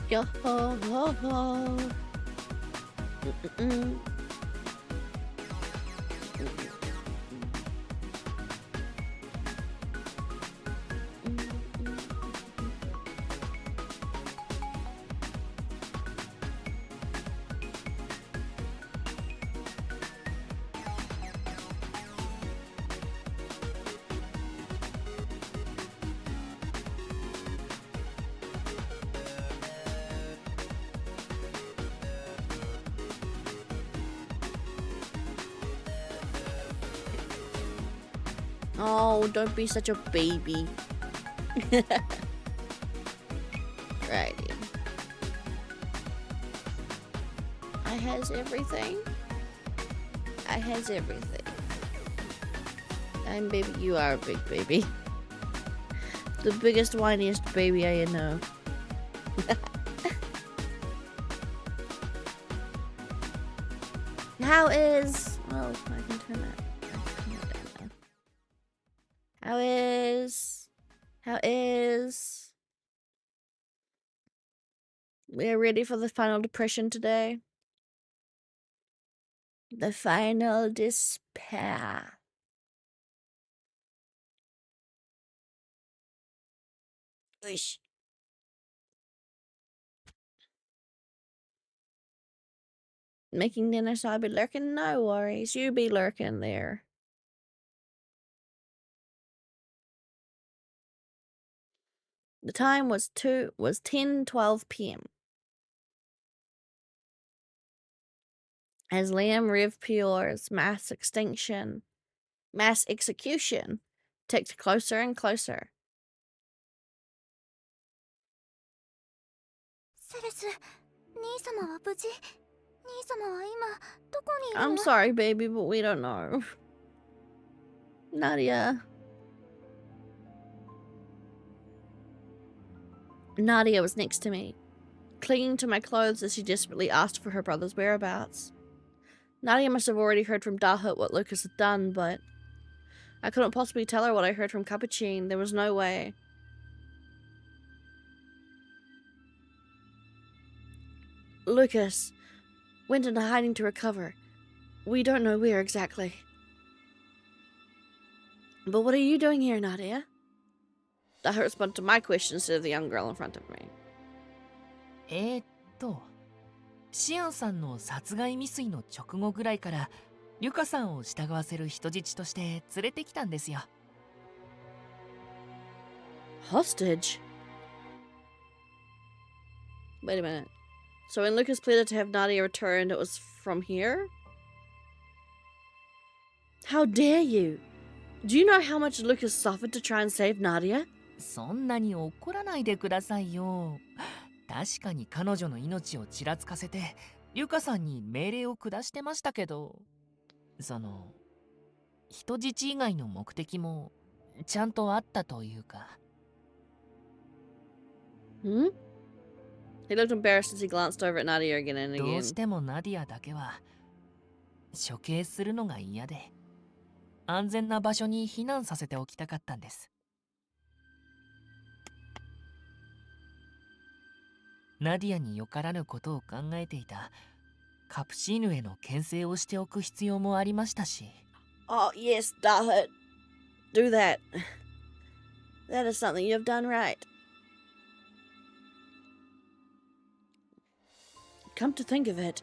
Yo ho ho ho. Mm-mm-mm. Oh, don't be such a baby. Righty. I has everything. I has everything. I'm baby. You are a big baby. The biggest, whiniest baby I know. How is... Oh, I can turn that. How is... We're ready for the final depression today. The final despair. Uish. Making dinner, so I'll be lurking? No worries, you be lurking there. The time was 10:12 p.m. as Liam Rev Pure's mass execution ticked closer and closer. I'm sorry, baby, but we don't know. Nadia was next to me, clinging to my clothes as she desperately asked for her brother's whereabouts. Nadia must have already heard from Dahut what Lucas had done, but I couldn't possibly tell her what I heard from Capucine. There was no way. Lucas went into hiding to recover. We don't know where exactly. But what are you doing here, Nadia? Dahut responded to my question instead of the young girl in front of me. シアンさんの殺害未遂の直後ぐらいからリュカさんを従わせる人質として連れてきたんですよ。Hostage? Wait a minute. So when Lucas pleaded to have Nadia returned, it was from here? How dare you? Do you know how much Lucas suffered to try and save Nadia? そんなに怒らないでくださいよ。確かに彼女の命をちらつかせてリュカさんに命令を下してましたけど、その人質以外の目的もちゃんとあったというか。Hmm? He looked embarrassed as he glanced over at Nadia again and どう again. してもナディアだけは処刑するのが嫌で、安全な場所に避難させておきたかったんです。ナディアによからぬことを考えていたカプシーヌへの牽制をしておく必要もありましたし。Oh, yes, Dahut. Do that. That is something you have done right. Come to think of it,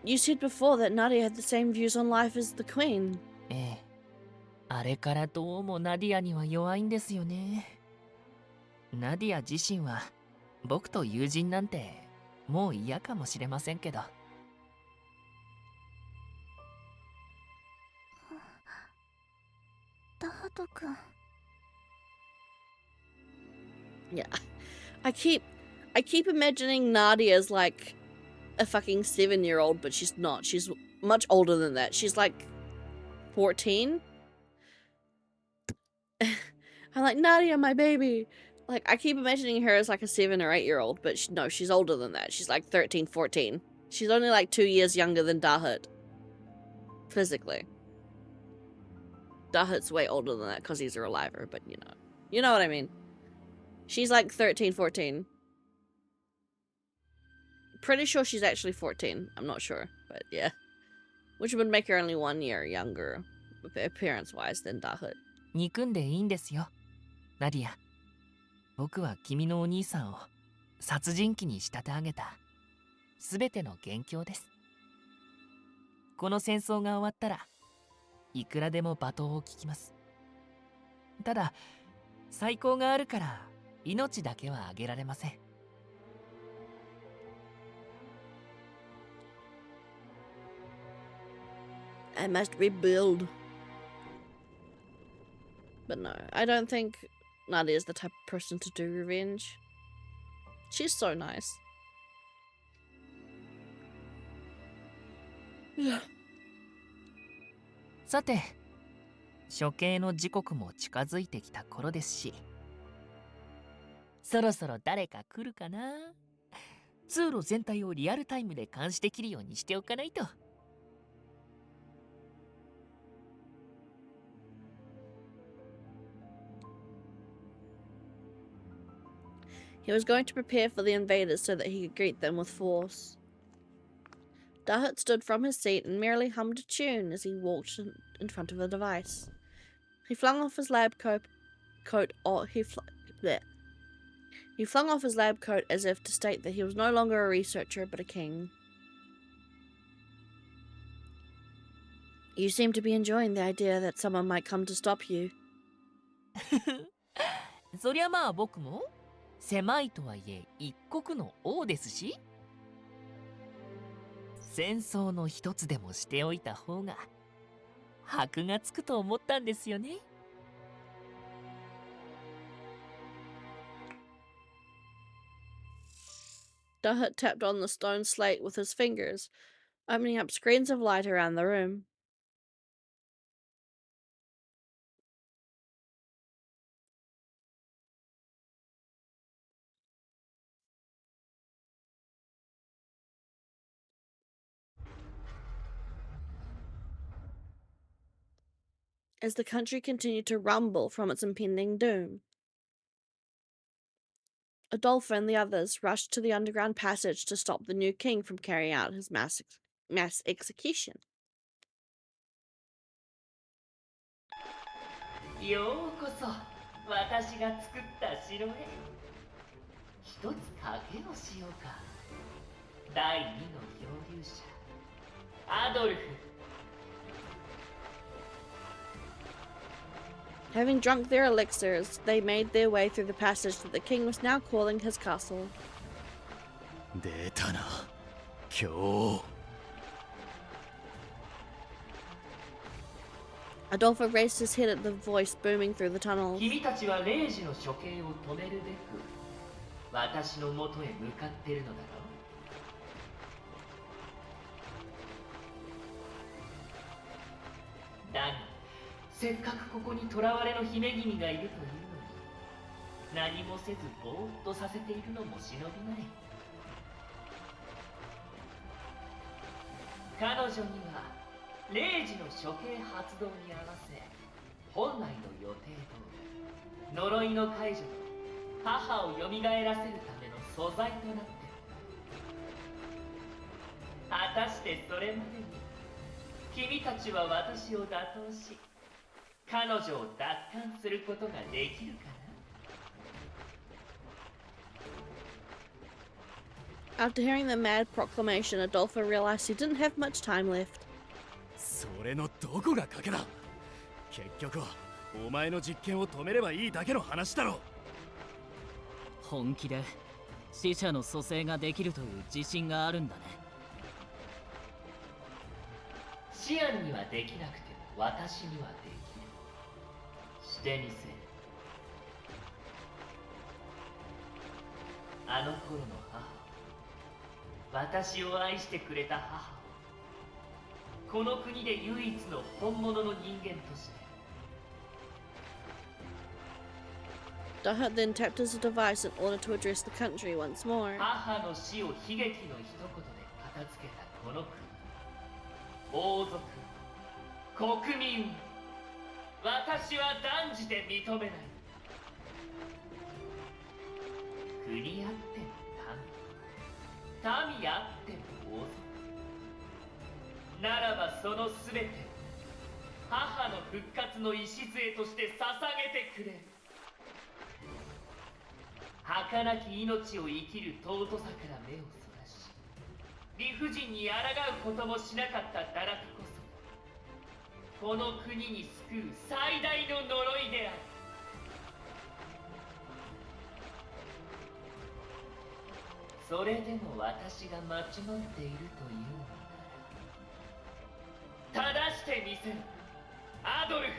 you said before that Nadia had the same views on life as the Queen. ええ、あれからどうもナディアには弱いんですよね。ナディア自身は僕と友人なんてもう嫌かもしれませんけど。ダハト君。 Yeah. I keep imagining Nadia as like a fucking 7-year-old, but she's not. She's much older than that. She's like 14. I'm like, Nadia, my baby. Like, I keep imagining her as like a 7 or 8-year-old, but no, she's older than that. She's like 13, 14. She's only like 2 years younger than Dahut. Physically. Dahut's way older than that because he's a reliver, but you know what I mean. She's like 13, 14. Pretty sure she's actually 14. I'm not sure, but yeah. Which would make her only 1 year younger, appearance-wise, than Dahut. 憎んでいいんですよナディア。僕は君のお兄さんを殺人鬼に仕立て上げた全ての元凶です。この戦争が終わったらいくらでも罵倒を聞きます。ただ最高があるから命だけはあげられません。I must rebuild. But no, I don't think Nadia is the type of person to do revenge. She's so nice. さて処刑の時刻も近づいてきた頃ですし、そろそろ誰か来るかな。通路全体をリアルタイムで監視できるようにしておかないと。He was going to prepare for the invaders so that he could greet them with force. Dahut stood from his seat and merely hummed a tune as he walked in front of the device. He flung off his lab coat. He flung off his lab coat as if to state that he was no longer a researcher but a king. You seem to be enjoying the idea that someone might come to stop you. そりゃまあ僕も狭いとはいえ一国の王ですし、戦争の一つでもしておいた方が箔がつくと思ったんですよね。Dahut tapped on the stone slate with his fingers, opening up screens of light around the room. As the country continued to rumble from its impending doom, Adolfo and the others rushed to the underground passage to stop the new king from carrying out his mass execution. ようこそ私が作った城へ。一つ賭けをしようか。第二の漂流者アドルフ。Having drunk their elixirs, they made their way through the passage that the king was now calling his castle. 出たな今日。 Adolfo raised his head at the voice booming through the tunnel. 君たちは0時の処刑を止めるべく私の元へ向かってるのだろう。だがせっかくここに囚われの姫君がいるというのに何もせずぼーっとさせているのも忍びない。彼女には0時の処刑発動に合わせ本来の予定通り呪いの解除と母を蘇らせるための素材となってる。果たしてそれまでに君たちは私を打倒し彼女を奪還することができるかな。 After hearing the mad proclamation, Adolfo realized he didn't have much time left. それのどこが賭けだ。結局はお前の実験を止めればいいだけの話だろ。本気で死者の蘇生ができるという自信があるんだね。シアンにはできなくても私にはできる。してみせる。あの頃の母、私を愛してくれた母をこの国で唯一の本物の人間として。 Dahut then tapped his device in order to address the country once more. 母の死を悲劇の一言で片付けたこの国、王族、国民、私は断じて認めない。国あっての民あっても王族ならばそのすべて母の復活の礎として捧げてくれ。儚き命を生きる尊さから目をそらし、理不尽に抗うこともしなかった堕落こそこの国に救う最大の呪いである。それでも私が間違っているというのなら正してみせろ、アドルフ。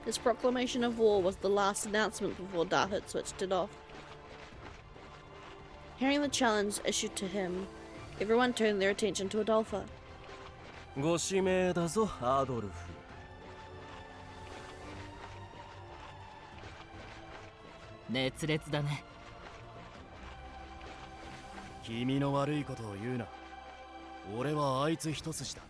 His proclamation of war was the last announcement before Darhut switched it off. Hearing the challenge issued to him, everyone turned their attention to Adolpha. ご指名だぞ、アドルフ。熱烈だね。君の悪いことを言うな。俺はあいつ一筋だ。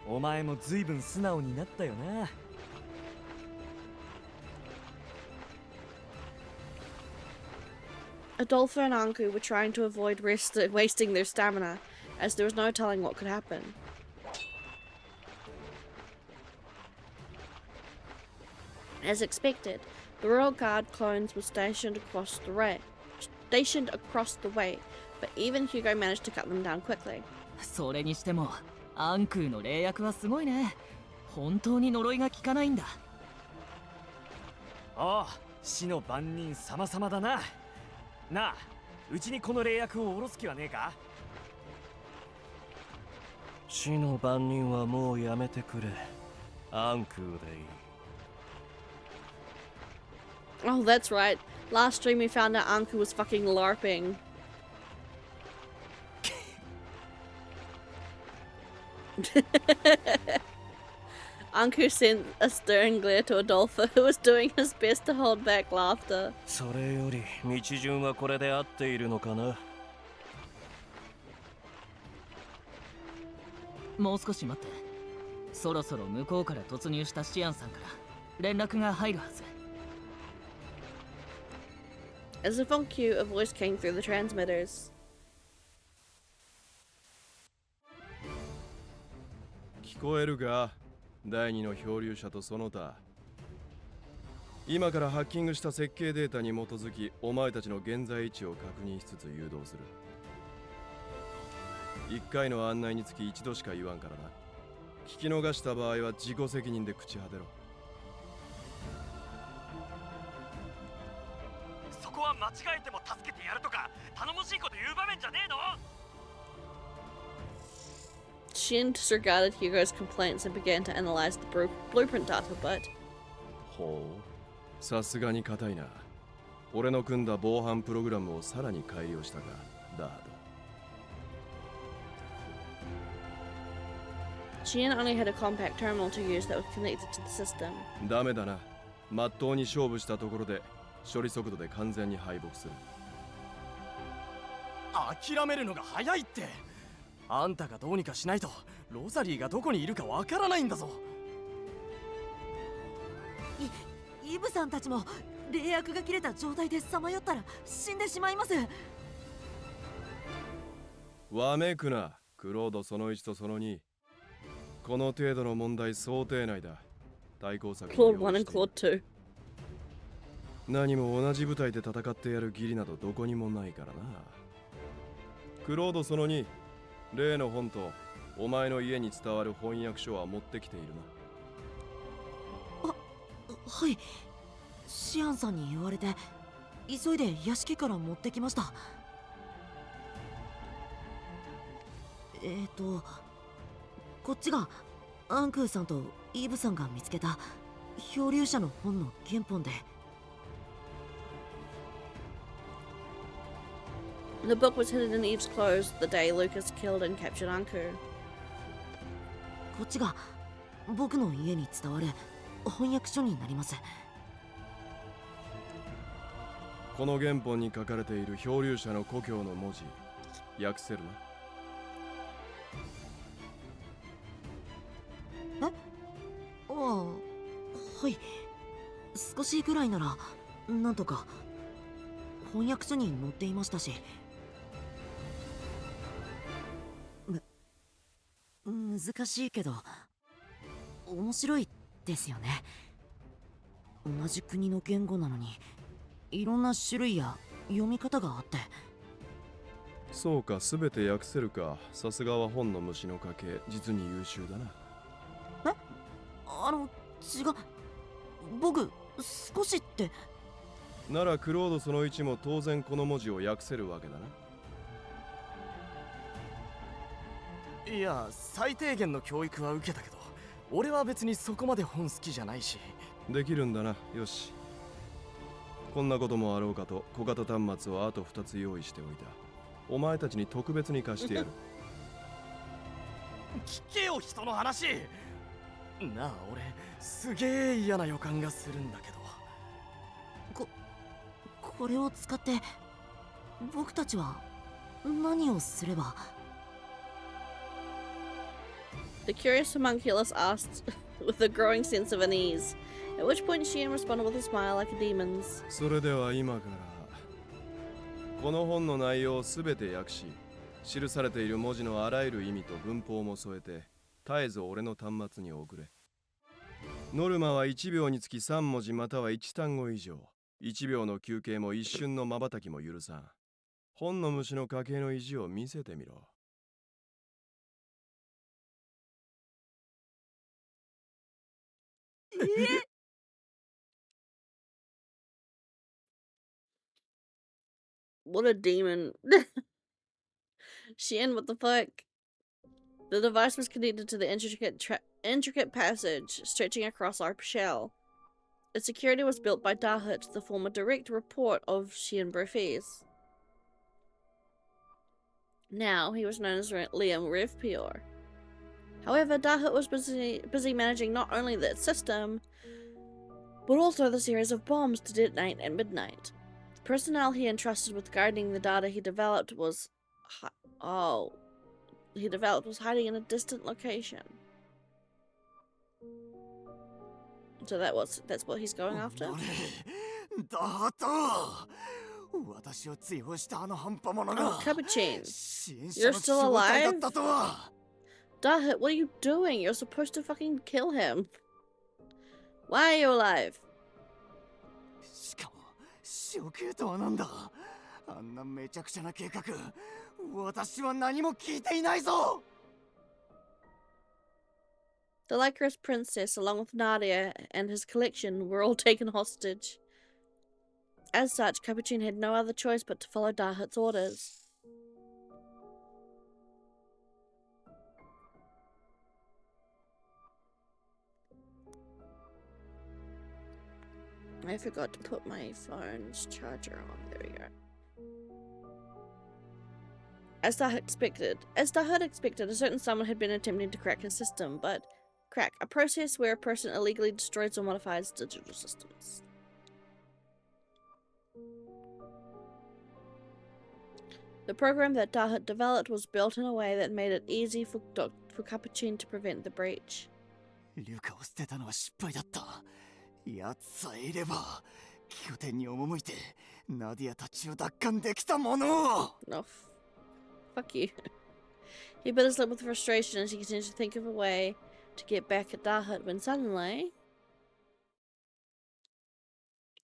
お前も随分素直になったよな。Adolpha and Anku were trying to avoid wasting their stamina, as there was no telling what could happen. As expected, the Royal Guard clones were stationed across the way, but even Hugo managed to cut them down quickly. それにしてもアンクーの霊薬はすごいね。本当に呪いが効かないんだ。ああ、死の番人様々だな。なあ、うちにこの霊薬を下ろす気はねえか？死の番人はもうやめてくれ。アンクーでいい。Oh, that's right. Last stream we found out Anku was fucking LARPing. Anku sent a stern glare to Adolpha, who was doing his best to hold back laughter. それより道順はこれで合っているのかな？もう少し待って。そろそろ向こうから突入したシアンさんから連絡が入るはず。As if on cue, a voice came through the transmitters. 聞こえるか？第二の漂流者とその他。今からハッキングした設計データに基づき、お前たちの現在位置を確認しつつ誘導する。1回の案内につき1度しか言わんからな。聞き逃した場合は自己責任で口果てろ。そこは間違えても助けてやるとか頼もしいこと言う場面じゃねえのShin disregarded Hugo's complaints and began to analyze the blueprint data, but ほう、さすがに硬いな。俺の組んだ防犯プログラムをさらに改良したか、ダード。Shin only had a compact terminal to use that was connected to the system. ダメだな。まっとうに勝負したところで処理速度で完全に敗北する。諦めるのが早いって。あんたがどうにかしないとロザリーがどこにいるかわからないんだぞ。イブさんたちも霊薬が切れた状態でさまよったら死んでしまいます。わめくな、クロードその1とその2。この程度の問題想定内だ。対抗策 Claude 1 and Claude 2. 何も同じ部隊で戦ってやる義理などどこにもないからな。クロードその2、例の本とお前の家に伝わる翻訳書は持ってきているな。はい、シアンさんに言われて急いで屋敷から持ってきました。こっちがアンクーさんとイーブさんが見つけた漂流者の本の原本で。The book was hidden in Eve's clothes the day Lucas killed and captured Anku. こっちが僕の家に伝わる翻訳書になります。この原本に書かれている漂流者の故郷の文字、訳せるな。はい。少しぐらいならなんとか。翻訳書に載っていましたし。難しいけど面白いですよね。同じ国の言語なのにいろんな種類や読み方があって。そうか、全て訳せるか。さすがは本の虫の家系、実に優秀だな。違う。僕少しって。ならクロードその1も当然この文字を訳せるわけだな。いや、最低限の教育は受けたけど、俺は別にそこまで本好きじゃないし。できるんだな。よし、こんなこともあろうかと小型端末をあと2つ用意しておいた。お前たちに特別に貸してやる。聞けよ、人の話。なあ、俺すげえ嫌な予感がするんだけど。これを使って僕たちは何をすれば。 The curious homunculus asked with a growing sense of unease, at which point Shien responded with a smile like a demon's. それでは今からこの本の内容をすべて訳し、記されている文字のあらゆる意味と文法も添えて絶えず俺の端末に送れ。ノルマは1秒につき3文字または1単語以上。1秒の休憩も一瞬の瞬きも許さん。本の虫の家系の意地を見せてみろ。What a demon. Shien, what the fuck? The device was connected to the intricate passage stretching across our shell. Its security was built by Dahut, the former direct report of Shien Brofes. Now he was known as Liam Revpior. However, Dahut was busy managing not only the system, but also the series of bombs to detonate at midnight. The personnel he entrusted with guarding the data he developed was hiding in a distant location. So that's what he's going after? Oh, Capuchin. You're still alive? Dahut, what are you doing? You're supposed to fucking kill him. Why are you alive? しかも処刑とはなんだ。あんなめちゃくちゃな計画、私は何も聞いていないぞ。 The Lycurus princess, along with Nadia and his collection, were all taken hostage. As such, Capuchin had no other choice but to follow Dahut's orders. I forgot to put my phone's charger on. There we go. As Dahut expected, a certain someone had been attempting to crack his system, but crack, a process where a person illegally destroys or modifies digital systems. The program that Dahut developed was built in a way that made it easy for Capuchin to prevent the breach. リュカを捨てたのは失敗だった。やつさえいれば拠点に赴いてナディアたちを奪還できたものを。 No, fuck you. He bit his lip with frustration as he continued to think of a way to get back at Dahut when suddenly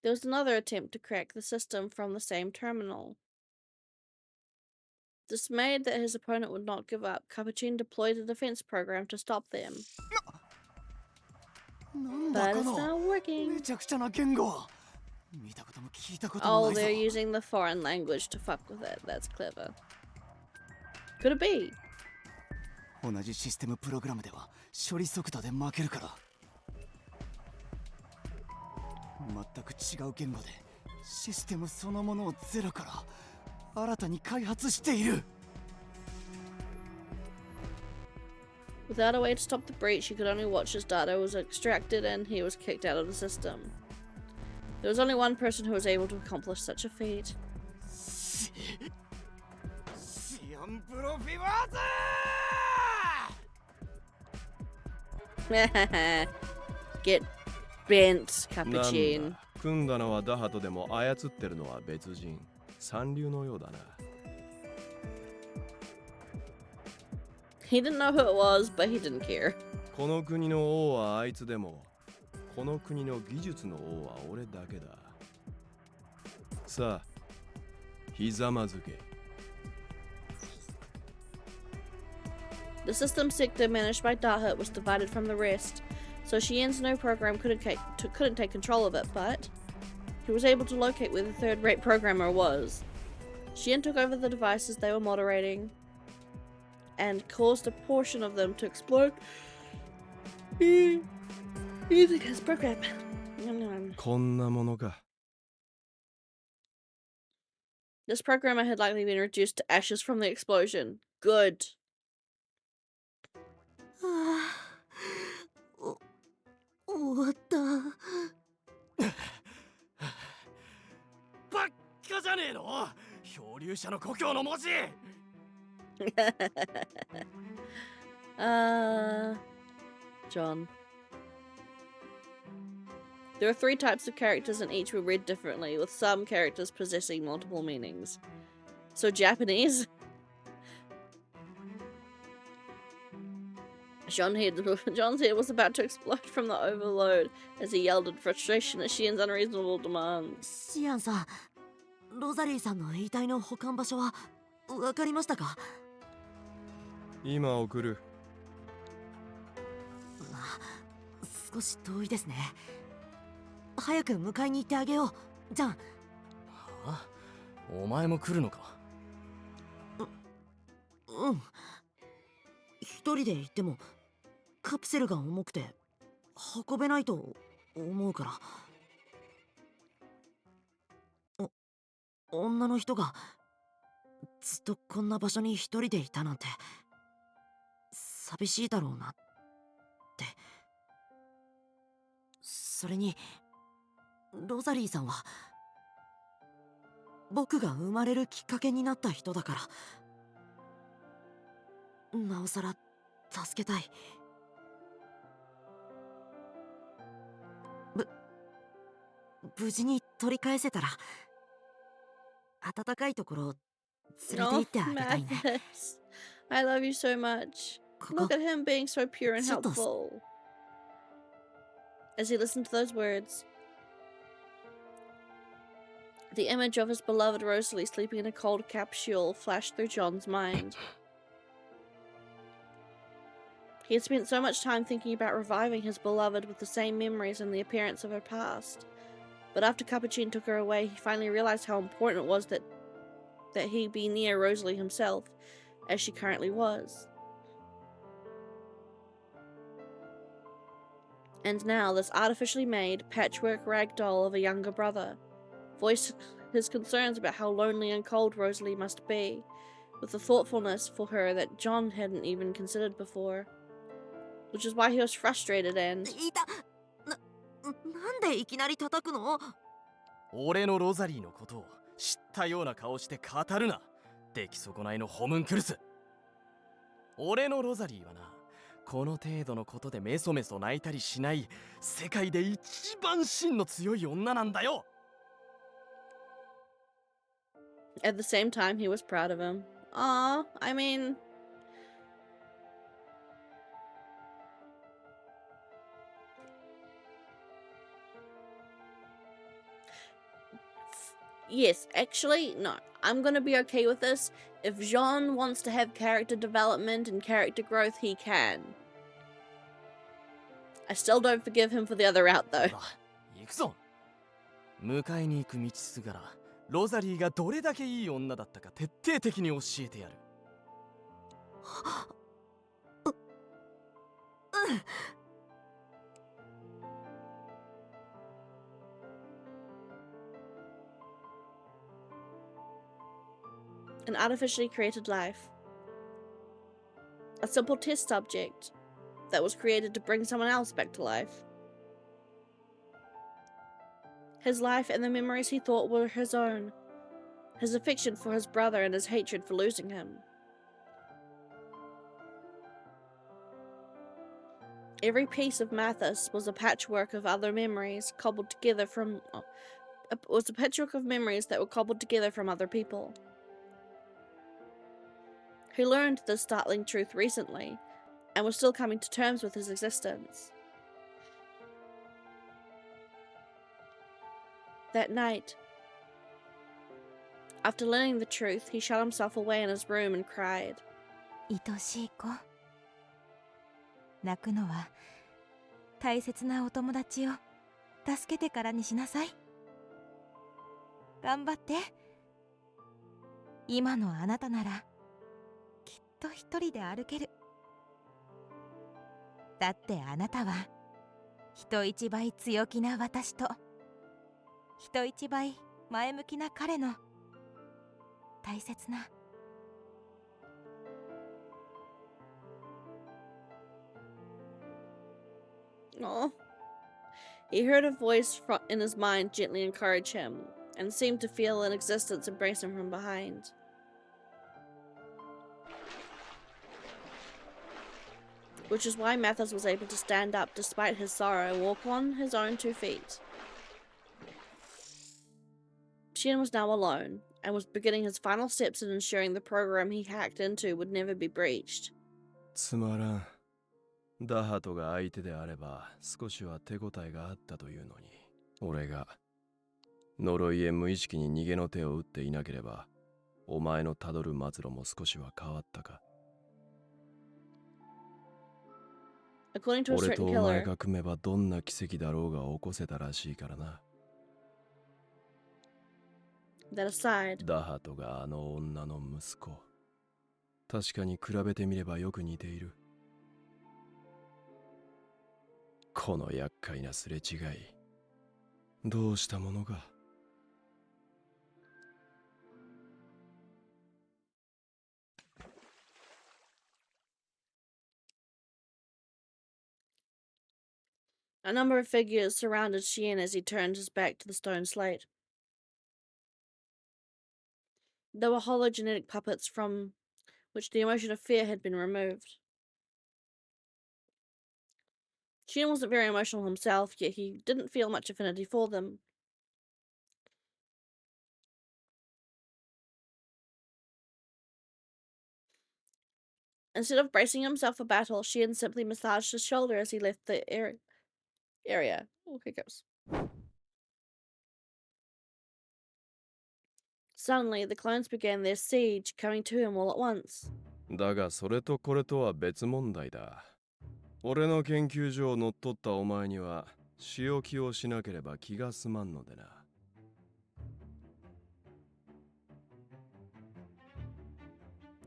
there was another attempt to crack the system from the same terminal. Dismayed that his opponent would not give up, Capuchin deployed a defense program to stop them. But it's not working. めちゃくちゃな言語。見たことも聞いたことも Oh, ないぞ。 they're using the foreign language to fuck with it. That's clever. Could it be? 同じシステムプログラムでは処理速度で負けるから。全く違う言語でシステムそのものをゼロから新たに開発している。 Without a way to stop the breach, he could only watch as data was extracted and he was kicked out of the system. There was only one person who was able to accomplish such a feat. get bent, なん Capuchin. だ組んだのはダハトでも操ってるのは別人。三流のようだな。 He didn't know who it was, but he didn't care. この国の王はあいつでも、この国の技術の王は俺だけだ。さあ、ひざまずけ。 The system sector managed by Dahut was divided from the rest, so Xian's new program couldn't take control of it, but he was able to locate where the third-rate programmer was. Xian took over the devices they were moderating and caused a portion of them to explode using his program. こんなものか。 This programmer had likely been reduced to ashes from the explosion. Good. 終わった。バッカじゃねえの。漂流者の故郷の文字。John. There are 3 types of characters and each were read differently, with some characters possessing multiple meanings. So Japanese? John's head was about to explode from the overload as he yelled in frustration at Xian's unreasonable demands. シアンさん、ロザリーさんの遺体の保管場所はわかりましたか？今送る。少し遠いですね。早く迎えに行ってあげよう。じゃん。あ、お前も来るのか。うん。一人で行ってもカプセルが重くて運べないと思うから。女の人がずっとこんな場所に一人でいたなんて寂しいだろうなって。それにロザリーさんは僕が生まれるきっかけになった人だから、なおさら助けたい。無事に取り返せたら暖かいところ連れて行ってあげたいね。Mathis. I love you so much. こ Look こ at him being so pure and ちょっと helpful. As he listened to those words, the image of his beloved Rosalie sleeping in a cold capsule flashed through John's mind. He had spent so much time thinking about reviving his beloved with the same memories and the appearance of her past. But after Capuchin took her away, he finally realized how important it was that he be near Rosalie himself, as she currently was. And now this artificially made patchwork rag doll of a younger brother voiced his concerns about how lonely and cold Rosalie must be, with a thoughtfulness for her that John hadn't even considered before. Which is why he was frustrated and... いた。なんでいきなり叩くの？俺のロザリーのことを知ったような顔して語るな。出来損ないのホムンクルス。俺のロザリーはな、この程度のことでメソメソ泣いたりしない世界で一番芯の強い女なんだよ。 At the same time, he was proud of him. Aw, I mean... Yes, actually, no. I'm gonna be okay with this. If Jean wants to have character development and character growth, he can. I still don't forgive him for the other route, though. 行くぞ。迎えに行く道すがら、ロザリーがどれだけいい女だったか徹底的に教えてやる。An artificially created life. A simple test subject that was created to bring someone else back to life. His life and the memories he thought were his own. His affection for his brother and his hatred for losing him. Every piece of Mathis was a patchwork of other memories cobbled together from was a patchwork of memories that were cobbled together from other people. He learned this startling truth recently and was still coming to terms with his existence. That night, after learning the truth, he shut himself away in his room and cried. 愛しい子、泣くのは大切なお友達を助けてからにしなさい。頑張って。今のあなたならきっと一人で歩ける。だってあなたは人一倍強気な私と人一倍前向きな彼の大切な。Oh. He heard a voice in his mind gently encourage him, and seemed to feel an existence embrace him from behind. Which is why Mathis was able to stand up despite his sorrow and walk on his own 2 feet. Shen was now alone, and was beginning his final steps in ensuring the program he hacked into would never be breached. つまらん。ダハトが相手であれば少しは手応えがあったというのに、俺が呪いへ無意識に逃げの手を打っていなければ、お前のたどる末路も少しは変わったか。According to a 俺と certain お前 killer, が組めばどんな奇跡だろうが起こせたらしいからな。that aside, ダハトがあの女の息子。確かに比べてみればよく似ている。この厄介なすれ違い、どうしたものか。a number of figures surrounded Shien as he turned his back to the stone slate. They were hologenetic puppets from which the emotion of fear had been removed. Shien wasn't very emotional himself, yet he didn't feel much affinity for them. Instead of bracing himself for battle, Shien simply massaged his shoulder as he left the area. Oh, here goes. Suddenly, the clones began their siege, coming to him all at once. だがそれとこれとは別問題だ。俺の研究所を乗っ取ったお前には仕置きをしなければ気が済まんのでな。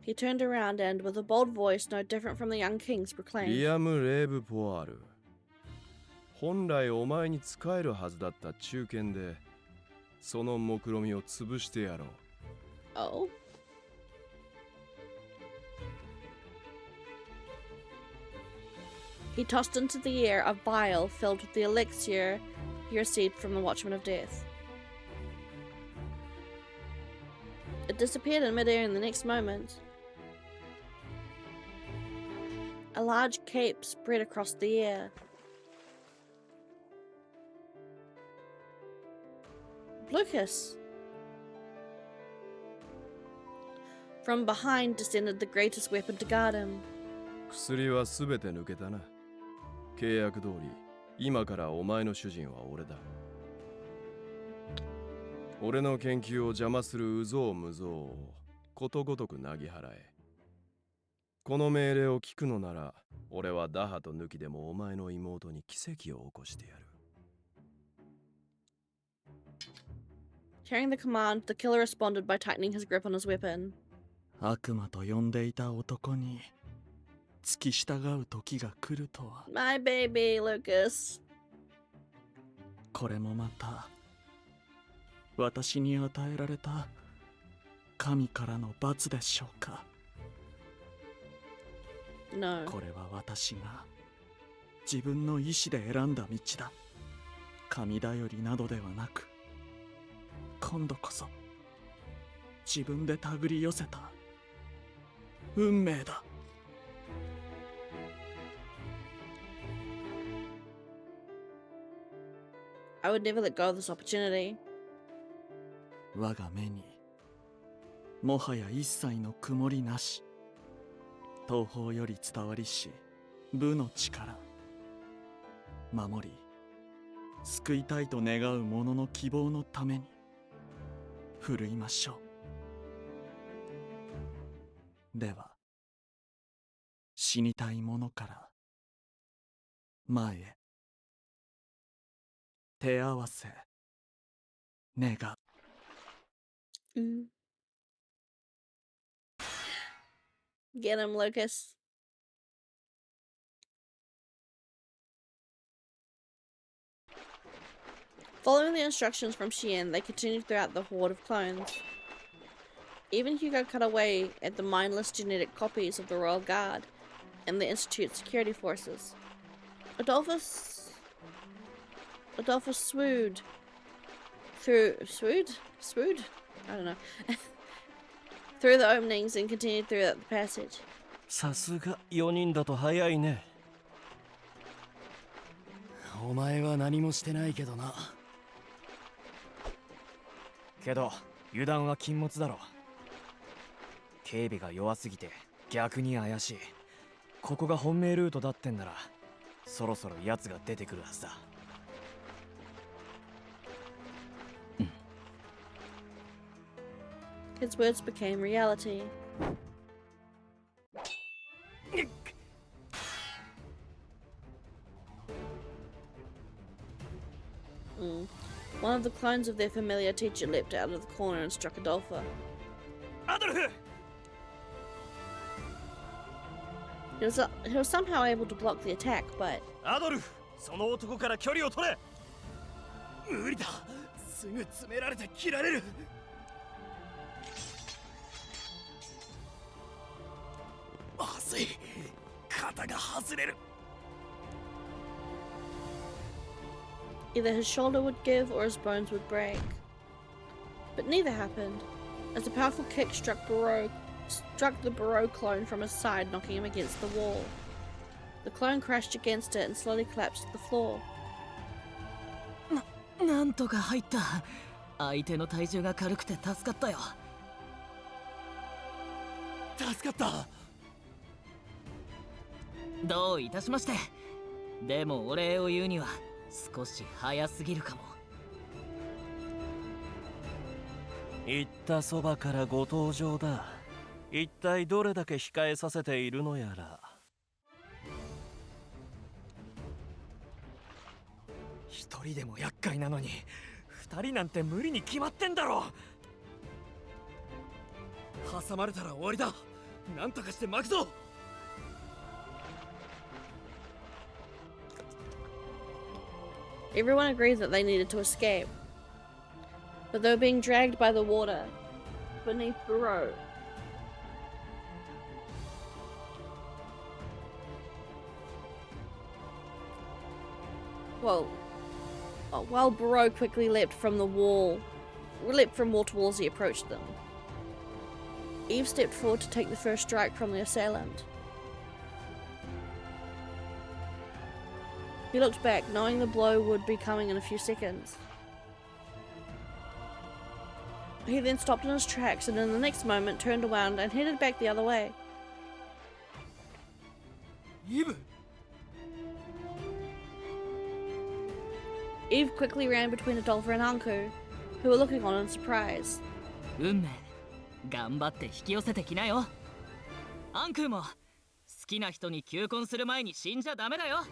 He turned around and, with a bold voice no different from the young king's, リ proclaimed, アム・レーブ・ポワール。本来お前に仕えるはずだった中堅で、その目論みを潰してやろう。Oh? He tossed into the air a vial filled with the elixir he received from the Watchman of Death. It disappeared in midair in the next moment. A large cape spread across the air. Lucas! From behind descended the greatest weapon to guard him. 薬はすべて抜けたな。契約通り、今からお前の主人は俺だ。俺の研究を邪魔する有象無象をことごとくなぎ払え。この命令を聞くのなら、俺はダハと抜きでもお前の妹に奇跡を起こしてやる。Hearing the command, the killer responded by tightening his grip on his weapon. 悪魔と呼んでいた男に付き従う時が来るとは。 My baby, Lucas. これもまた私に与えられた神からの罰でしょうか。 No. これは私が自分の意志で選んだ道だ。神頼りなどではなく、今度こそ自分で手繰り寄せた運命だ。I would never let go of this opportunity. 我が目にもはや一切の曇りなし。東方より伝わりし武の力。守り救いたいと願う者の希望のために振るいましょう。では死にたい者から前へ手合わせ願う。Get him, Lucas. Following the instructions from Shien, they continued throughout the horde of clones. Even Hugo cut away at the mindless genetic copies of the Royal Guard and the Institute's security forces. Adolphus swooned swooned? I don't know. Through the openings and continued throughout the passage. さすが4人だと早いね。お前は何もしてないけどな。けど油断は禁物だろ。警備が弱すぎて逆に怪しい。ここが本命ルートだってんならそろそろ奴が出てくるはずだ。His words became reality. One of the clones of their familiar teacher leapt out of the corner and struck Adolpha. Adolf! He was somehow able to block the attack, but... Adolf! その男から距離を取れ！無理だ！すぐ詰められて切られる！まずい！肩が外れる！ Either his shoulder would give or his bones would break. But neither happened, as a powerful kick struck the Barreau clone from his side, knocking him against the wall. The clone crashed against it and slowly collapsed to the floor. なんとか入った。相手の体重が軽くて助かったよ。助かった。どういたしまして。でもお礼を言うには少し早すぎるかも。言ったそばからご登場だ。一体どれだけ控えさせているのやら。一人でも厄介なのに二人なんて無理に決まってんだろ。挟まれたら終わりだ。なんとかして巻くぞ。Everyone agreed that they needed to escape, but they were being dragged by the water beneath Barreau. While Barreau quickly leapt from wall to wall as he approached them. Eve stepped forward to take the first strike from the assailant. He looked back, knowing the blow would be coming in a few seconds. He then stopped in his tracks and in the next moment turned around and headed back the other way. Eve quickly ran between Adolpha and Anku, who were looking on in surprise. 運命、頑張って引き寄せてきなよ。アンクーも好きな人に求婚する前に死んじゃダメだよ。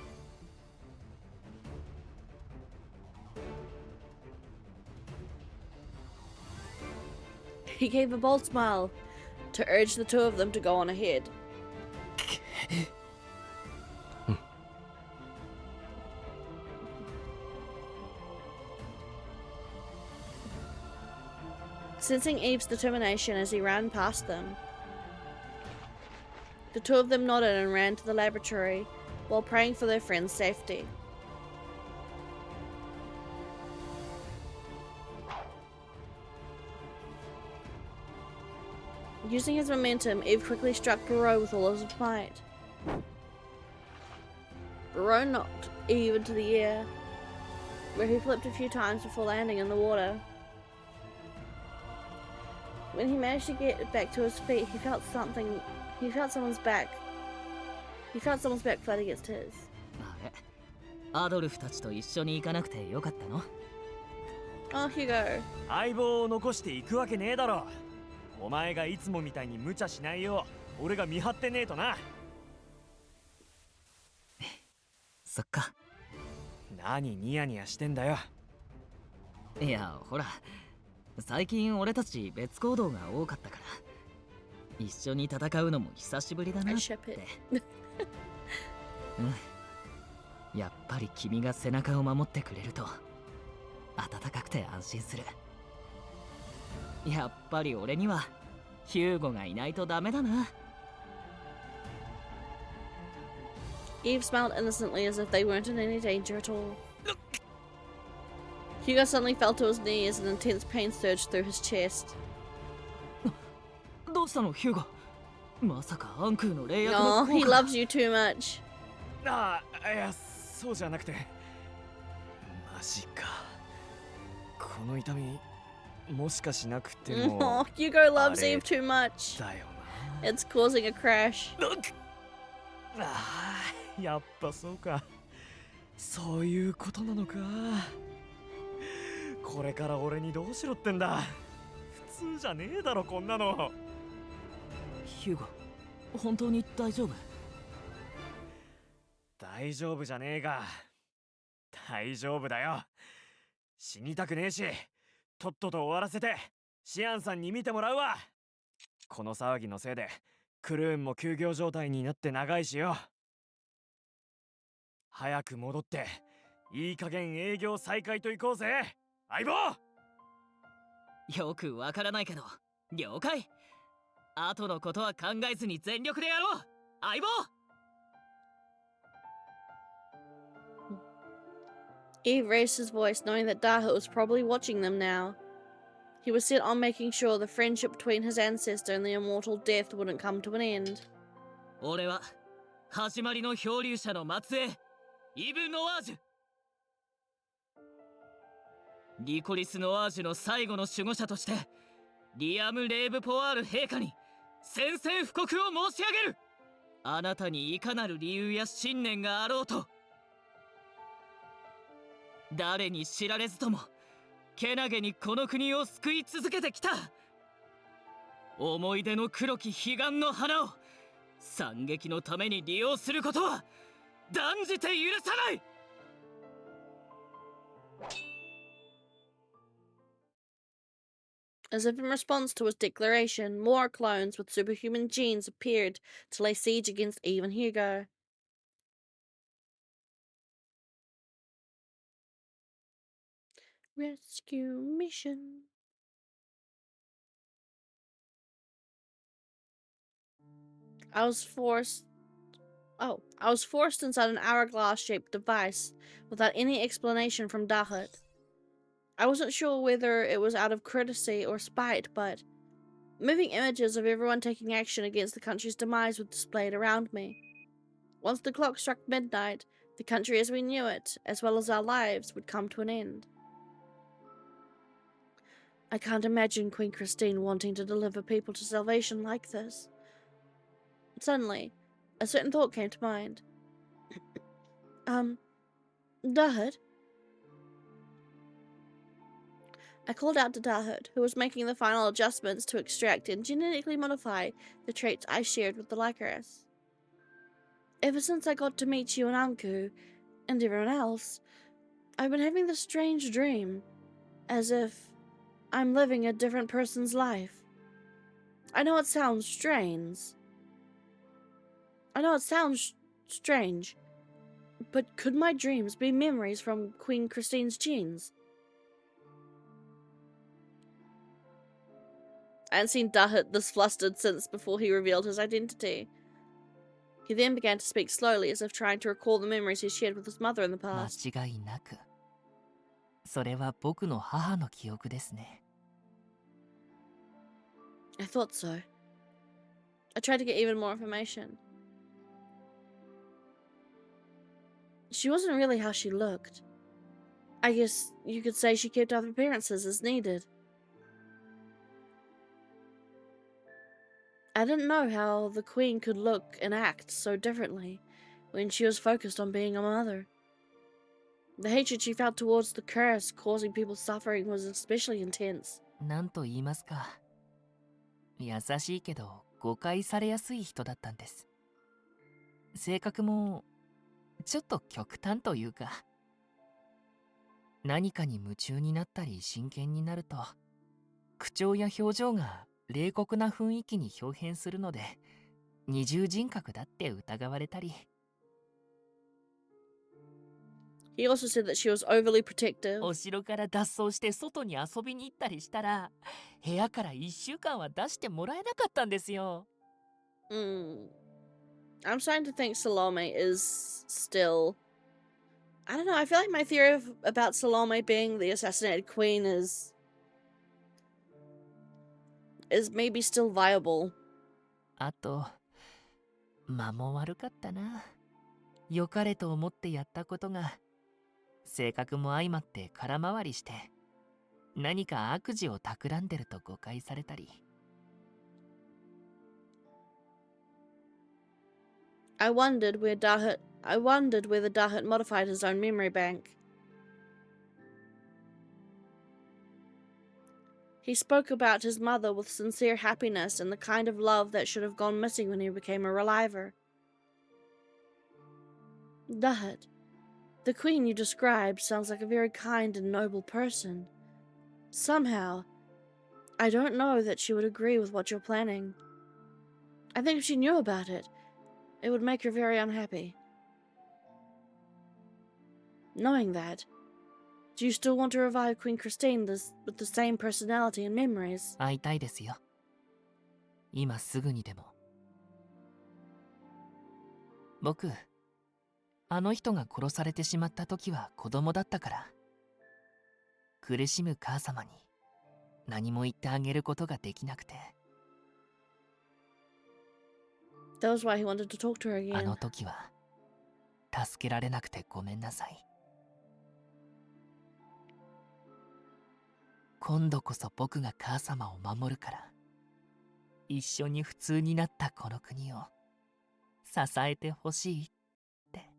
He gave a bold smile to urge the two of them to go on ahead. Sensing Eve's determination as he ran past them, the two of them nodded and ran to the laboratory while praying for their friend's safety. Using his momentum, Eve quickly struck Barreau with all of his might. Barreau knocked Eve into the air, where he flipped a few times before landing in the water. When he managed to get back to his feet, he felt someone's back flat against his. あれアドルフたちと一緒に行かなくてよかったの？ Oh, Hugo. 相棒を残していくわけねえだろ。お前がいつもみたいに無茶しないよう俺が見張ってねえとな。そっか。何ニヤニヤしてんだよ。いやほら最近俺たち別行動が多かったから一緒に戦うのも久しぶりだな I っ ship て it. やっぱり君が背中を守ってくれると温かくて安心する。やっぱり俺にはヒューゴがいないとダメだな。 Eve smiled innocently as if they weren't in any danger at all. Hugo suddenly fell to his knee as an intense pain surged through his chest. どうしたのヒューゴ？まさかアンクーの霊薬 Oh, の効 he 果？ loves you too much. ああ、いやそうじゃなくて。マジか。この痛みもしかしなくても Oh, Hugo loves Eve too much. だよな。 It's causing a crash. ああ、やっぱそうか。そういうことなのか。これから俺にどうしろってんだ。普通じゃねえだろこんなの。ヒューゴ、本当に大丈夫？大丈夫じゃねえが。大丈夫だよ。死にたくねえし、とっとと終わらせてシアンさんに見てもらうわ。この騒ぎのせいでクルーンも休業状態になって長いしよ。早く戻っていい加減営業再開と行こうぜ相棒。よくわからないけど了解。後のことは考えずに全力でやろう相棒。 Eve raised his voice, knowing that Dahut was probably watching them now. He was set on making sure the friendship between his ancestor and the immortal death wouldn't come to an end. 俺は始まりの漂流者の末裔イブ・ノワージュ。リコリス・ノワージュの最後の守護者としてリアム・レーブ・ポワール陛下に宣戦布告を申し上げる。あなたにいかなる理由や信念があろうと誰に知られずともけなげにこの国を救い続けてきた。思い出の黒き彼岸の花を惨劇のために利用することは断じて許さない。 As if in response to his declaration, more clones with superhuman genes appeared to lay siege against Eve and Hugo. Rescue mission. I was forced inside an hourglass-shaped device without any explanation from Dahut. I wasn't sure whether it was out of courtesy or spite, but moving images of everyone taking action against the country's demise were displayed around me. Once the clock struck midnight, the country as we knew it, as well as our lives, would come to an end. I can't imagine Queen Christine wanting to deliver people to salvation like this. Suddenly, a certain thought came to mind. Dahut? I called out to Dahut, who was making the final adjustments to extract and genetically modify the traits I shared with the Lycaris. Ever since I got to meet you and Anku, and everyone else, I've been having this strange dream, as if I'm living a different person's life. I know it sounds strange. But could my dreams be memories from Queen Christine's genes? I hadn't seen Dahut this flustered since before he revealed his identity. He then began to speak slowly, as if trying to recall the memories he shared with his mother in the 間 past. 違いなくそれは僕の母の記憶ですね。 I thought so. I tried to get even more information. She wasn't really how she looked. I guess you could say she kept up appearances as needed. I didn't know how the queen could look and act so differently when she was focused on being a mother. The hatred she felt towards the curse causing people suffering was especially intense. なんと言いますか。優しいけど誤解されやすい人だったんです。性格もちょっと極端というか、何かに夢中になったり真剣になると、口調や表情が冷酷な雰囲気に表変するので、二重人格だって疑われたり。He also said that she was overly protective. お城から脱走して外に遊びに行ったりしたら、部屋から1週間は出してもらえなかったんですよ。I'm starting to think Salome is still... I don't know, I feel like my theory about Salome being the assassinated queen is maybe still viable. あと、間も悪かったな。良かれと思ってやったことが、性格も相まって空回りして、何か悪事を企んでると誤解されたり。I wondered whether Dahut modified his own memory bank. He spoke about his mother with sincere happiness and the kind of love that should have gone missing when he became a reliver. Dahut, the queen you described sounds like a very kind and noble person. Somehow, I don't know that she would agree with what you're planning. I think if she knew about it, it would make her very unhappy. Knowing that, do you still want to revive Queen Christine with the same personality and memories? 会いたいですよ。今すぐにでも。僕、あの人が殺されてしまった時は子供だったから、苦しむ母様に何も言ってあげることができなくて。That was why he wanted to talk to her あ again. の時は助けられなくてごめんなさい。今度こそ僕が母様を守るから、一緒に普通になったこの国を支えてほしいって。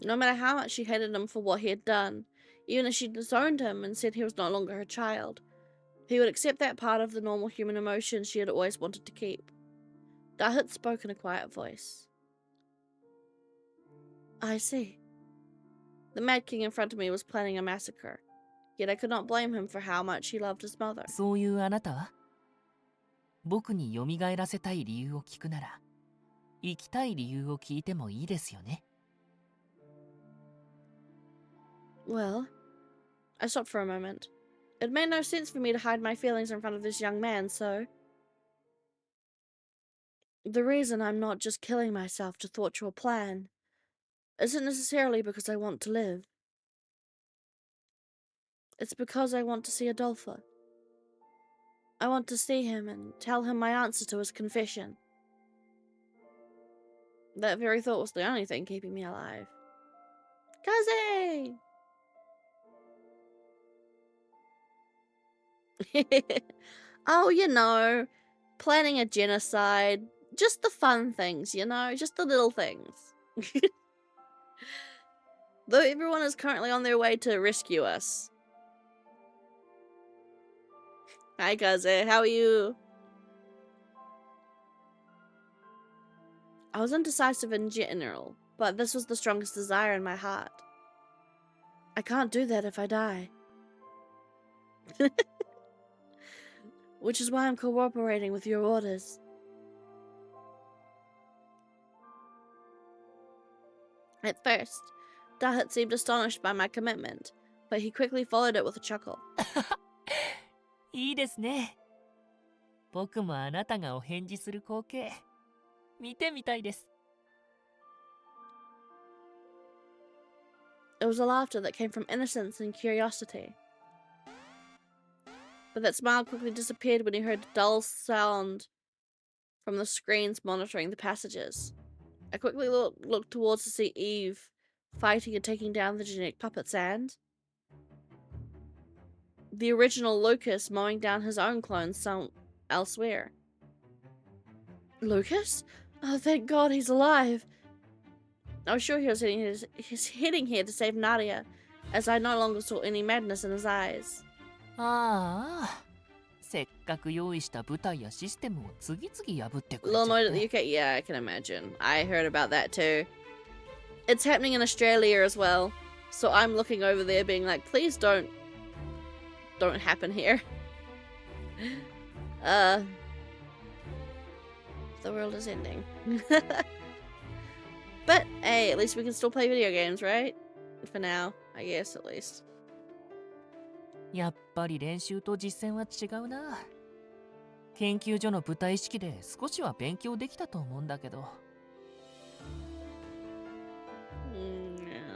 No matter how much she hated him for what he had done, even as she disowned him and said he was no longer her child, he would accept that part of the normal human emotion she had always wanted to keep. Dahut spoke in a quiet voice. I see. The Mad King in front of me was planning a massacre, yet I could not blame him for how much he loved his mother. そういうあなたは僕に蘇らせたい理由を聞くなら、生きたい理由を聞いてもいいですよね。Well, I stopped for a moment. It made no sense for me to hide my feelings in front of this young man, so... The reason I'm not just killing myself to thwart your plan isn't necessarily because I want to live. It's because I want to see Adolfo. I want to see him and tell him my answer to his confession. That very thought was the only thing keeping me alive. Kaze! Oh, you know, planning a genocide. Just the fun things, you know? Just the little things. Though everyone is currently on their way to rescue us. Hi, Kaze. How are you? I was indecisive in general, but this was the strongest desire in my heart. I can't do that if I die. Which is why I'm cooperating with your orders. At first, Dahut seemed astonished by my commitment, but he quickly followed it with a chuckle. いいですね。僕もあなたがお返事する光景、見てみたいです。It was a laughter that came from innocence and curiosity. But that smile quickly disappeared when he heard a dull sound from the screens monitoring the passages. I quickly looked towards to see Eve fighting and taking down the genetic puppet Sand. The original Lucas mowing down his own clones some elsewhere. Lucas? Oh, thank God he's alive. I was sure he was heading here to save Nadia, as I no longer saw any madness in his eyes. ああ、せっかく用意した部隊やシステムを次々破ってく A れ little ちゃっ annoyed at the て。 UK? Yeah, I can imagine. I heard about that too. It's happening in Australia as well. So I'm looking over there being like, please don't happen here. The world is ending. But hey, at least we can still play video games, right? For now, I guess, at least. やっぱり練習と実践は違うな。研究所の部隊意識で少しは勉強できたと思うんだけど。Yeah.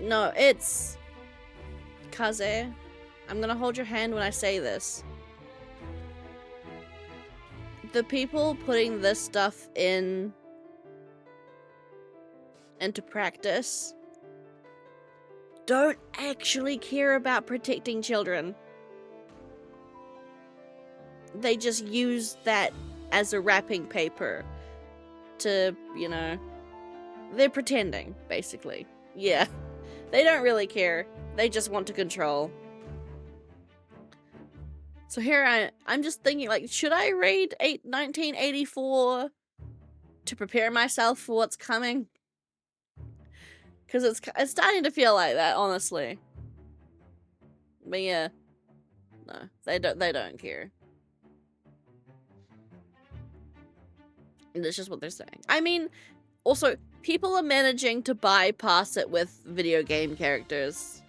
No, it's Kaze. I'm gonna hold your hand when I say this. The people putting this stuff into practice don't actually care about protecting children. They just use that as a wrapping paper to, you know, they're pretending, basically. Yeah. They don't really care. They just want to control. So here I'm just thinking, like, should I read 1984 to prepare myself for what's coming? Because it's starting to feel like that, honestly. But yeah, no, they don't care. And it's just what they're saying. I mean, also, people are managing to bypass it with video game characters.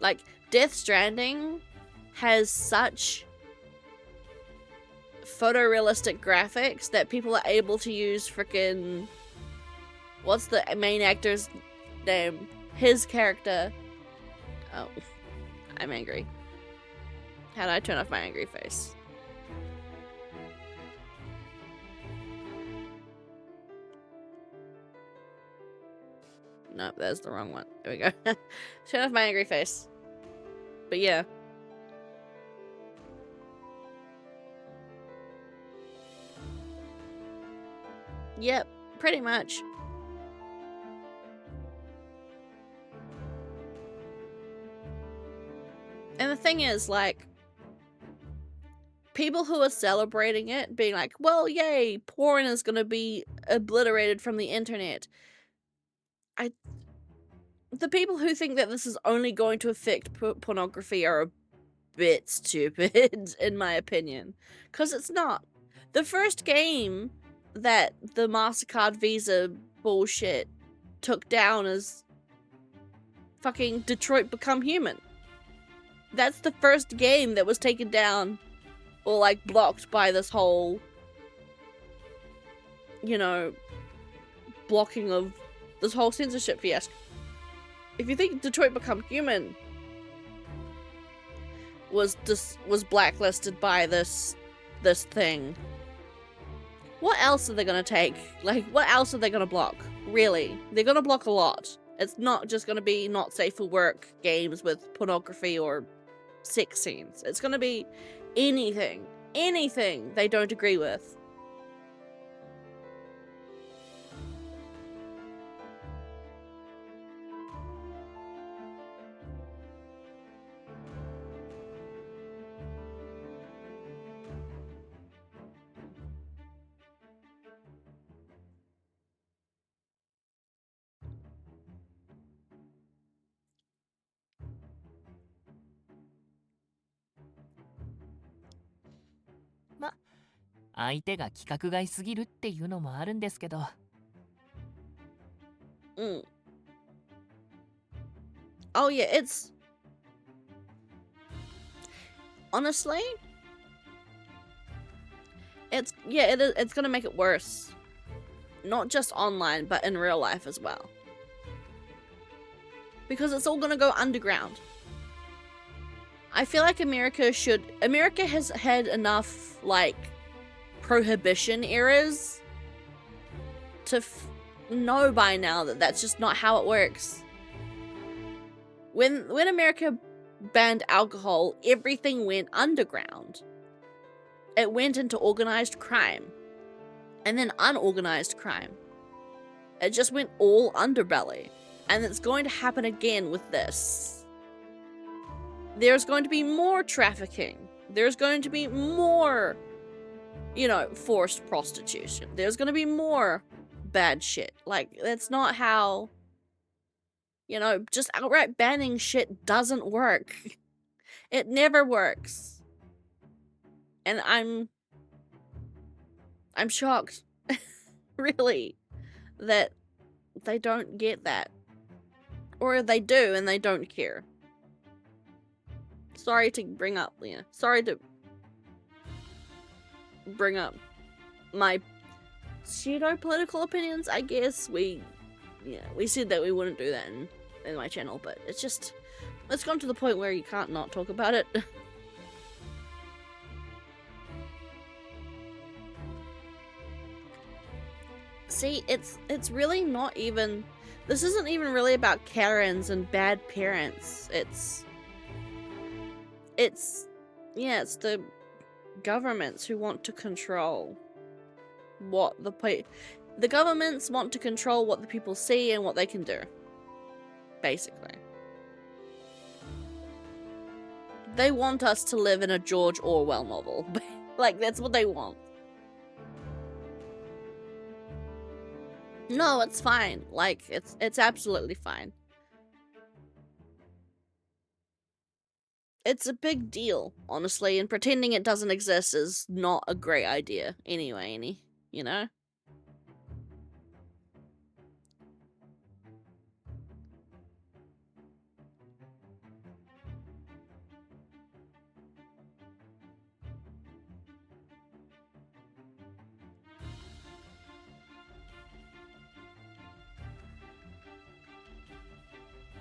Like, Death Stranding has such photorealistic graphics that people are able to use frickin'... What's the main actor's name? His character. Oh, I'm angry. How do I turn off my angry face? Nope, that's the wrong one. There we go. Turn off my angry face. But yeah. Yep, pretty much. And the thing is, like, people who are celebrating it, being like, well, yay, porn is gonna be obliterated from the internet. The people who think that this is only going to affect pornography are a bit stupid, in my opinion. Because it's not. The first game that the MasterCard Visa bullshit took down is fucking Detroit Become Human. That's the first game that was taken down or, like, blocked by this whole, you know, blocking of this whole censorship fiasco. If you think Detroit Become Human was blacklisted by this thing, what else are they gonna take? Like, what else are they gonna block? Really? They're gonna block a lot. It's not just gonna be not safe for work games with pornography or sex scenes. It's gonna be anything they don't agree with. 相手が規格外すぎるっていうのもあるんですけど。Mm. Oh yeah, it's honestly, it's it's gonna make it worse. Not just online, but in real life as well. Because it's all gonna go underground. I feel like America has had enough, like, prohibition eras to know by now that that's just not how it works. When America banned alcohol, everything went underground. It went into organized crime. And then unorganized crime. It just went all underbelly. And it's going to happen again with this. There's going to be more trafficking. There's going to be more, you know, forced prostitution. There's going to be more bad shit. Like, that's not how, you know, just outright banning shit doesn't work. It never works. And I'm shocked, really, that they don't get that. Or they do and they don't care. Sorry to bring up, sorry to bring up my pseudo-political opinions, I guess. We said that we wouldn't do that in my channel, but it's just, it's gone to the point where you can't not talk about it. See, it's really not even, this isn't even really about Karens and bad parents. It's the governments who want to control what the governments want to control what the people see and what they can do, basically. They want us to live in a George Orwell novel. Like, that's what they want. No, it's fine. Like, it's absolutely fine. It's a big deal, honestly, and pretending it doesn't exist is not a great idea anyway, you know?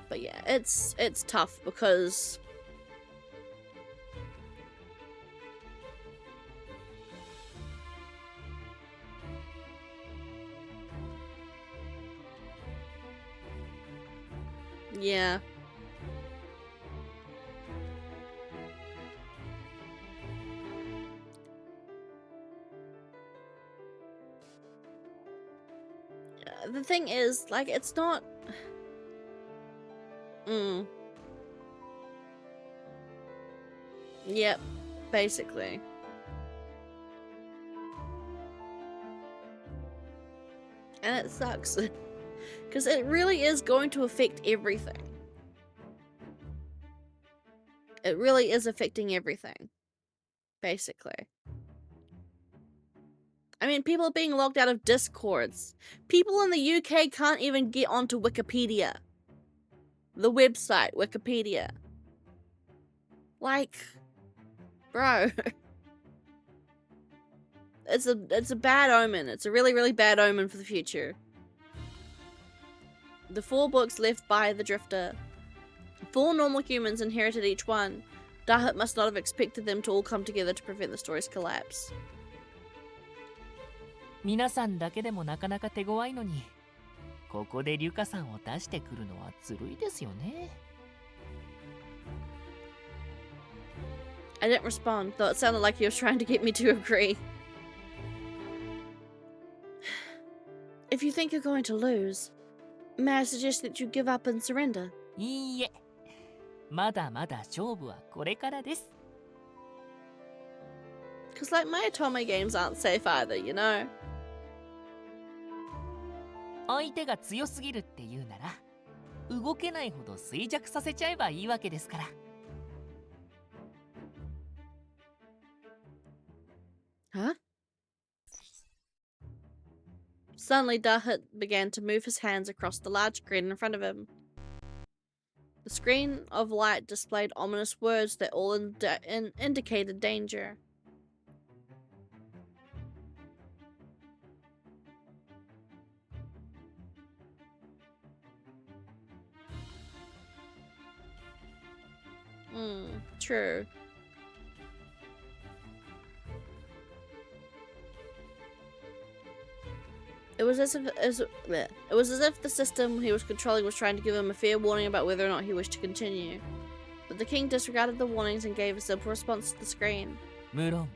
But yeah, it's tough because yeah. The thing is, like, it's not Yep, basically. And it sucks. Because it really is going to affect everything. It really is affecting everything. Basically. I mean, people are being locked out of Discords. People in the UK can't even get onto Wikipedia. The website, Wikipedia. Like, bro. It's a bad omen. It's a really, really bad omen for the future. The 4 books left by the Drifter. 4 normal humans inherited each one. Dahut must not have expected them to all come together to prevent the story's collapse. 皆さんだけでもなかなか手強いのに、ここでリュカさんを出してくるのはずるいですよね。I didn't respond, though it sounded like he was trying to get me to agree. If you think you're going to lose, may I suggest that you give up and surrender? いいえ、まだまだ勝負はこれからです。Because, like, my Otome games aren't safe either, you know? 相手が強すぎるって言うなら、動けないほど衰弱させちゃえばいいわけですから。Huh? Suddenly, Dahut began to move his hands across the large screen in front of him. The screen of light displayed ominous words that all indicated danger. True. It was as if the system he was controlling was trying to give him a fair warning about whether or not he wished to continue. But the king disregarded the warnings and gave a simple response to the screen. 無論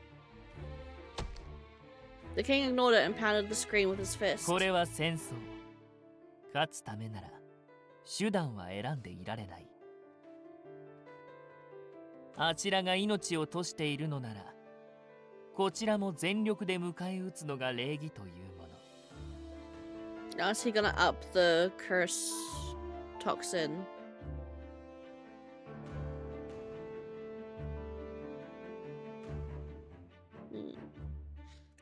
The king ignored it and pounded the screen with his fist. これは戦争。勝つためなら手段は選んでいられない。あちらが命を賭しているのなら、こちらも全力で迎え撃つのが礼儀というもの。Now is he gonna up the curse toxin?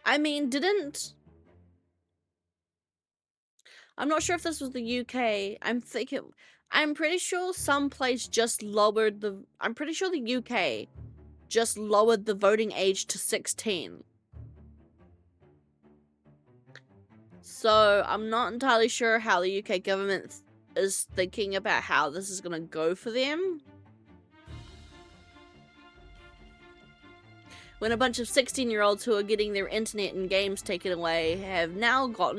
I mean, I'm not sure if this was the UK. I'm pretty sure some place just lowered I'm pretty sure the UK just lowered the voting age to 16. So I'm not entirely sure how the UK government is thinking about how this is gonna go for them. When a bunch of 16-year-olds who are getting their internet and games taken away have now got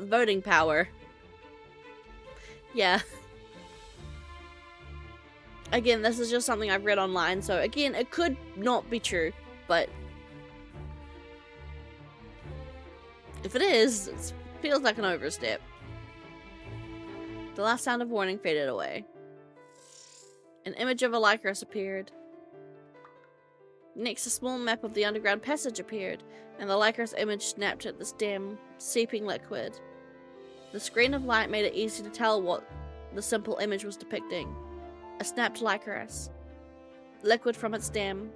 voting power. Yeah. Again, this is just something I've read online, so again, it could not be true, but if it is, it feels like an overstep. The last sound of warning faded away. An image of a Lycurus appeared. Next, a small map of the underground passage appeared, and the Lycurus image snapped at this dim, seeping liquid. The screen of light made it easy to tell what the simple image was depicting. A snapped Lycurus. Liquid from its stem.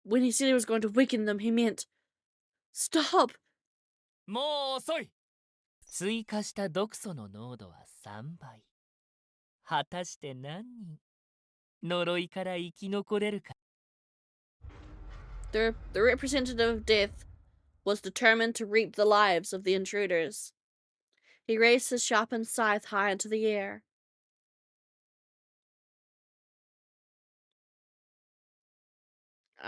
When he said he was going to weaken them, he meant... Stop! もう遅い。追加した毒素の濃度は3倍。果たして何人呪いから生き残れるか。The representative of death was determined to reap the lives of the intruders. He raised his sharpened scythe high into the air.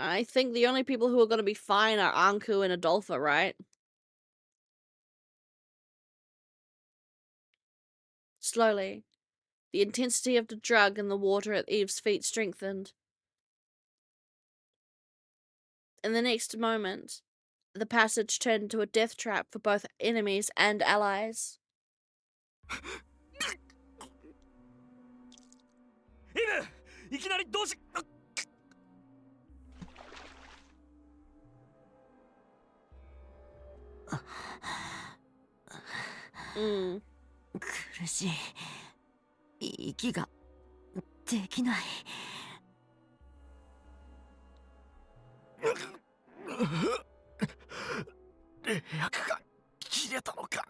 I think the only people who are going to be fine are Anku and Adolpha, right? Slowly, the intensity of the drug in the water at Eve's feet strengthened. In the next moment, the passage turned into a death trap for both enemies and allies. イブ、いきなりどうし。苦しい。息ができない。霊薬が切れたのか。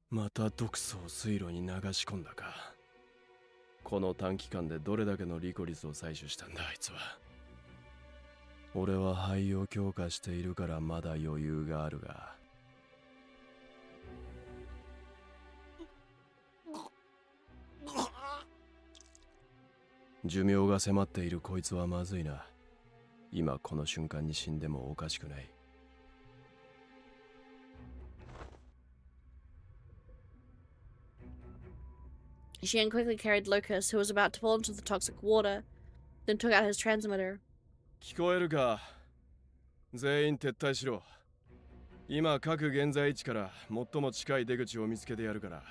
また毒素を水路に流し込んだか。この短期間でどれだけのリコリスを採取したんだあいつは。俺は肺を強化しているからまだ余裕があるが。寿命が迫っているこいつはまずいな。今この瞬間に死んでもおかしくない。Xian quickly carried Lucas, who was about to fall into the toxic water, then took out his transmitter. 聞こえるか。全員撤退しろ。今各現在位置から最も近い出口を見つけてやるから、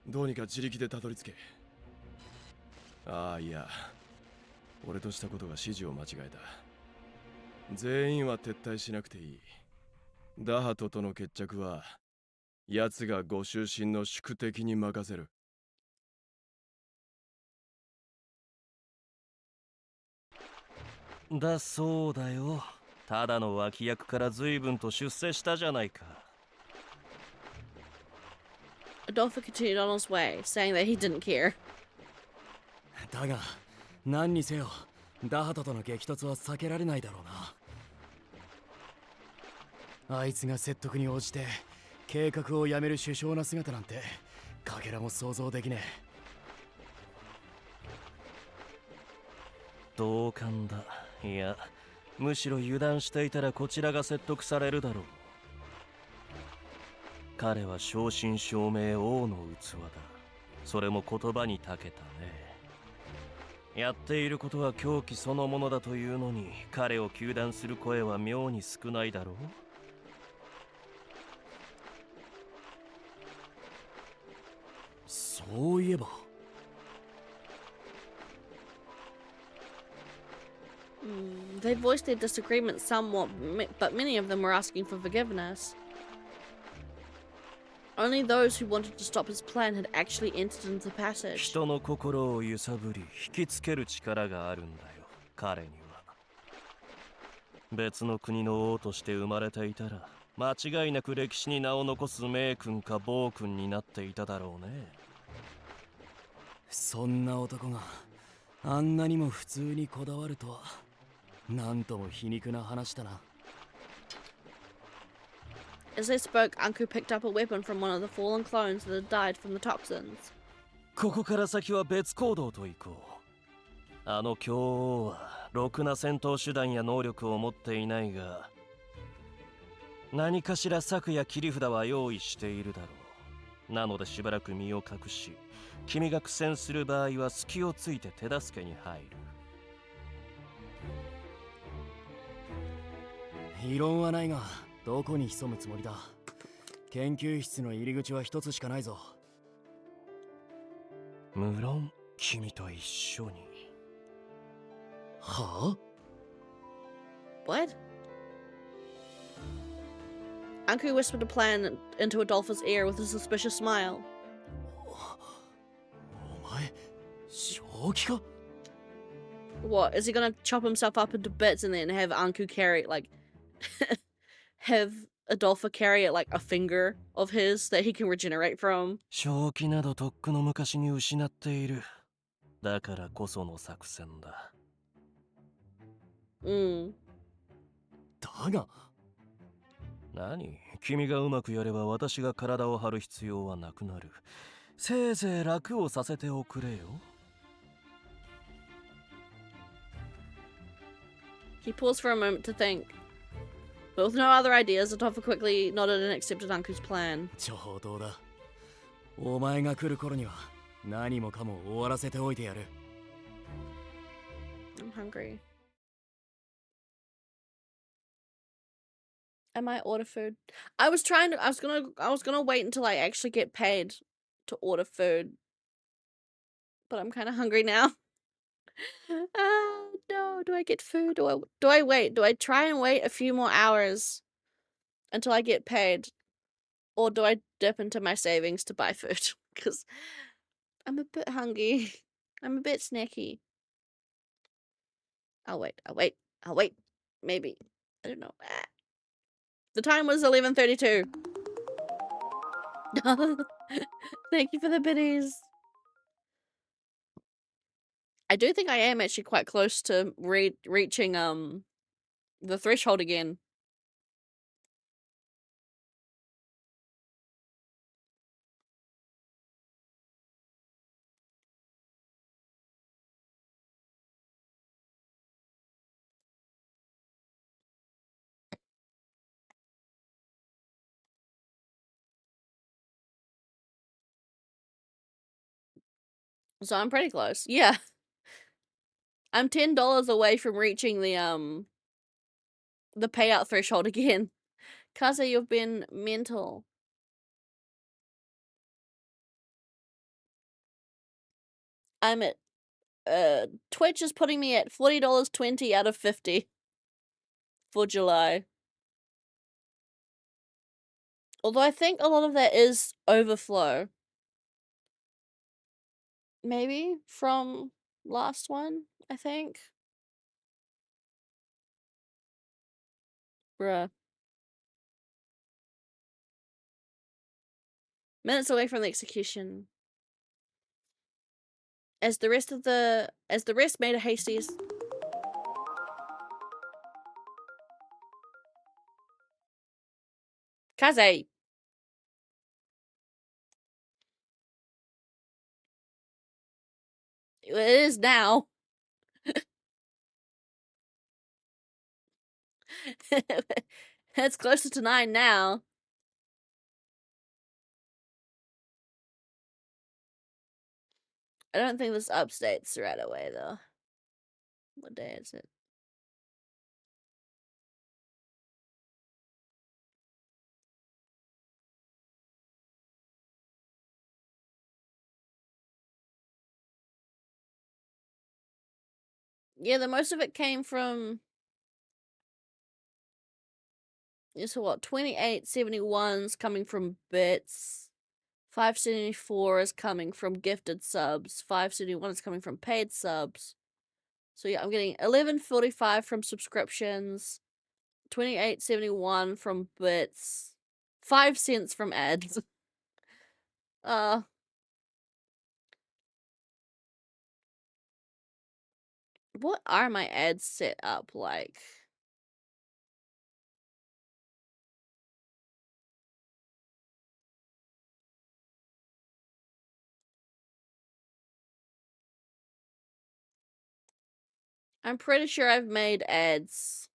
どうにか自力でたどり着け。ああいや、俺としたことが指示を間違えた。全員は撤退しなくていい。ダハトとの決着は奴がご就寝の宿敵に任せる。だそうだよ。ただの脇役から随分と出世したじゃないか。Adolfo continued on his way, saying that he didn't care. だが何にせよダハトとの激突は避けられないだろうな。あいつが説得に応じて計画をやめる首相な姿なんてかけらも想像できねえ。同感だ。いやむしろ油断していたらこちらが説得されるだろう。彼は正真正銘王の器だ。それも言葉に長けたね。やっていることは狂気そのものだというのに彼を糾弾する声は妙に少ないだろう。そういえばThey voiced their disagreement somewhat, but many of them were asking for forgiveness. Only those who wanted to stop his plan had actually entered into the passage. 人の心を揺さぶり引きつける力があるんだよ彼には。別の国の王として生まれていたら間違いなく歴史に名を残す名君か暴君になっていただろうね。そんな男があんなにも普通にこだわるとはなんとも皮肉な話だな。As they spoke, Anku picked up a weapon from one of the fallen clones that had died from the toxins. ここから先は別行動といこう。あの強王はろくな戦闘手段や能力を持っていないが何かしら策や切り札は用意しているだろう。なのでしばらく身を隠し君が苦戦する場合は隙をついて手助けに入る。異論はないがどこに潜むつもりだ。研究室の入り口は一つしかないぞ。無論君と一緒に。はあ？ What? Anku whispered a plan into Adolfo's ear with a suspicious smile. お前正気か？ What, is he gonna chop himself up into bits and then have Anku carry, like, have Adolfo carry it like a finger of his that he can regenerate from? 正気などとっくの昔に失っている。だからこその作戦だ。だが何？君がうまくやれば私が体を張る必要はなくなる。せいぜい楽をさせておくれよ。He paused for a moment to think. But with no other ideas, Adolfo quickly nodded and accepted Anku's plan. ちょうどだ。お前が来る頃には何もかも終わらせておいてやる。I'm hungry. I might order food. I was gonna wait until I actually get paid to order food. But I'm kind of hungry now. No, do I get food? Do I wait? Do I try and wait a few more hours until I get paid? Or do I dip into my savings to buy food? Because I'm a bit hungry. I'm a bit snacky. I'll wait. Maybe. I don't know. The time was 11:32. Thank you for the biddies. I do think I am actually quite close to reaching the threshold again. So I'm pretty close. Yeah. I'm $10 away from reaching the payout threshold again. Kaze, you've been mental. I'm at Twitch is putting me at $40.20 out of 50 for July. Although I think a lot of that is overflow. Maybe from last one, I think. Bruh. Minutes away from the execution. As the rest made a hasty Kaze. It is now. It's closer to 9 now. I don't think this updates right away though. What day is it? Yeah, the most of it came from. So what? 2871's coming from bits. 574 is coming from gifted subs. 571 is coming from paid subs. So yeah, I'm getting 1145 from subscriptions. 2871 from bits. 5 cents from ads. What are my ads set up like? I'm pretty sure I've made ads.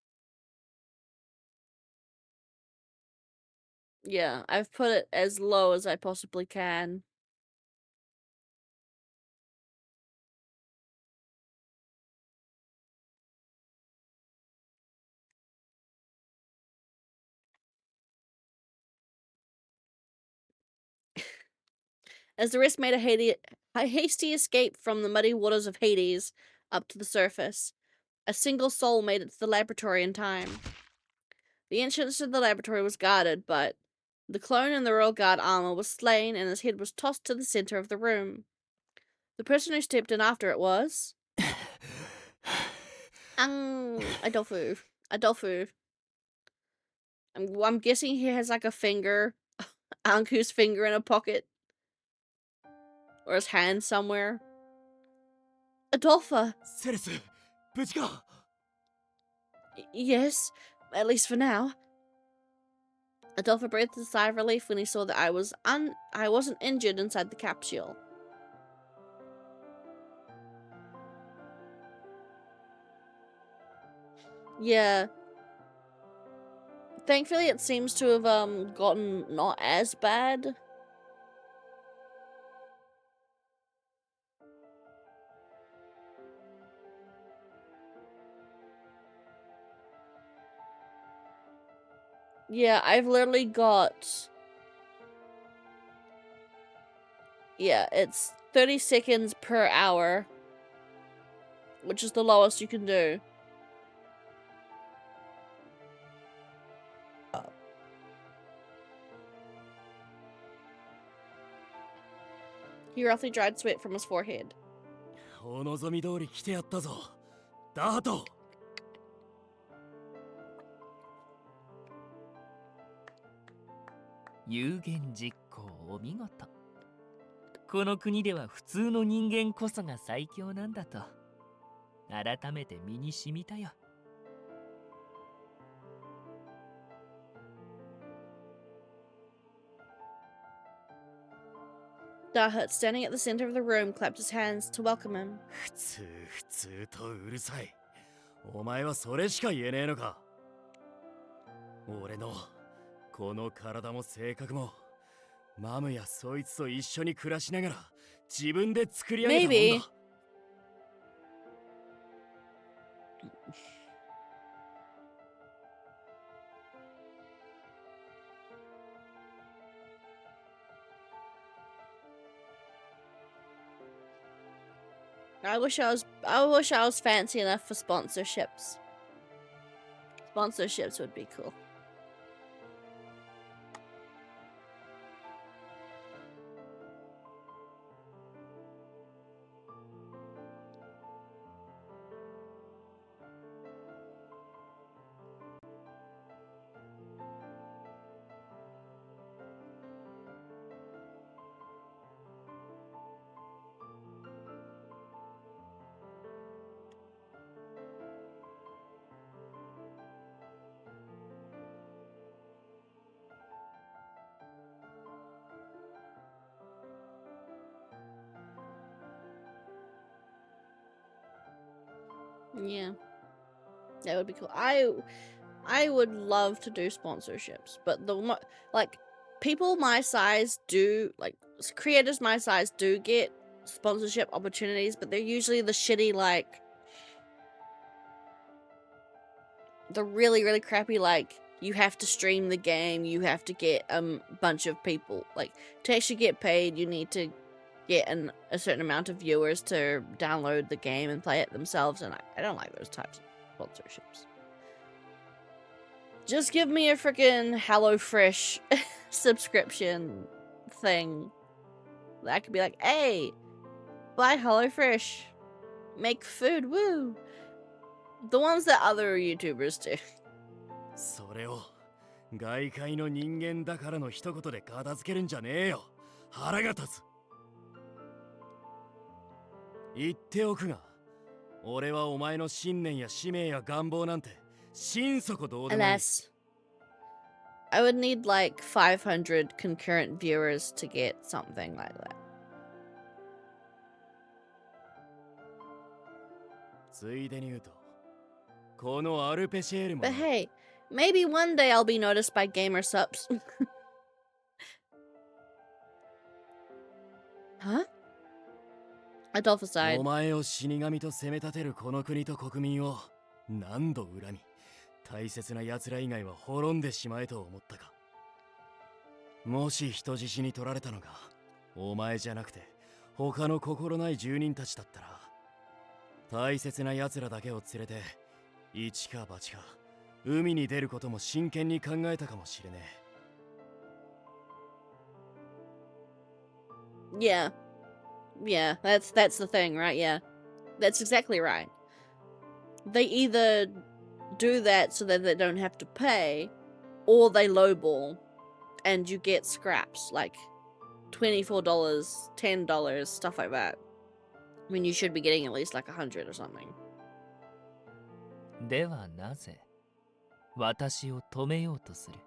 Yeah, I've put it as low as I possibly can. As the rest made a hasty escape from the muddy waters of Hades up to the surface, a single soul made it to the laboratory in time. The entrance to the laboratory was guarded, but the clone in the royal guard armor was slain and his head was tossed to the center of the room. The person who stepped in after it was... Adolfo. Adolfo. I'm guessing he has like a finger. Anku's finger in a pocket. Or his hand somewhere. Adolfo. セレス無事か Yes, at least for now. Adolfo breathed a sigh of relief when he saw that I wasn't injured inside the capsule. Yeah. Thankfully, it seems to have gotten not as bad. Yeah, I've literally got... Yeah, it's 30 seconds per hour, which is the lowest you can do. He roughly dried sweat from his forehead. お望み通り来てやったぞダート有言実行お見事。この国では普通の人間こそが最強なんだと改めて身に染みたよ。Dahut, standing at the center of the room, clapped his hands to welcome him. 普通とうるさいお前はそれしか言えねえのか俺のこの体も性格もマムやそいつと一緒に暮らしながら自分で作り上げたもんだ Maybe. I wish I was fancy enough for sponsorships. Sponsorships would be cool. Yeah, that would be cool. I would love to do sponsorships, but like people my size do, like creators my size do get sponsorship opportunities, but they're usually the shitty, like the really crappy, like you have to stream the game, you have to get a bunch of people, like to actually get paid you need to get a certain amount of viewers to download the game and play it themselves, and I don't like those types of sponsorships. Just give me a freaking HelloFresh subscription thing. I could be like, hey, buy HelloFresh, make food, woo. The ones that other YouTubers do. それを外界の人間だからの一言で片付けるんじゃねえよ。腹が立つ。言っておくが、俺はお前の信念や使命や願望なんて心底どうでもいい。 Alas, I would need like 500 concurrent viewers to get something like that. ついでに言うと、このアルペシエールも But hey, maybe one day I'll be noticed by gamer subs. Huh? Adolfo お sighed. 前を死神と責め立てるこの国と国民を何度恨み、大切な奴ら以外は滅んでしまえと思ったか。もし人質に取られたのがお前じゃなくて他の心ない住人たちだったら、大切な奴らだけを連れて一か八か海に出ることも真剣に考えたかもしれねえ。 Yeah. Yeah, that's the thing, right? Yeah. That's exactly right. They either do that so that they don't have to pay, or they lowball and you get scraps like $24, $10, stuff like that. I mean, you should be getting at least like 100 or something. ではなぜ私を止めようとする？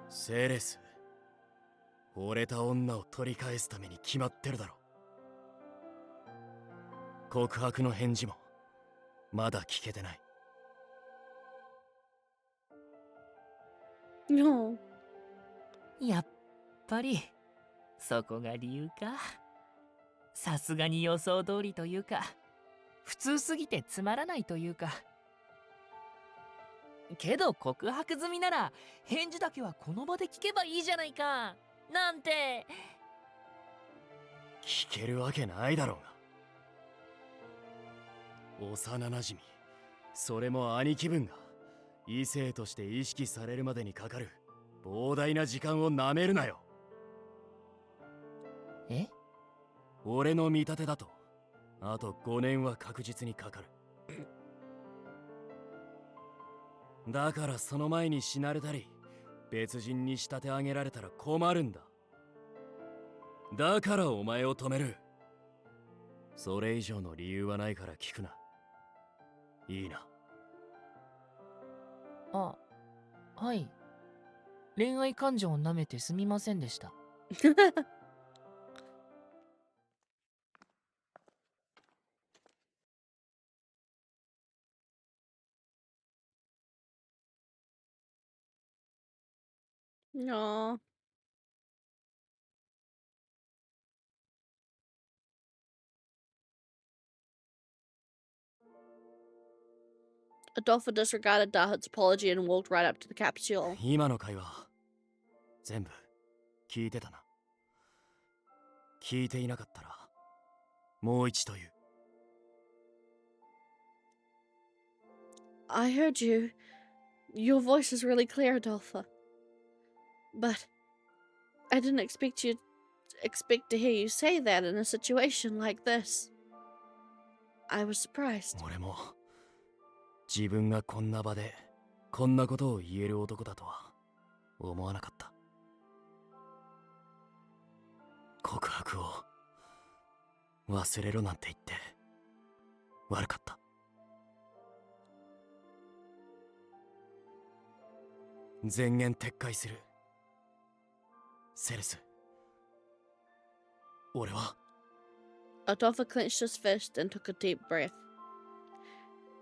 セレス、惚れた女を取り返すために決まってるだろ。告白の返事もまだ聞けてない。 No. やっぱりそこが理由か。さすがに予想通りというか、普通すぎてつまらないというか。けど告白済みなら返事だけはこの場で聞けばいいじゃないかなんて。聞けるわけないだろうが。幼なじみ、それも兄貴分が異性として意識されるまでにかかる膨大な時間をなめるなよ。え？俺の見立てだとあと5年は確実にかかる。だからその前に死なれたり別人に仕立て上げられたら困るんだ。だからお前を止める。それ以上の理由はないから聞くな。いいな。あ、はい。恋愛感情をなめてすみませんでした。No. Adolfo disregarded Dahut's apology and walked right up to the capsule. 今の会話全部聞いてたな。聞いていなかったらもう一度言う。 I heard you. Your voice is really clear, Adolfo. But I didn't expect to hear you say that in a situation like this. I was surprised. 俺も自分がこんな場でこんなことを言える男だとは思わなかった。告白を忘れろなんて言って悪かった。全言撤回する。セレス、俺は Adolfo clenched his fist and took a deep breath.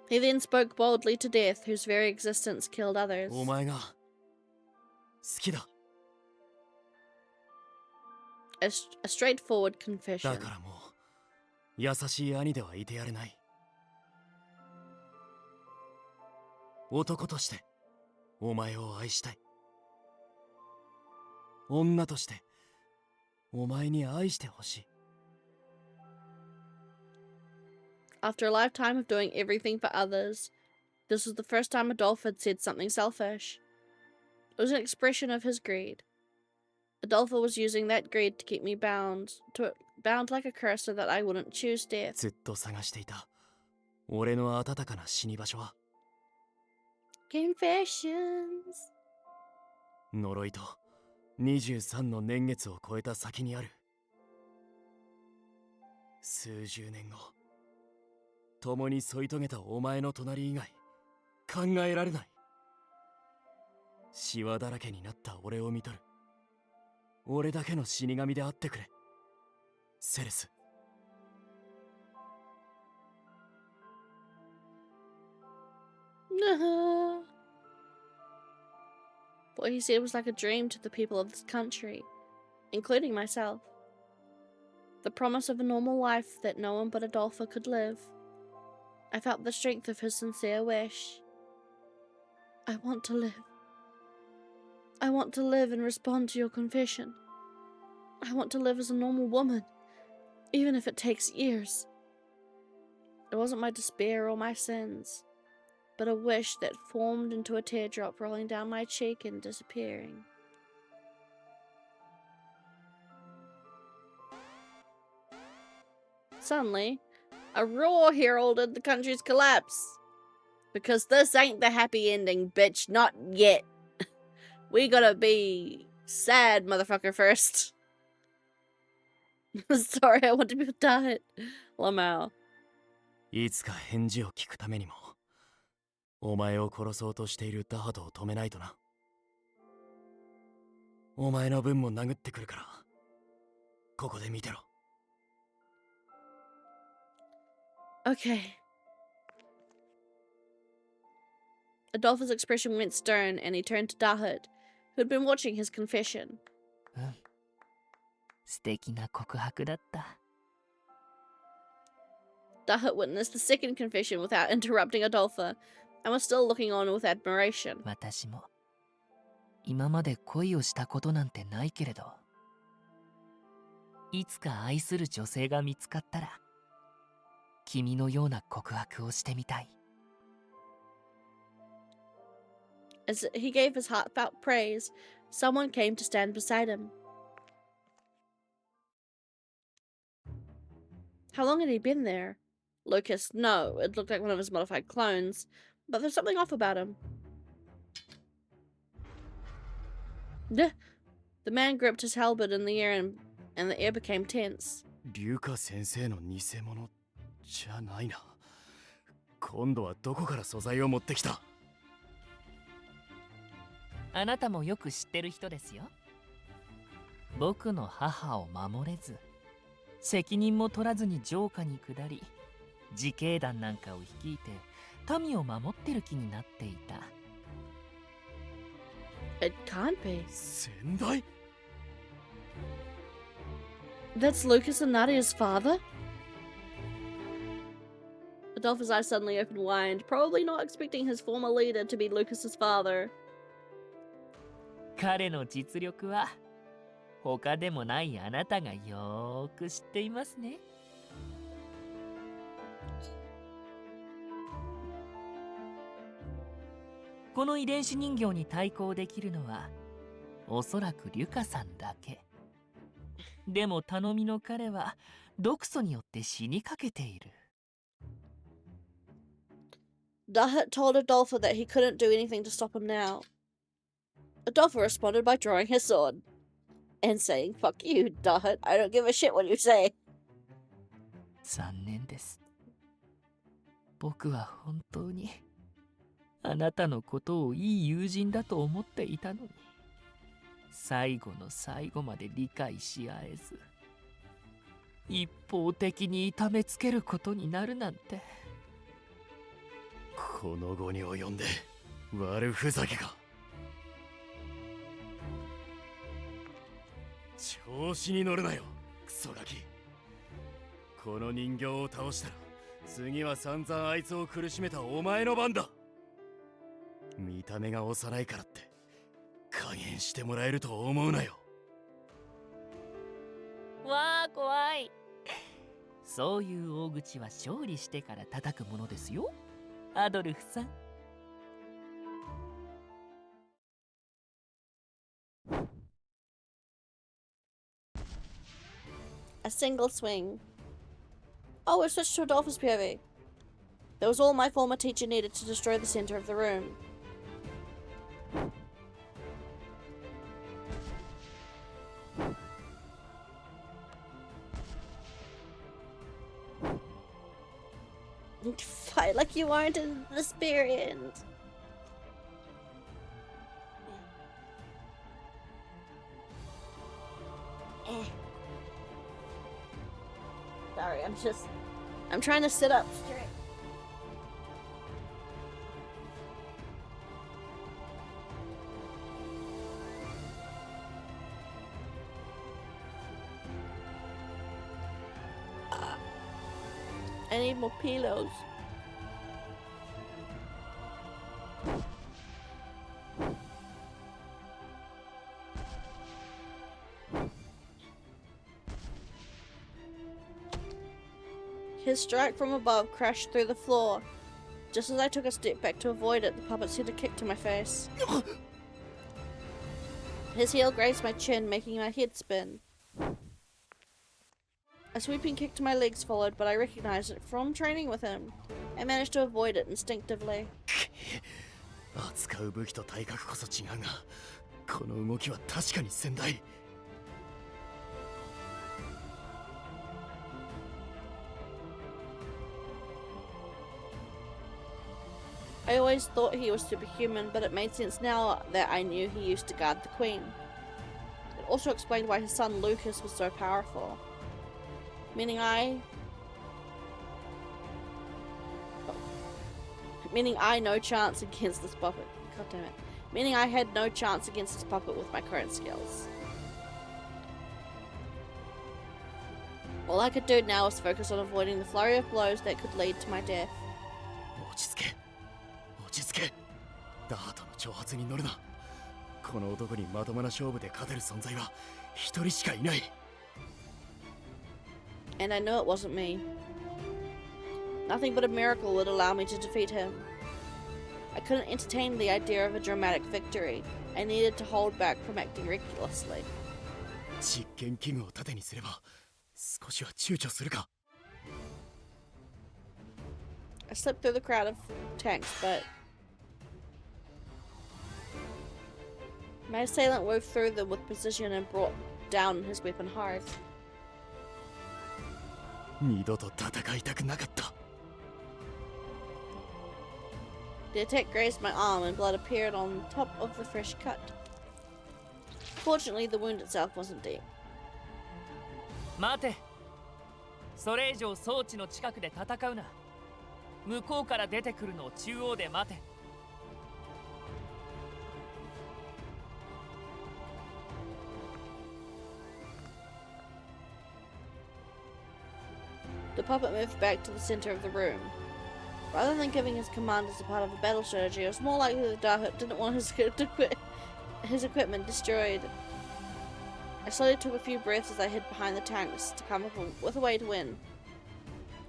He then spoke boldly to Death, whose very existence killed others. お前が好きだ。 A straightforward だ confession. からもう優しい兄ではいてやれない。男としてお前を愛したい。女としてお前に愛してほしい。 After a lifetime of doing everything for others, this was the first time Adolfo had said something selfish. It was an expression of his greed. Adolfo was using that greed to keep me bound like a curse so that I wouldn't choose death. ずっと探していた俺の温かな死に場所は Confessions. 呪いと23の年月を超えた先にある。数十年後共に添い遂げたお前の隣以外考えられない。シワだらけになった俺を見とる。俺だけの死神であってくれ、セレス。 What he said was like a dream to the people of this country, including myself. The promise of a normal life that no one but Adolfo could live. I felt the strength of his sincere wish. I want to live. I want to live and respond to your confession. I want to live as a normal woman, even if it takes years. It wasn't my despair or my sins, but a wish that formed into a teardrop rolling down my cheek and disappearing. Suddenly, a roar heralded the country's collapse. Because this ain't the happy ending, bitch. Not yet. We gotta be sad, motherfucker, first. Sorry, I want to be with Dad. Lamau. いつか返事を聞くためにもお前を殺そうとしているダハトを止めないとな。お前の分も殴ってくるからここで見てろ。 Okay. Adolfo's expression went stern, and he turned to Dahut, who had been watching his confession. 素敵な告白だった。 Dahut witnessed the second confession without interrupting Adolfo, and was still looking on with admiration. 私も今まで恋をしたことなんてないけれど、いつか愛する女性が見つかったら君のような告白をしてみたい。 As he gave his heartfelt praise, someone came to stand beside him. How long had he been there? Lucas, no, it looked like one of his modified clones, but there's something off about him. The man gripped his halberd in the air and the air became tense. リュカ先生の偽物じゃないな。今度はどこから素材を持ってきた？あなたもよく知ってる人ですよ。僕の母を守れず、責任も取らずに城下に下り、自警団なんかを率いて民を守ってる気になっていた。It can't be. 先代？ That's Lucas and Nadia's father? Adolfo's eyes suddenly opened wide, probably not expecting his former leader to be Lucas's father. 彼の実力は他でもないあなたがよーく知っていますね。この遺伝子人形に対抗できるのはおそらくリュカさんだけ。でも頼みの彼は毒素によって死にかけている。Dahut told Adolfo that he couldn't do anything to stop him now. Adolfo responded by drawing his sword and saying, "Fuck you, Dahut. I don't give a shit what you say." 残念です。僕は本当にあなたのことをいい友人だと思っていたのに、最後の最後まで理解し合えず、一方的に痛めつけることになるなんて。この後に及んで悪ふざけか。調子に乗るなよクソガキ。この人形を倒したら次は散々あいつを苦しめたお前の番だ。見た目が幼いからって加減してもらえると思うなよ。わあ怖い。そういう大口は勝利してから叩くものですよ、アドルフさん。A single swing. Oh, we've switched to Adolphus POV. That was all my former teacher needed to destroy the center of the room. Fight like you aren't inexperienced. Sorry, I'm trying to sit up straight. I need more pillows. His strike from above crashed through the floor. Just as I took a step back to avoid it, the puppet sent a kick to my face. His heel grazed my chin, making my head spin. A sweeping kick to my legs followed, but I recognized it from training with him. I managed to avoid it instinctively. 扱う武器と体格こそ違うが、この動きは確かに鮮大。I always thought he was superhuman, but it made sense now that I knew he used to guard the queen. It also explained why his son Lucas was so powerful. Meaning I no chance against this puppet. God damn it. Meaning I had no chance against this puppet with my current skills. All I could do now was focus on avoiding the flurry of blows that could lead to my death. 落ち着け。落ち着け。ダートの挑発に乗るな。この男にまともな勝負で勝てる存在は一人しかいない。And I knew it wasn't me. Nothing but a miracle would allow me to defeat him. I couldn't entertain the idea of a dramatic victory. I needed to hold back from acting recklessly. 実験器具を盾にすれば少しは躊躇するか。I slipped through the crowd of tanks, but my assailant wove through them with precision and brought down his weapon hard. 二度と戦いたくなかった。The attack grazed my arm and blood appeared on top of the fresh cut. Fortunately, the wound itself wasn't deep. 待て。それ以上装置の近くで戦うな。向こうから出てくるのを中央で待て。The puppet moved back to the center of the room. Rather than giving his command as a part of a battle strategy, it was more likely that Dahut didn't want his equipment destroyed. I slowly took a few breaths as I hid behind the tanks to come up with a way to win.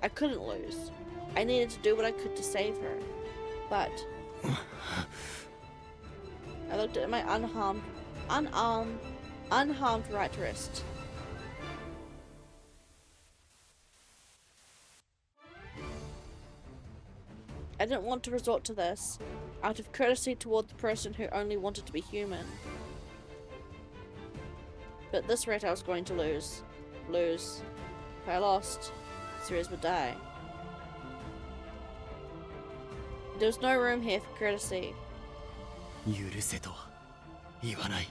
I couldn't lose. I needed to do what I could to save her. But I looked at my unharmed right wrist. I didn't want to resort to this, out of courtesy toward the person who only wanted to be human. But at this rate I was going to lose. If I lost, Ceres would die. There was no room here for courtesy. 許せとは言わない。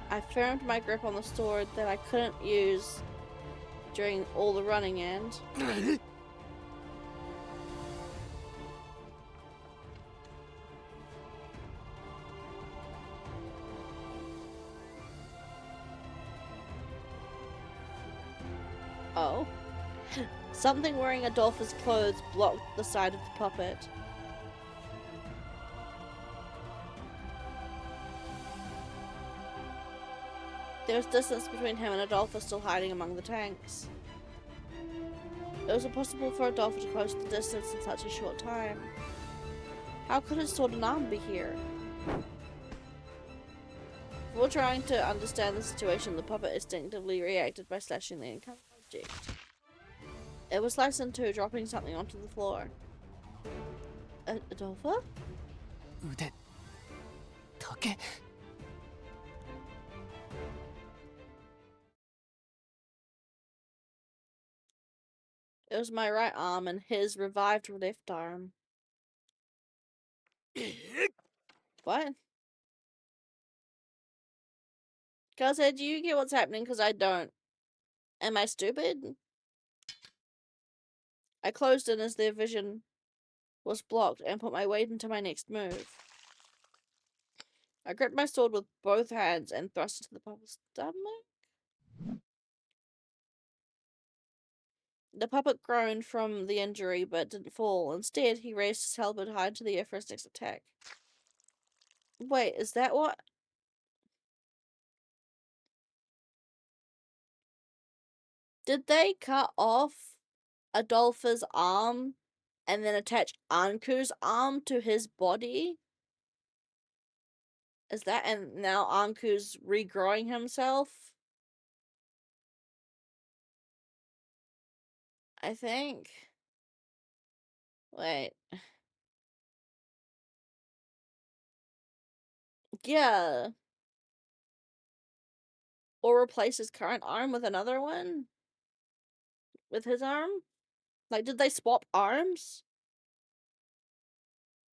I firmed my grip on the sword that I couldn't use during all the running and oh. Something wearing Adolphus' clothes blocked the side of the puppet. There was distance between him and Adolphus still hiding among the tanks. It was impossible for Adolphus to close the distance in such a short time. How could his sword and arm be here? Before trying to understand the situation, the puppet instinctively reacted by slashing the incoming object. It was sliced in two, dropping something onto the floor. Adolpha? 腕だけ。 It was my right arm and his revived left arm. What? Cuzhead, do you get what's happening? Because I don't. Am I stupid? I closed in as their vision was blocked and put my weight into my next move. I gripped my sword with both hands and thrust it to the puppet's stomach. The puppet groaned from the injury but didn't fall. Instead, he raised his halberd high to the air for his next attack. Wait, is that what? Did they cut off Adolphus' arm and then attach Anku's arm to his body? Is that, and now Anku's regrowing himself? I think. Wait. Yeah. Or replace his current arm with another one? With his arm? Like, did they swap arms?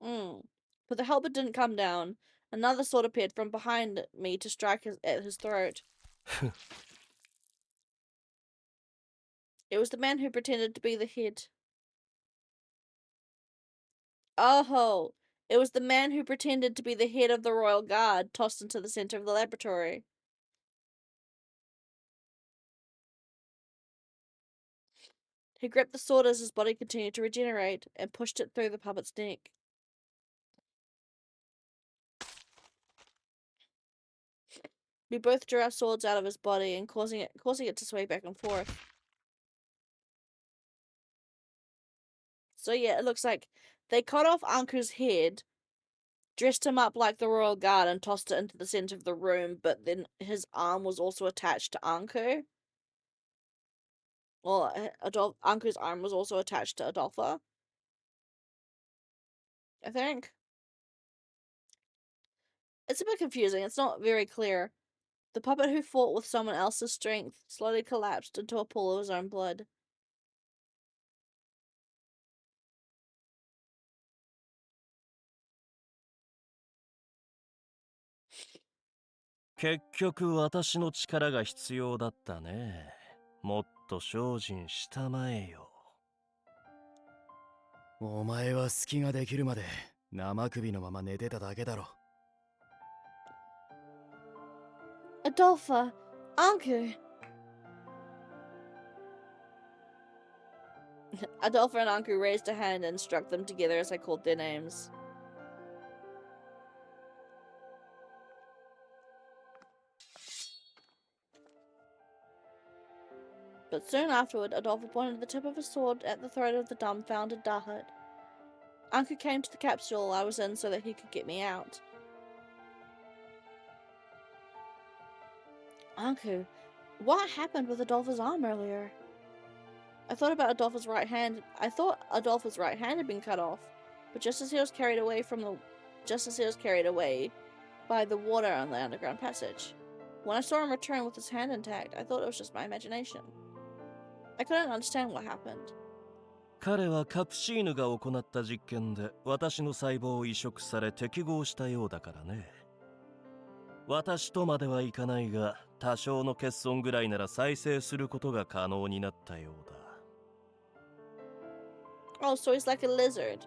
But the halberd didn't come down. Another sword appeared from behind me to strike at his throat. It was the man who pretended to be the head. Oh, it was the man who pretended to be the head of the royal guard, tossed into the center of the laboratory. He gripped the sword as his body continued to regenerate and pushed it through the puppet's neck. We both drew our swords out of his body and causing it to sway back and forth. So yeah, it looks like they cut off Anku's head, dressed him up like the royal guard, and tossed it into the center of the room, but then his arm was also attached to Anku. Well, Anku's arm was also attached to Adolpha, I think. It's a bit confusing. It's not very clear. The puppet who fought with someone else's strength slowly collapsed into a pool of his own blood.結局私の力が必要だったね。もっと精進したまえよ。お前は隙ができるまで生首のまま寝てただけだろ。Adolpha! Anku! Adolpha and Anku raised a hand and struck them together as I called their names. But soon afterward, Adolpha pointed the tip of his sword at the throat of the dumbfounded Dahut. Anku came to the capsule I was in so that he could get me out. Anku, what happened with Adolpha's arm earlier? I thought Adolpha's right hand had been cut off, but just as he was carried away by the water on the underground passage. When I saw him return with his hand intact, I thought it was just my imagination. I couldn't understand what happened. 彼はカプシーヌが行った実験で私の細胞を移植され適合したようだからね。私とまではいかないが、多少の欠損ぐらいなら再生することが可能になったようだ。Oh, so he's like a lizard.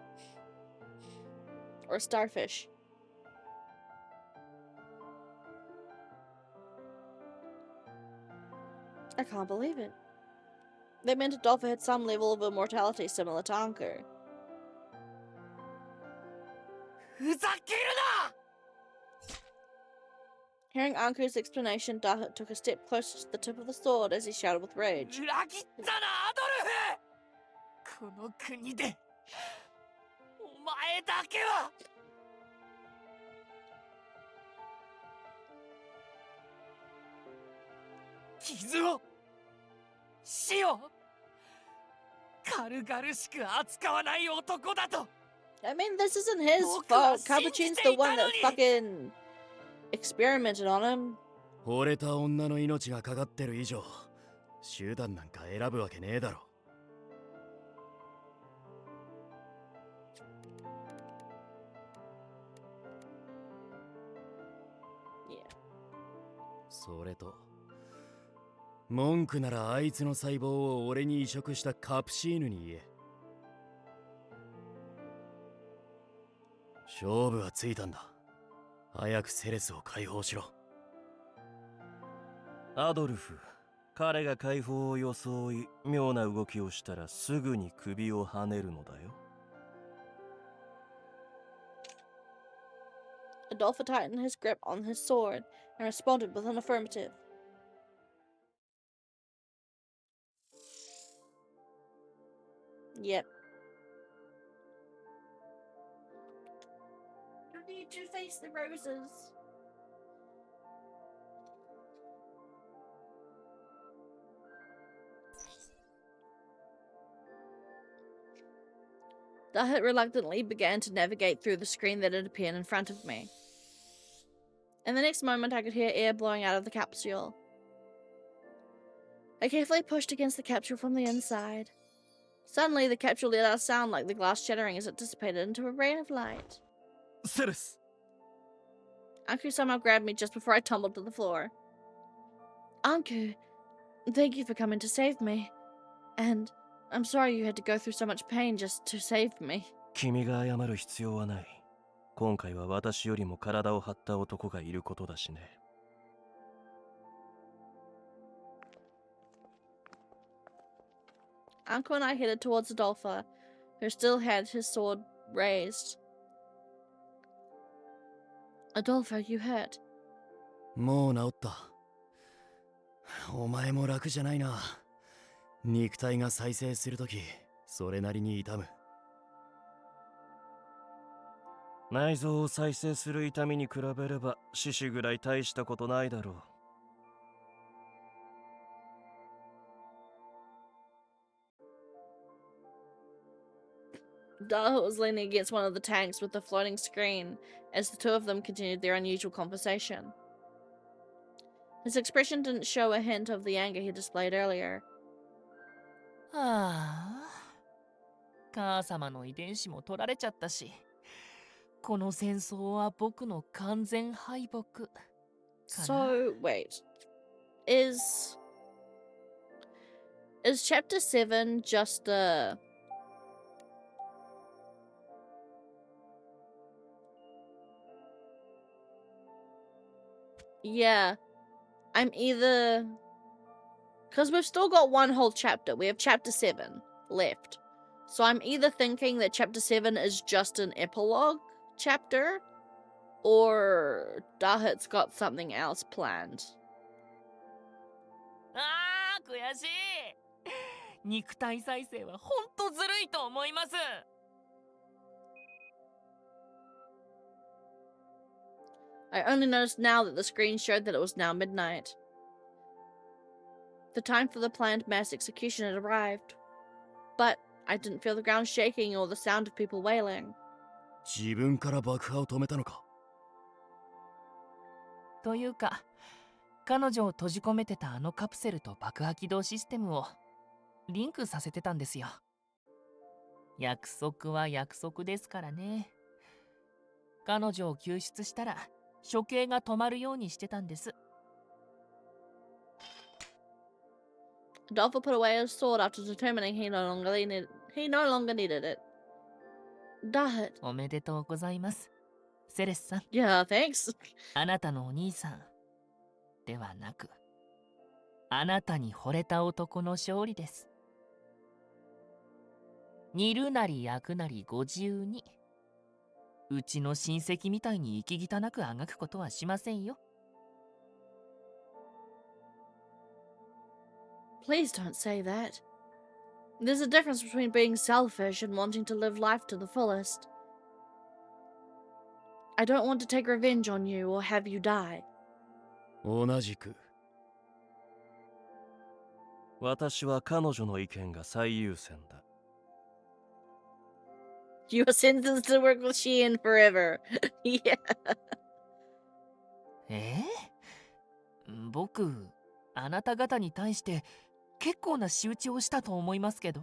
Or a starfish. I can't believe it. They meant Adolpha had some level of immortality similar to Anku. ふざけるな Hearing Anku's explanation, Dahut took a step closer to the tip of the sword as he shouted with rage. 裏切ったなアドルフこの国でお前だけは傷を死を軽々しく扱わない男だと I mean, this isn't his fault. Capuchin's the one that fucking experimented on him. 惚れた女の命がかかってる以上手段なんか選ぶわけねえだろ。それと文句ならあいつの細胞を俺に移植したカプシーヌに言え。勝負はついたんだ。早くセレスを解放しろ。アドルフ、彼が解放を装い妙な動きをしたらすぐに首をはねるのだよ。Adolpha tightened his grip on his sword and responded with an affirmative. Yep. You need to face the roses. Dahut reluctantly began to navigate through the screen that had appeared in front of me. In the next moment, I could hear air blowing out of the capsule. I carefully pushed against the capsule from the inside. Suddenly, the capsule let out a sound like the glass shattering as it dissipated into a rain of light. セレス Anku somehow grabbed me just before I tumbled to the floor. Anku, thank you for coming to save me. And I'm sorry you had to go through so much pain just to save me. 君が謝る必要はない。今回は私よりも体を張った男がいることだしね。Anku and I headed towards Adolpha, who still had his sword raised. Adolpha, are you hurt? もう治った。お前も楽じゃないな。肉体が再生するとき、それなりに痛む。内臓を再生する痛みに比べれば四肢ぐらい大したことないだろう。Dahut was leaning against one of the tanks with the floating screen as the two of them continued their unusual conversation. His expression didn't show a hint of the anger he displayed earlier. はあ母様の遺伝子も取られちゃったしこの戦争は僕の完全敗北かな。 So, wait. Is chapter 7 just a... Yeah. I'm either... Because we've still got one whole chapter. We have chapter 7 left. So I'm either thinking that chapter 7 is just an epilogue chapter, or Dahut's got something else planned. あー悔しい肉体再生はほんとずるいと思います I only noticed now that the screen showed that it was now midnight. The time for the planned mass execution had arrived, but I didn't feel the ground shaking or the sound of people wailing. 自分から爆破を止めたのか。というか彼女を閉じ込めてたあのカプセルと爆破起動システムをリンクさせてたんですよ。約束は約束ですからね。彼女を救出したら処刑が止まるようにしてたんです。Adolfo put away his sword after determining he no longer needed it. Dahut. おめでとうございます、セレスさん。 Yeah, thanks. あなたのお兄さんではなく、あなたに惚れた男の勝利です。煮るなり焼くなりご自由に。うちの親戚みたいに生き汚くあがくことはしませんよ。Please don't say that. There's a difference between being selfish and wanting to live life to the fullest. I don't want to take revenge on you or have you die. 同じく。私は彼女の意見が最優先だ。You are sentenced to work with Sheehan forever. Yeah. 僕、あなた方に対して結構な仕打ちをしたと思いますけど。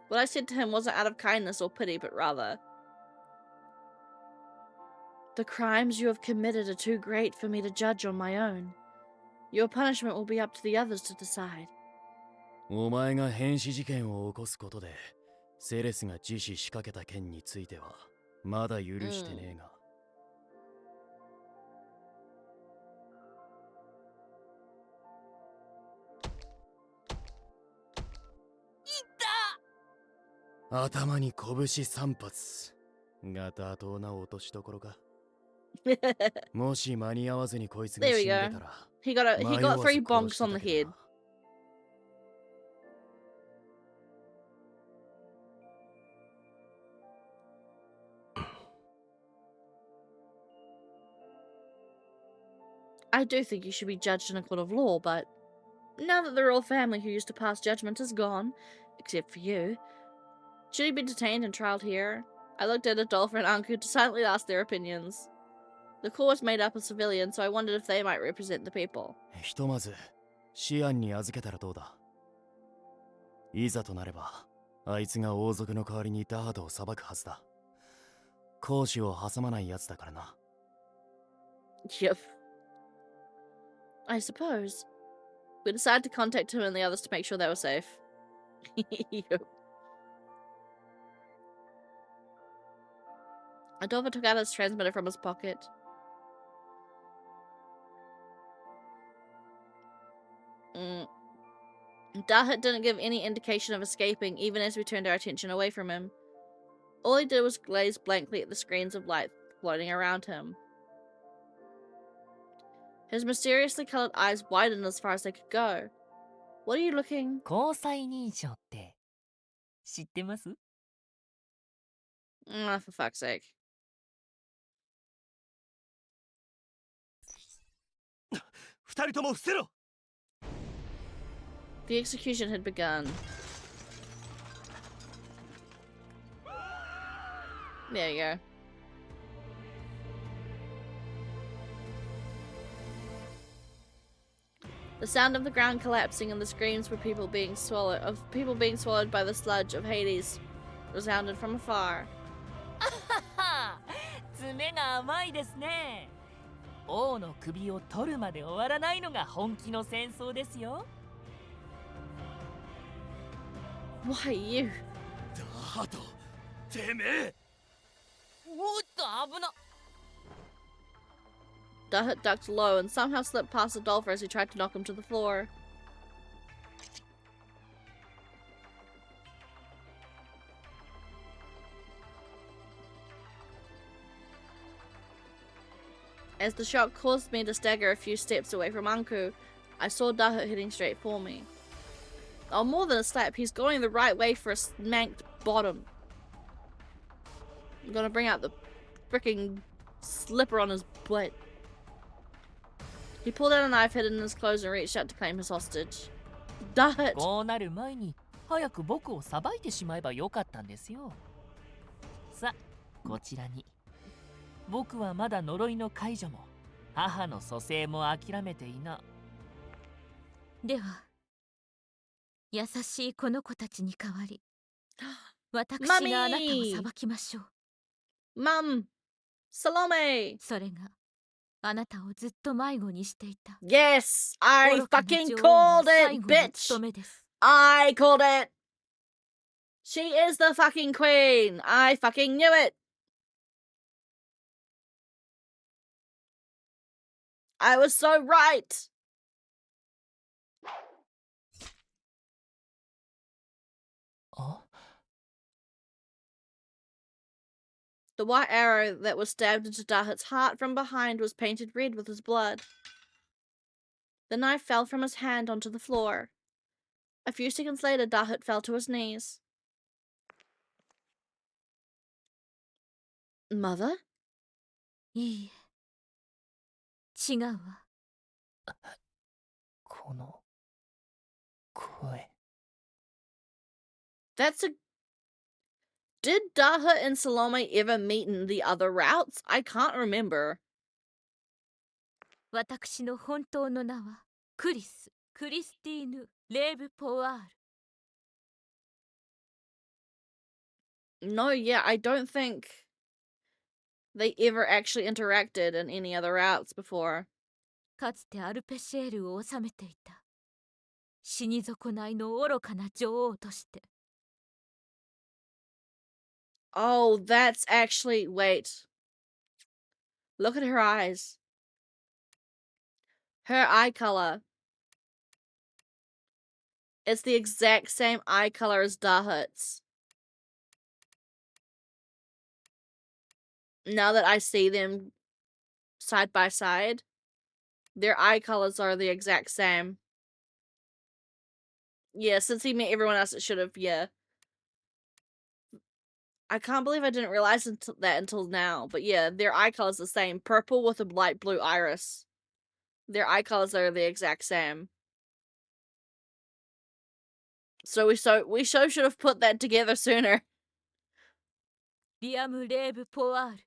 What I said to him wasn't out of kindness or pity, but rather, the crimes you have committed are too great for me to judge on my own. Your punishment will be up to the others to decide. お前が変死事件を起こすことでセレスが自死しかけた件についてはまだ許してねえが、頭に拳3発が妥当な落としどころか。もし間に合わずにこいつが死んでたら he got 3 bonks on the head. I do think you should be judged in a court of law, but now that the royal family who used to pass judgment is gone, except for you, should he be detained and trialed here? I looked at Adolfo and Anku to silently ask their opinions. The court was made up of civilians, so I wondered if they might represent the people. ひとまずシアンに預けたらどうだ。いざとなればあいつが王族の代わりにダードを裁くはずだ。講師を挟まないやつだからな。Yep. I suppose. We decided to contact him and the others to make sure they were safe. Yep. Adolfo took out his transmitter from his pocket. Dahut didn't give any indication of escaping, even as we turned our attention away from him. All he did was gaze blankly at the screens of light floating around him. His mysteriously colored eyes widened as far as they could go. What are you looking? 交際認証って知ってます？ For fuck's sake. 二人とも伏せろ。 The execution had begun. There you go. The sound of the ground collapsing and the screams of people being swallowed by the sludge of Hades resounded from afar. 爪が甘いですね。王の首を取るまで終わらないのが本気の戦争ですよ。Why you? ダート、てめえ。おっと危な。Dahut ducked low and somehow slipped past Adolfo as he tried to knock him to the floor. As the shock caused me to stagger a few steps away from Anku, I saw Dahut heading straight for me. Oh, more than a slap, he's going the right way for a smacked bottom. I'm gonna bring out the freaking slipper on his butt. He pulled out a knife hidden in his clothes and reached out to claim his hostage. Dahut! こうなる前に早く僕をさばいてしまえばよかったんですよ。さあ、こちらに。僕はまだ呪いの解除も母の蘇生も諦めていな。では優しいこの子たちに代わり私があなたを裁きましょう。Mum! Salome! それがあなたをずっと迷子にしていた Yes! I 愚かな fucking 女王の called 最 it, 後の bitch! 務めです I called it! She is the fucking queen! I fucking knew it! I was so right! The white arrow that was stabbed into Dahat's heart from behind was painted red with his blood. The knife fell from his hand onto the floor. A few seconds later, Dahat fell to his knees. Mother? いいえ違うわこの声。 That's a... Did Dahat and Salome ever meet in the other routes? I can't remember. 私の本当の名はクリス・クリスティーヌ・レーブ・ポワール No, yeah, I don't think they ever actually interacted in any other routes before. かつてアルペシェールを治めていた死に損ないの愚かな女王として Oh, that's actually... Wait. Look at her eyes. Her eye color. It's the exact same eye color as Dahat's. Now that I see them side by side, their eye colors are the exact same. Yeah, since he met everyone else, it should have, yeah. I can't believe I didn't realize that until now. But yeah, their eye color's the same. Purple with a light blue iris. Their eye colors are the exact same. So we should have put that together sooner. リアム・レーブ・ポワール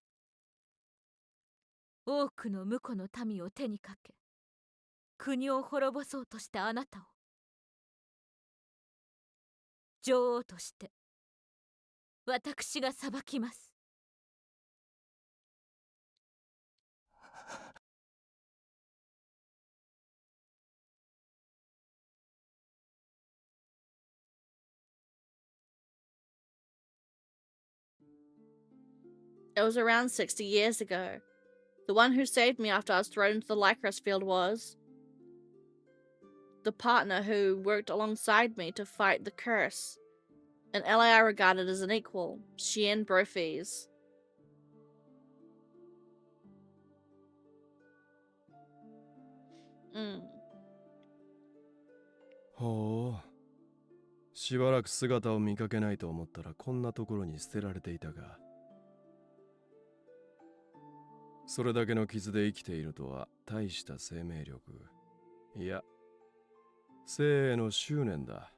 多くの婿の民を手にかけ国を滅ぼそうとしたあなたを女王として私が裁きます It was around 60 years ago. The one who saved me after I was thrown into the Lycros field was the partner who worked alongside me to fight the curse. An ally I regarded as an equal, Shien Brofes. ほう。しばらく姿を見かけないと思ったらこんなところに捨てられていたが。それだけの傷で生きているとは大した生命力。いや、生への執念だ。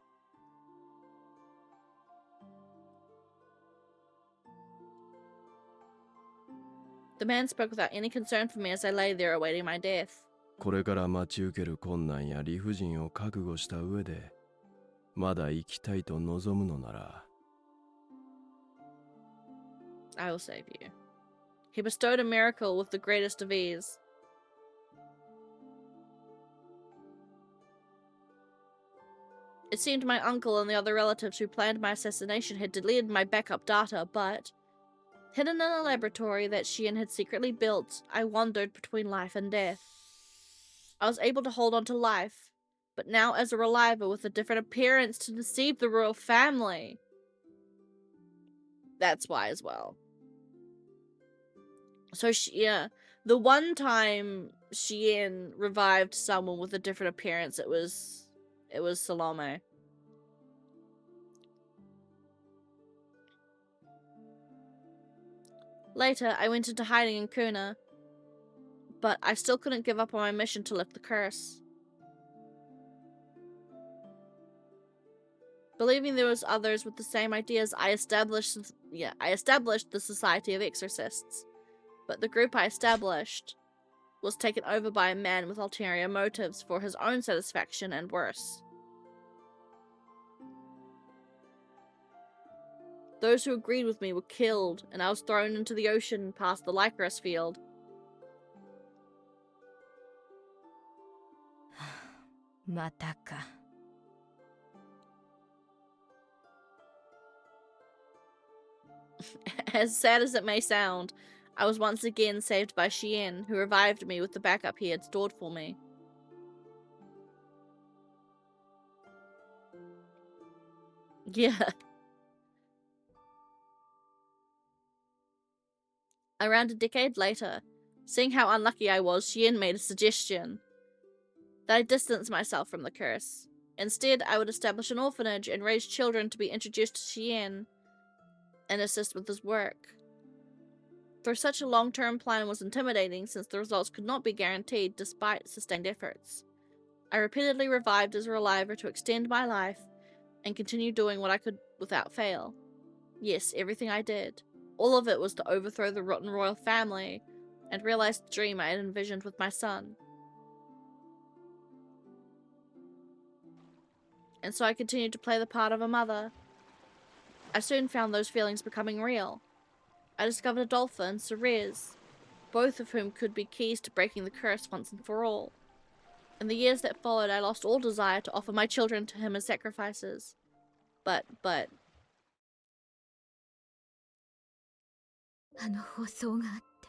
The man spoke without any concern for me as I lay there awaiting my death. これから待ち受ける困難や理不尽を覚悟した上で、まだ生きたいと望むのなら。I will save you. He bestowed a miracle with the greatest of ease. It seemed my uncle and the other relatives who planned my assassination had deleted my backup data, but hidden in a laboratory that Shien had secretly built, I wandered between life and death. I was able to hold on to life, but now as a reliver with a different appearance to deceive the royal family. That's why as well. So yeah, the one time Shien revived someone with a different appearance, it was Salome. Later, I went into hiding in Kuna, but I still couldn't give up on my mission to lift the curse. Believing there was others with the same ideas, I established the Society of Exorcists. But the group I established was taken over by a man with ulterior motives for his own satisfaction and worse. Those who agreed with me were killed, and I was thrown into the ocean past the Lycurus field. またか。 As sad as it may sound, I was once again saved by Shien, who revived me with the backup he had stored for me. Yeah. Around a decade later, seeing how unlucky I was, Shien made a suggestion that I distance myself from the curse. Instead, I would establish an orphanage and raise children to be introduced to Shien and assist with his work. Though such a long-term plan was intimidating since the results could not be guaranteed despite sustained efforts, I repeatedly revived as a reliver to extend my life and continue doing what I could without fail. Yes, everything I did. All of it was to overthrow the rotten royal family and realize the dream I had envisioned with my son. And so I continued to play the part of a mother. I soon found those feelings becoming real. I discovered Adolpha and Ceres, both of whom could be keys to breaking the curse once and for all. In the years that followed, I lost all desire to offer my children to him as sacrifices. But... あの放送があって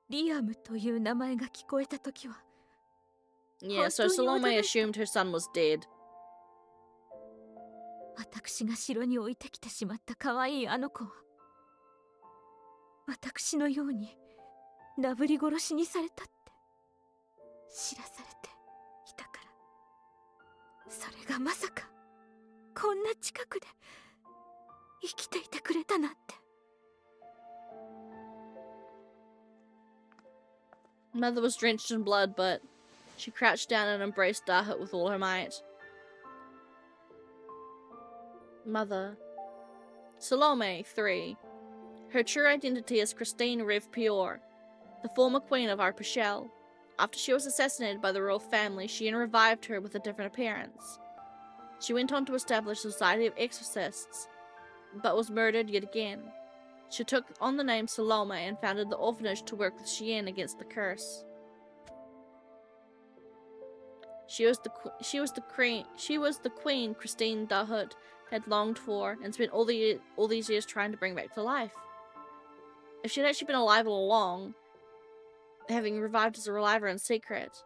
リアムという名前が聞こえたときは Yeah, so Salome assumed her son was dead. 私が城に置いてきてしまった可愛いあの子は私のようになぶり殺しにされたって知らされていたからそれがまさかこんな近くで生きていてくれたなんて Mother was drenched in blood, but she crouched down and embraced Dahut with all her might. Mother. Salome, 3. Her true identity is Christine Rev Pior, the former queen of Arpachel. After she was assassinated by the royal family, she revived her with a different appearance. She went on to establish a society of exorcists, but was murdered yet again. She took on the name Salome and founded the orphanage to work with Shien against the curse. She was the queen Christine Dahut had longed for and spent all these years trying to bring back to life. If she had actually been alive all along, having revived as a reliver in secret,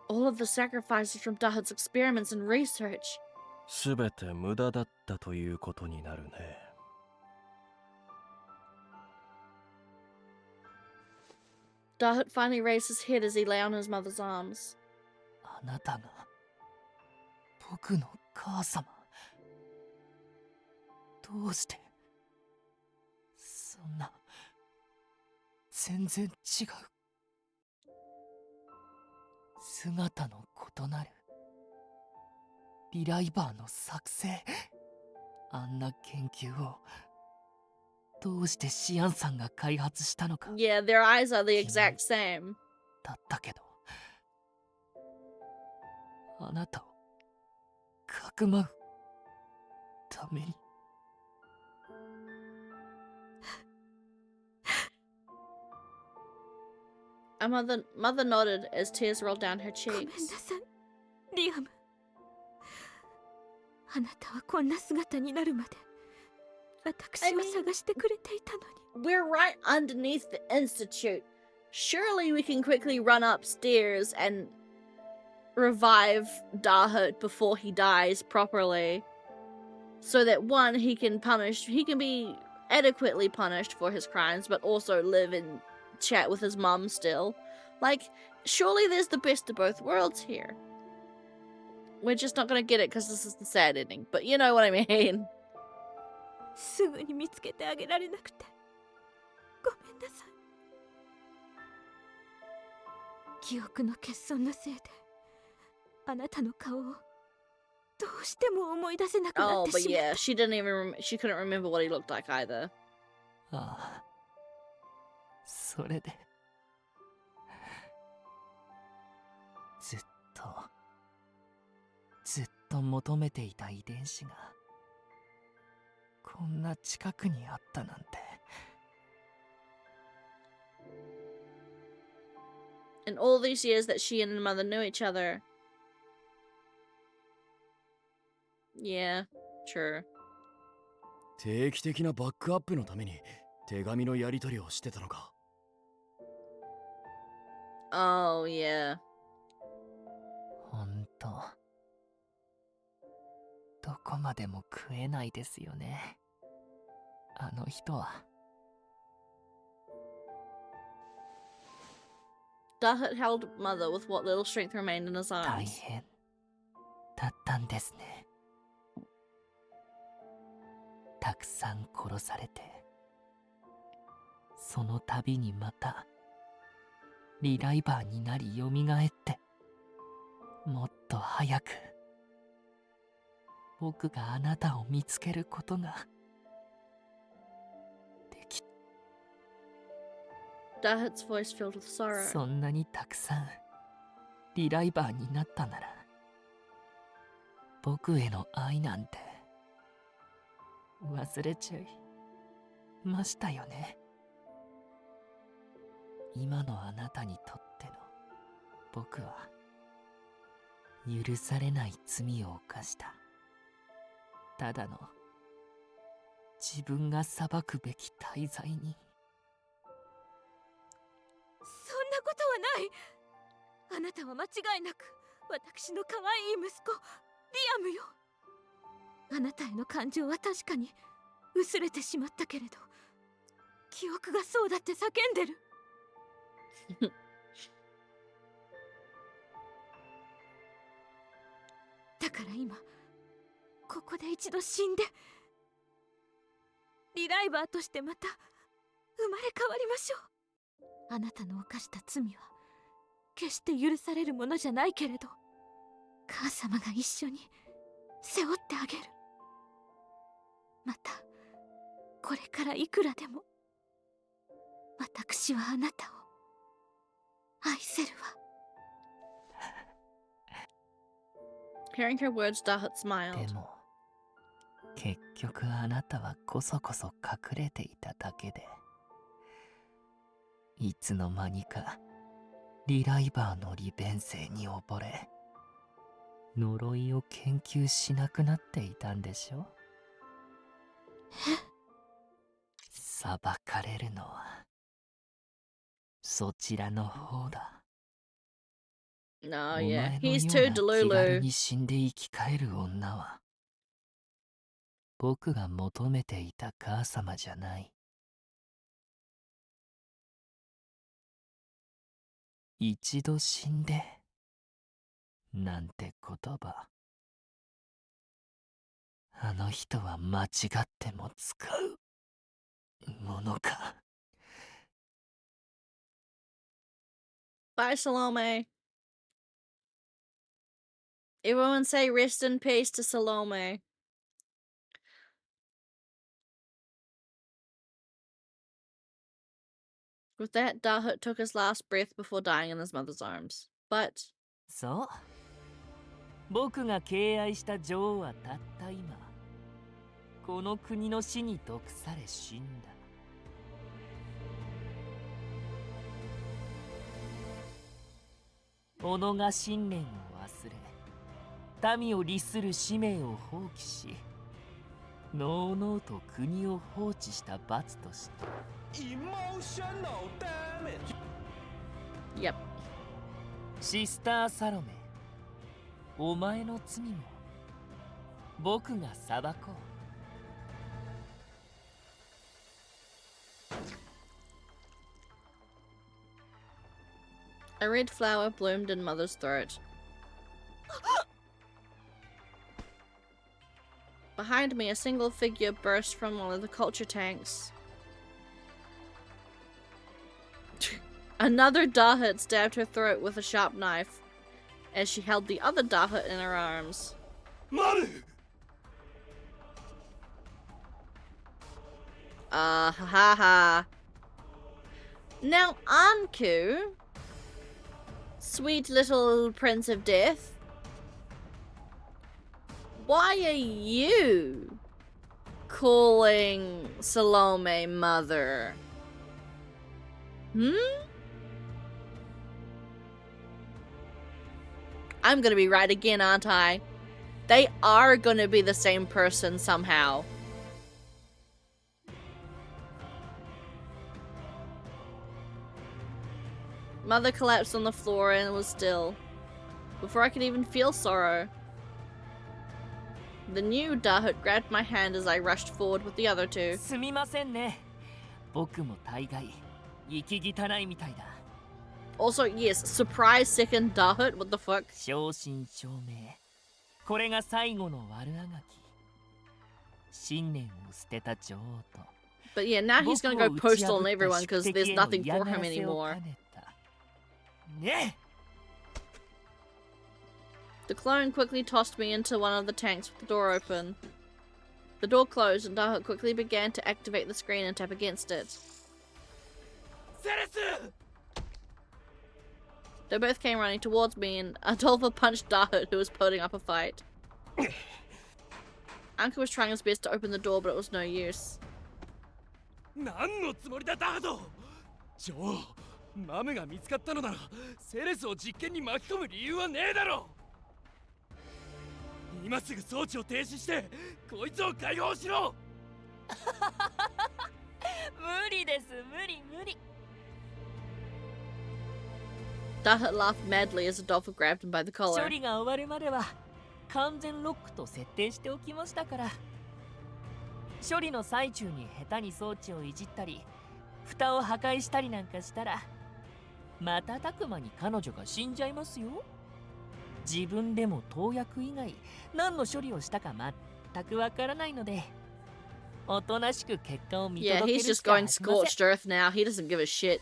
all of the sacrifices from Dahut's experiments and research. すべて無駄だったということになるね。Dahut finally raised his head as he lay on his mother's arms. あなたが僕の母様。どうしてそんな全然違う姿の異なるリライバーの作成あんな研究をどうしてシアンさんが開発したのか Yeah, their eyes are the exact same. だったけどあなたをかくまうために Mother nodded as tears rolled down her ごめんな cheeks. さいリアムあなたはこんな姿になるまで私を探してくれていたのに We're right underneath the institute. Surely we can quickly run upstairs and revive Dahut before he dies properly. So that one, he can be adequately punished for his crimes, but also live and chat with his mum still. Like, surely there's the best of both worlds here. We're just not gonna get it because this is the sad ending, but you know what I mean. すぐに見つけてあげられなくてごめんなさい記憶の欠損のせいであなたの顔をどうしても思い出せなくなっ Oh, て but しまっ yeah, た she couldn't remember what he looked like either. ああそれでずっとと求めていた遺伝子がこんな近くにあったなんて。In all these years that she and her mother knew each other. Yeah, true. 定期的なバックアップのために手紙のやり取りをしてたのか。Oh, yeah. ほんとどこまでも食えないですよね、あの人は。Dahut held mother with what little strength remained in his 大 arms. 変だったんですね。たくさん殺されて、その度にまたリライバーになり蘇って、もっと早く僕があなたを見つけることができ。 Dahut's voice filled with sorrow. そんなにたくさんリライバーになったなら、僕への愛なんて忘れちゃいましたよね。今のあなたにとっての僕は許されない罪を犯した。ただの自分が裁くべき大罪に。そんなことはない。あなたは間違いなく私の可愛い息子リアムよ。あなたへの感情は確かに薄れてしまったけれど、記憶がそうだって叫んでる。だから今ここで一度死んで、リライバーとしてまた生まれ変わりましょう。あなたの犯した罪は決して許されるものじゃないけれど、母様が一緒に背負ってあげる。またこれからいくらでも私はあなたを愛せるわ。 Hearing her words, Dahut で smiled. も結局あなたはこそこそ隠れていただけで、いつの間にかリライバーの利便性に溺れ、呪いを研究しなくなっていたんでしょ。裁かれるのはそちらの方だ。 Oh, お yeah. 前の He's よう too な気軽 delulu. に死んで生き返る女は僕が求めていた母様じゃない。一度死んでなんて言葉、あの人は間違っても使うものか。 Bye, Salome. Everyone say rest in peace to Salome. With that, Dahut took his last breath before dying in his mother's arms. But そう、僕が敬愛した女王はたった今この国の死に毒され死んだ。己が信念を忘れ、民を利する使命を放棄し、のうのうと国を放置した罰として、 yep. シスター・サロメ、お前の罪も僕が裁こう。 A red flower bloomed in Mother's throat. Behind me, a single figure burst from one of the culture tanks. Another Dahut stabbed her throat with a sharp knife as she held the other Dahut in her arms. Ha ha ha. Now, Anku, sweet little Prince of Death, Why are you calling Salome mother? I'm gonna be right again, aren't I? They are gonna be the same person somehow. Mother collapsed on the floor and was still. Before I could even feel sorrow. The new Dahut grabbed my hand as I rushed forward with the other two. すみませんね。僕も大概息汚いみたいだ。 Also, yes, surprise second Dahut, what the fuck? 正真正銘。これが最後の悪あがき。信念を捨てた女王と。 But yeah, now he's gonna go postal on everyone because there's nothing for him anymore. ね。 The clone quickly tossed me into one of the tanks with the door open. The door closed and Dahut quickly began to activate the screen and tap against it. They both came running towards me and Adolfo punched Dahut, who was putting up a fight. Uncle was trying his best to open the door, but it was no use. 何のつもりだダード。女王、マムが見つかったのならセレスを実験に巻き込む理由はねえだろ。今すぐ装置を停止してこいつを解放しろ。無理です、無理無理。 Dahut laughed madly as Adolfo grabbed him by the 処 collar. 理が終わるまでは完全ロックと設定しておきましたから。処理の最中に下手に装置をいじったり蓋を破壊したりなんかしたら瞬く間に彼女が死んじゃいますよ。自分でも投薬以外何の処理をしたか全くわからないのでおとなしく結果を見 Yeah, 届け he's るし just かあ going りません。 scorched earth now. He doesn't give a shit.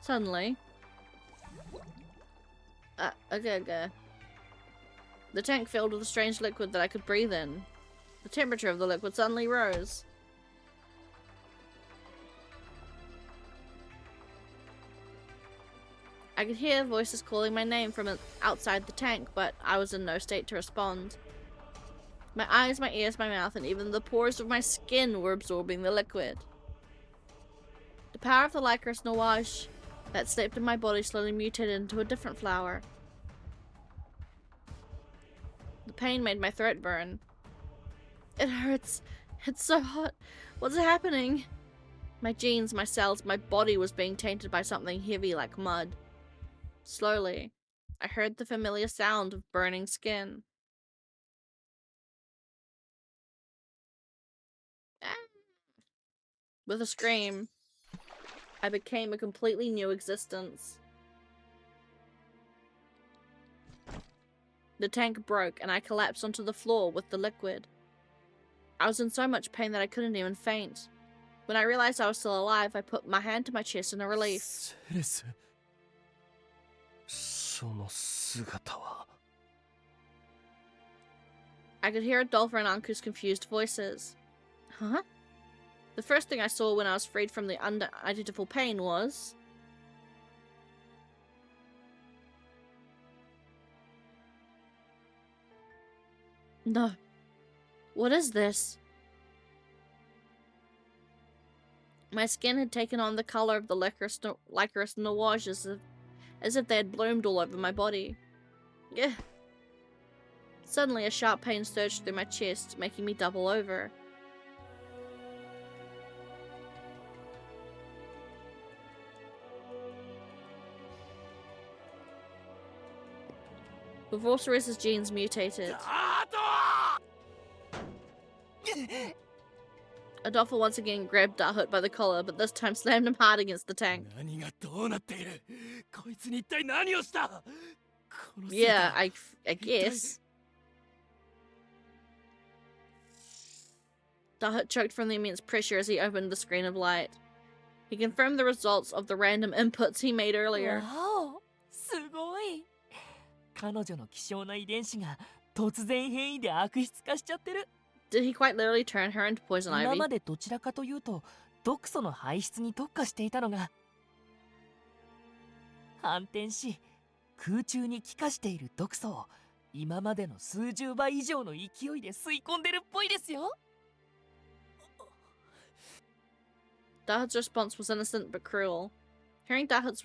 Suddenly. Okay. The tank filled with a strange liquid that I could breathe in. The temperature of the liquid suddenly rose. I could hear voices calling my name from outside the tank, but I was in no state to respond. My eyes, my ears, my mouth, and even the pores of my skin were absorbing the liquid. The power of the Lycurus Nawaj that slept in my body slowly mutated into a different flower. The pain made my throat burn. It hurts. It's so hot. What's happening? My genes, my cells, my body was being tainted by something heavy like mud. Slowly, I heard the familiar sound of burning skin. With a scream, I became a completely new existence. The tank broke and I collapsed onto the floor with the liquid. I was in so much pain that I couldn't even faint. When I realized I was still alive, I put my hand to my chest in a relief. セレス、その姿は。 I could hear Adolfo and Anku's confused voices. Huh? The first thing I saw when I was freed from the unidentifiable pain was... No. What is this? My skin had taken on the color of the Lycurus Nawaj as if they had bloomed all over my body. Yeah. Suddenly a sharp pain surged through my chest, making me double over. Before Ceresa's genes mutated, Adolfo once again grabbed Dahut by the collar, but this time slammed him hard against the tank. 何がどうなっている。こいつに一体何をした。殺せた。 Yeah, I guess. Dahut choked from the immense pressure as he opened the screen of light. He confirmed the results of the random inputs he made earlier. わお、すごい。彼女の希少な遺伝子が突然変異で悪質化しちゃってる。 Did he quite literally turn her into poison 今 ivy? までどちらかというと毒素の排出に特化していたのが反転し空中に気化している毒素を今までの数十倍以上の勢いで吸い込んでるっぽいですよ。Dahut's response was innocent but cruel. Hearing Dahut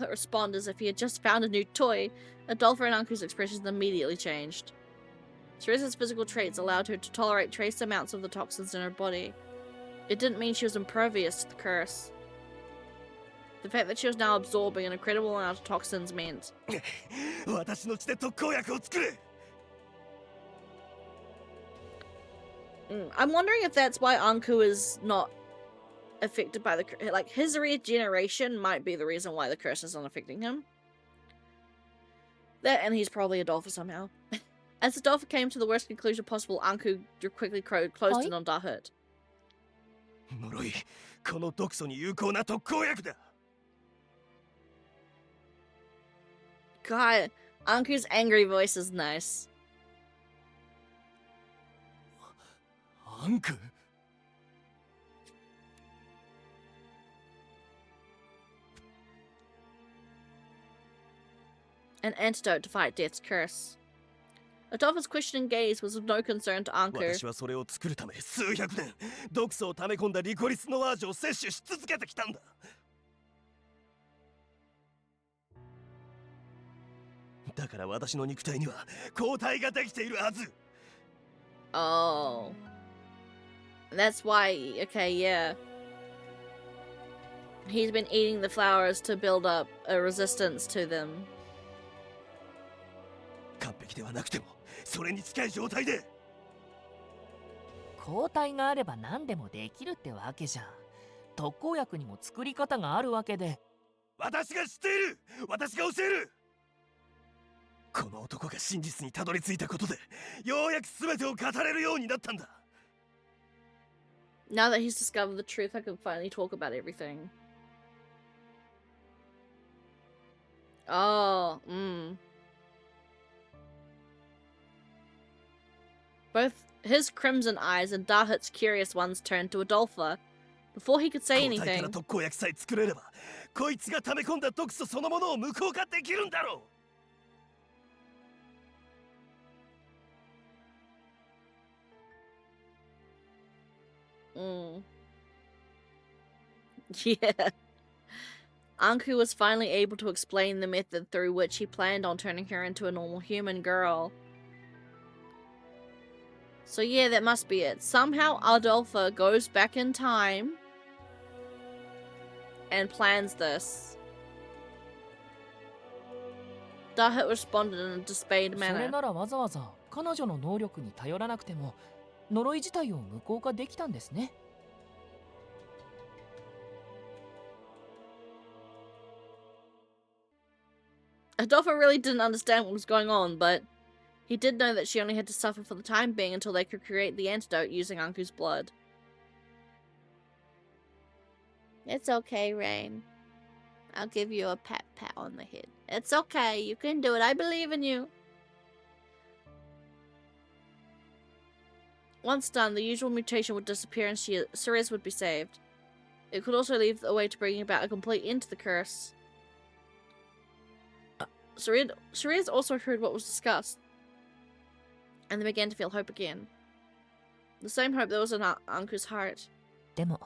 respond as if he had just found a new toy, Adolpha and Anku's expressions immediately changed. Teresa's physical traits allowed her to tolerate trace amounts of the toxins in her body. It didn't mean she was impervious to the curse. The fact that she was now absorbing an incredible amount of toxins meant... I'm wondering if that's why Anku is not affected by the curse. Like, his regeneration might be the reason why the curse isn't affecting him. That, and he's probably Adolpha somehow. As Adolpha came to the worst conclusion possible, Anku quickly closed in on Dahut. 呪い、この毒素に有効な特効薬だ。 God, Anku's angry voice is nice. アンク An antidote to fight death's curse. Adolpha's questioning gaze was of no concern to Anku. 私はそれを作るため数百年毒素を溜め込んだリコリスノワージュを摂取し続けてきたんだ。だから私の肉体には抗体ができているはず。 Oh. That's why, okay, yeah. He's been eating the flowers to build up a resistance to them. 完璧ではなくてもそれに近い状態で。抗体があれば何でもできるってわけじゃん。特効薬にも作り方があるわけで。私が知っている。私が教える。この男が真実にたどり着いたことでようやく全てを語れるようになったんだ。 Now that he's discovered the truth, I can finally talk about everything. Oh, Both his crimson eyes and Dahut's curious ones turned to Adolpha. Before he could say 抗体から anything, 特効薬さえ作れればこいつが溜め込んだ毒素そのものを無効化できるんだろう。 Yeah. Anku was finally able to explain the method through which he planned on turning her into a normal human girl. So yeah, that must be it. Somehow Adolpha goes back in time and plans this. Dahut responded in a dismayed それ manner. ならわざわざ彼女の能力に頼らなくても呪い自体を無効化できたんですね。 Adolpha really didn't understand what was going on, but he did know that she only had to suffer for the time being until they could create the antidote using Anku's blood. It's okay, Rain. I'll give you a pat on the head. It's okay, you can do it. I believe in you. Once done, the usual mutation would disappear and Ceres would be saved. It could also lead the way to bringing about a complete end to the curse. Ceres also heard what was discussed, and they began to feel hope again. The same hope that was in Anku's heart. でも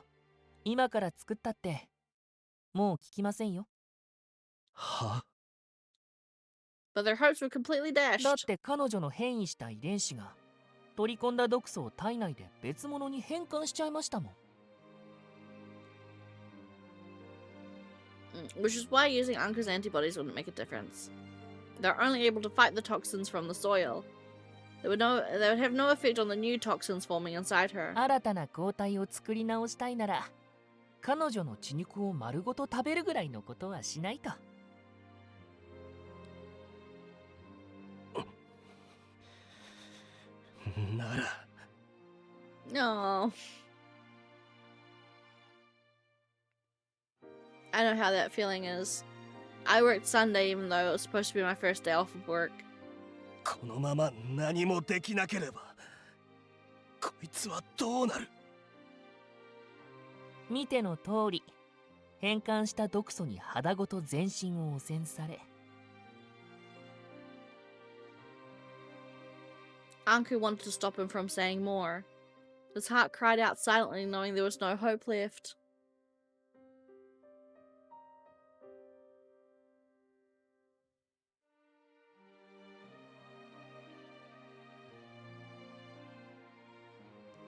今から作ったってもう聞きませんよ。は？ But their hopes were completely だっ dashed. て彼女の変異した遺伝子が取り込んだ毒素を体内で別物に変換しちゃいましたもん。Which is why using Anku's antibodies wouldn't make a difference. They're only able to fight the toxins from the soil. They would have no effect on the new toxins forming inside her. 新たな抗体を作り直したいなら彼女の血肉を丸ごと食べるぐらいのことはしないと。なら。 No. I know how that feeling is. I worked Sunday even though it was supposed to be my first day off of work. このまま何もできなければこいつはどうなる？見ての通り変換した毒素に肌ごと全身を汚染され Anku wanted to stop him from saying more. His heart cried out silently, knowing there was no hope left.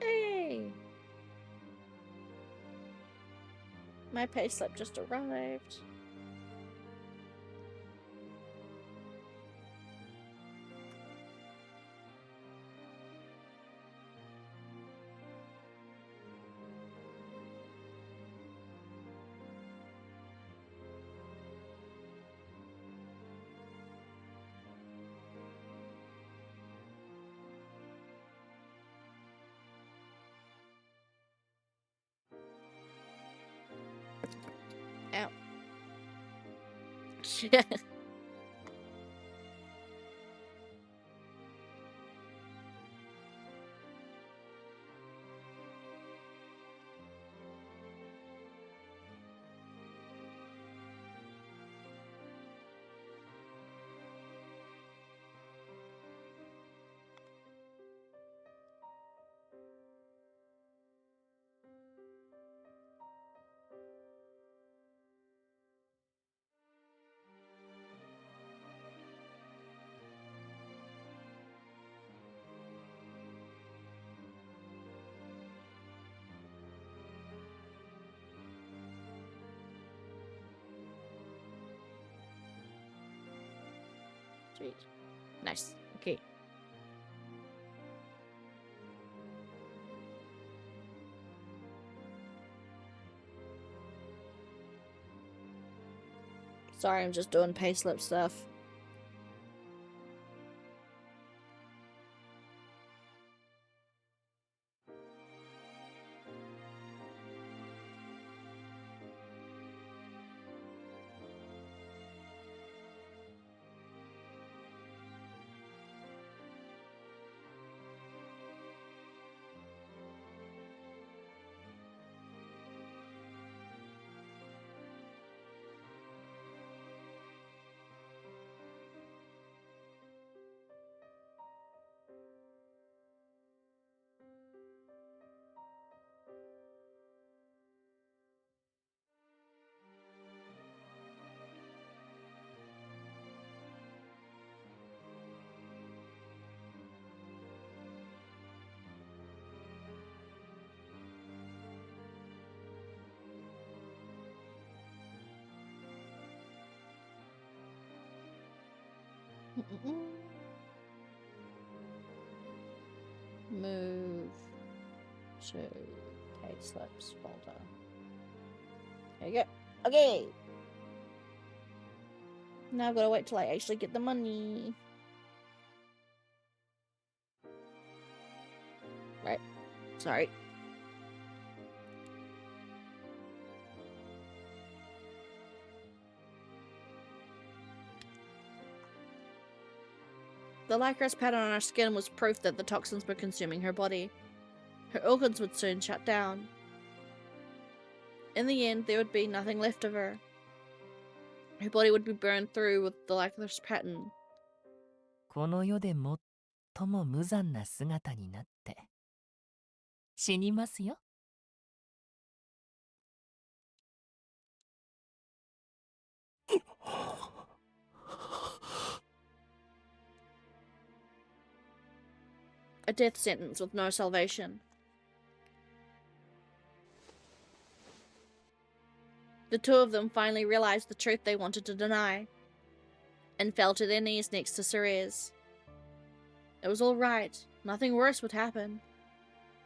Hey! My payslip just arrived. Ow. Shit. Sweet. Nice. Okay. Sorry, I'm just doing payslip stuff. Move to payslips folder. There you go. Okay. Now I've got to wait till I actually get the money. Right. Sorry. The lycra's pattern on her skin was proof that the toxins were consuming her body. Her organs would soon shut down. In the end, there would be nothing left of her. Her body would be burned through with the lycra's pattern. この世で最も無残な姿になって死にますよ。A death sentence with no salvation. The two of them finally realized the truth they wanted to deny, and fell to their knees next to Ceres. It was all right. Nothing worse would happen.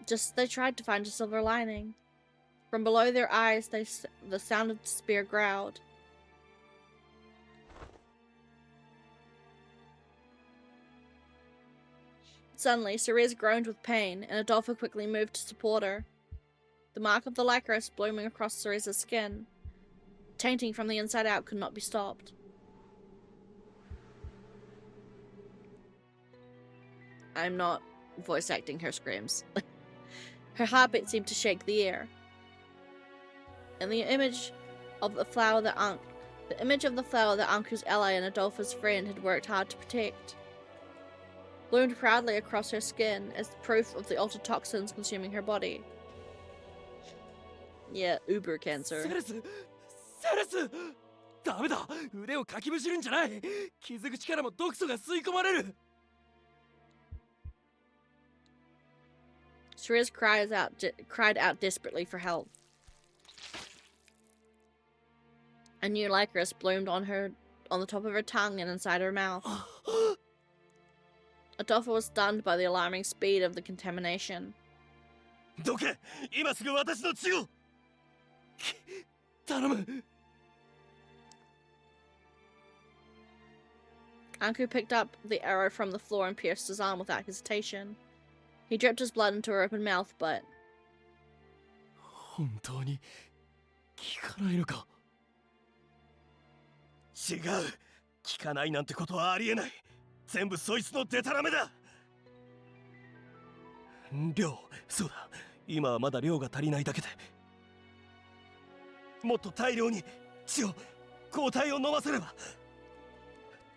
Just they tried to find a silver lining. From below their eyes, the sound of despair growled. Suddenly, Ceres groaned with pain, and Adolpha quickly moved to support her. The mark of the lycra blooming across Ceres' skin, tainting from the inside out, could not be stopped. I'm not voice acting her screams. Her heartbeat seemed to shake the air. And the image of the flower that Anku's ally and Adolpha's friend had worked hard to protect. bloomed proudly across her skin as proof of the altered toxins consuming her body. Yeah, uber cancer. ダメだ、腕をかきむしるんじゃない。傷口からも毒素が吸い込まれる。Ceres cried out desperately for help. A new licorice bloomed on the top of her tongue and inside her mouth. Adolfo was stunned by the alarming speed of the contamination. どけ、今すぐ私の血を。頼む。Anku picked up the arrow from the floor and pierced his arm without hesitation. He dripped his blood into her open mouth, but... 本当に効かないのか。違う、効かないなんてことはありえない。全部そいつのデタラメだ。量、そうだ、今はまだ量が足りないだけで、もっと大量に血を、抗体を飲ませれば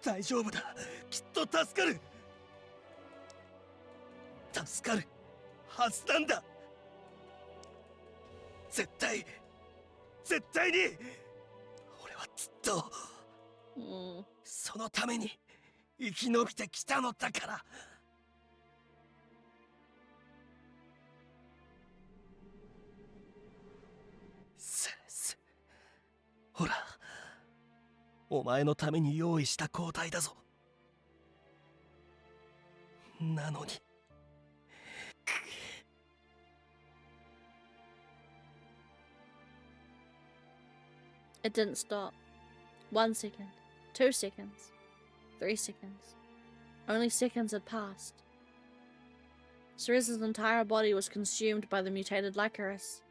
大丈夫だ。きっと助かる。助かるはずなんだ。絶対に俺はずっとそのために生き延びてきたのだから。セレス、ほら、お前のために用意した抗体だぞ。なのにIt didn't stop. 1 second, 2 seconds, 3 seconds. Only seconds had passed. Cerese's entire body was consumed by the mutated licorice.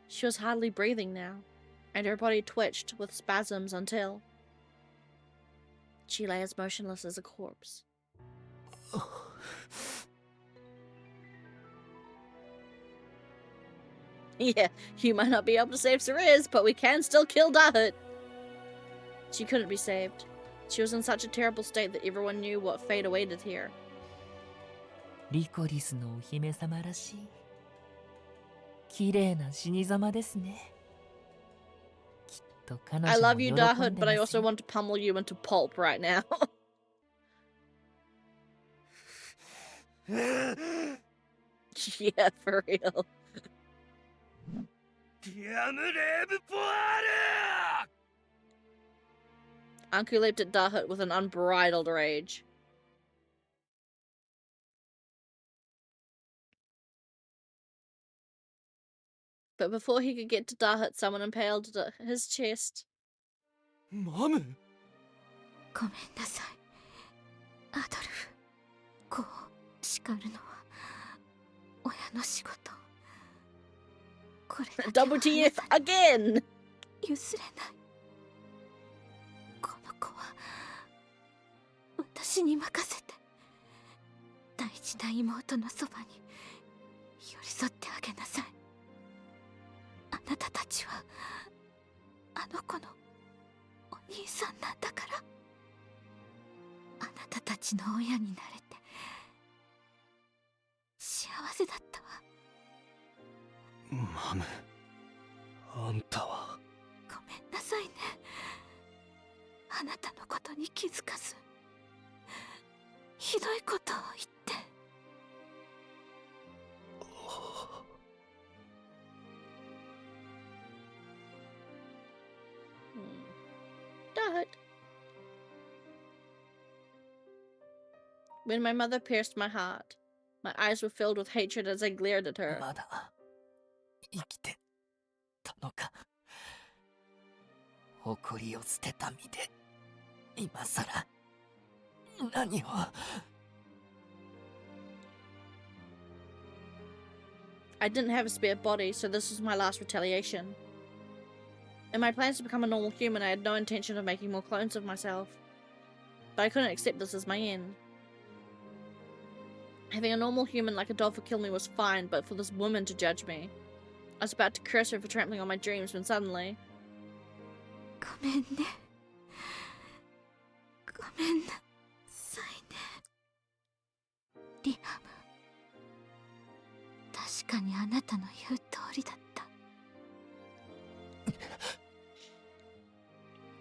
She was hardly breathing now, and her body twitched with spasms until she lay as motionless as a corpse. Yeah, you might not be able to save Ceres, but we can still kill Dahut. She couldn't be saved. She was in such a terrible state that everyone knew what fate awaited here. リコリスのお姫様らしい綺麗な死に様ですね。きっと彼女 I も love 喜 you, んで Dahut, ま but I す also よ。 want to pummel you into pulp right now. Yeah, for real. やむレブポアル。 Anku leaped at Dahut with an unbridled rage. But before he could get to Dahut, someone impaled his chest. マム。ごめんなさい、アドルフ。こう叱るのは親の仕事。これだけは WTF again! 譲れない。この子は私に任せて。大事な妹のそばに寄り添ってあげなさい。あなたたちはあの子のお兄さんなんだから。あなたたちの親になれて幸せだったわ。マム、あんたは。ごめんなさいね。あなたのことに気づかずひどいことを言って。Dahut. When my mother pierced my heart, my eyes were filled with hatred as I glared at her. まだ生きてたのか。誇りを捨てた身で今さら何を。I didn't have a spare body, so this was my last retaliation. In my plans to become a normal human, I had no intention of making more clones of myself. But I couldn't accept this as my end. Having a normal human like Adolfo kill me was fine, but for this woman to judge me. I was about to curse her for trampling on my dreams when suddenly... ごめんね。ごめんなさいね。リアム、確かにあなたの言う通りだった。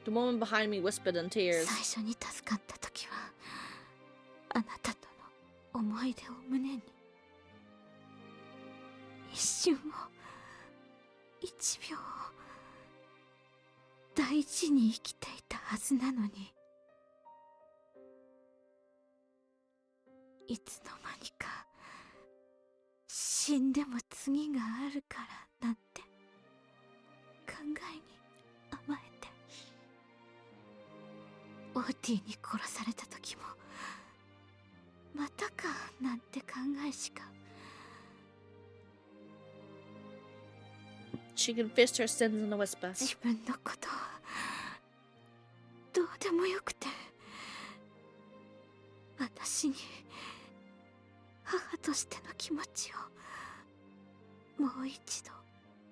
The woman behind me whispered in tears. 最初に助かった時はあなたとの思い出を胸に一瞬を一秒を大事に生きていたはずなのに、いつの間にか死んでも次があるからなんて考えに甘えて、オーティに殺された時もまたかなんて考えしか。 She confessed her sins in a whisper. 自分のことはどうでもよくて、私に母としての気持ちをもう一度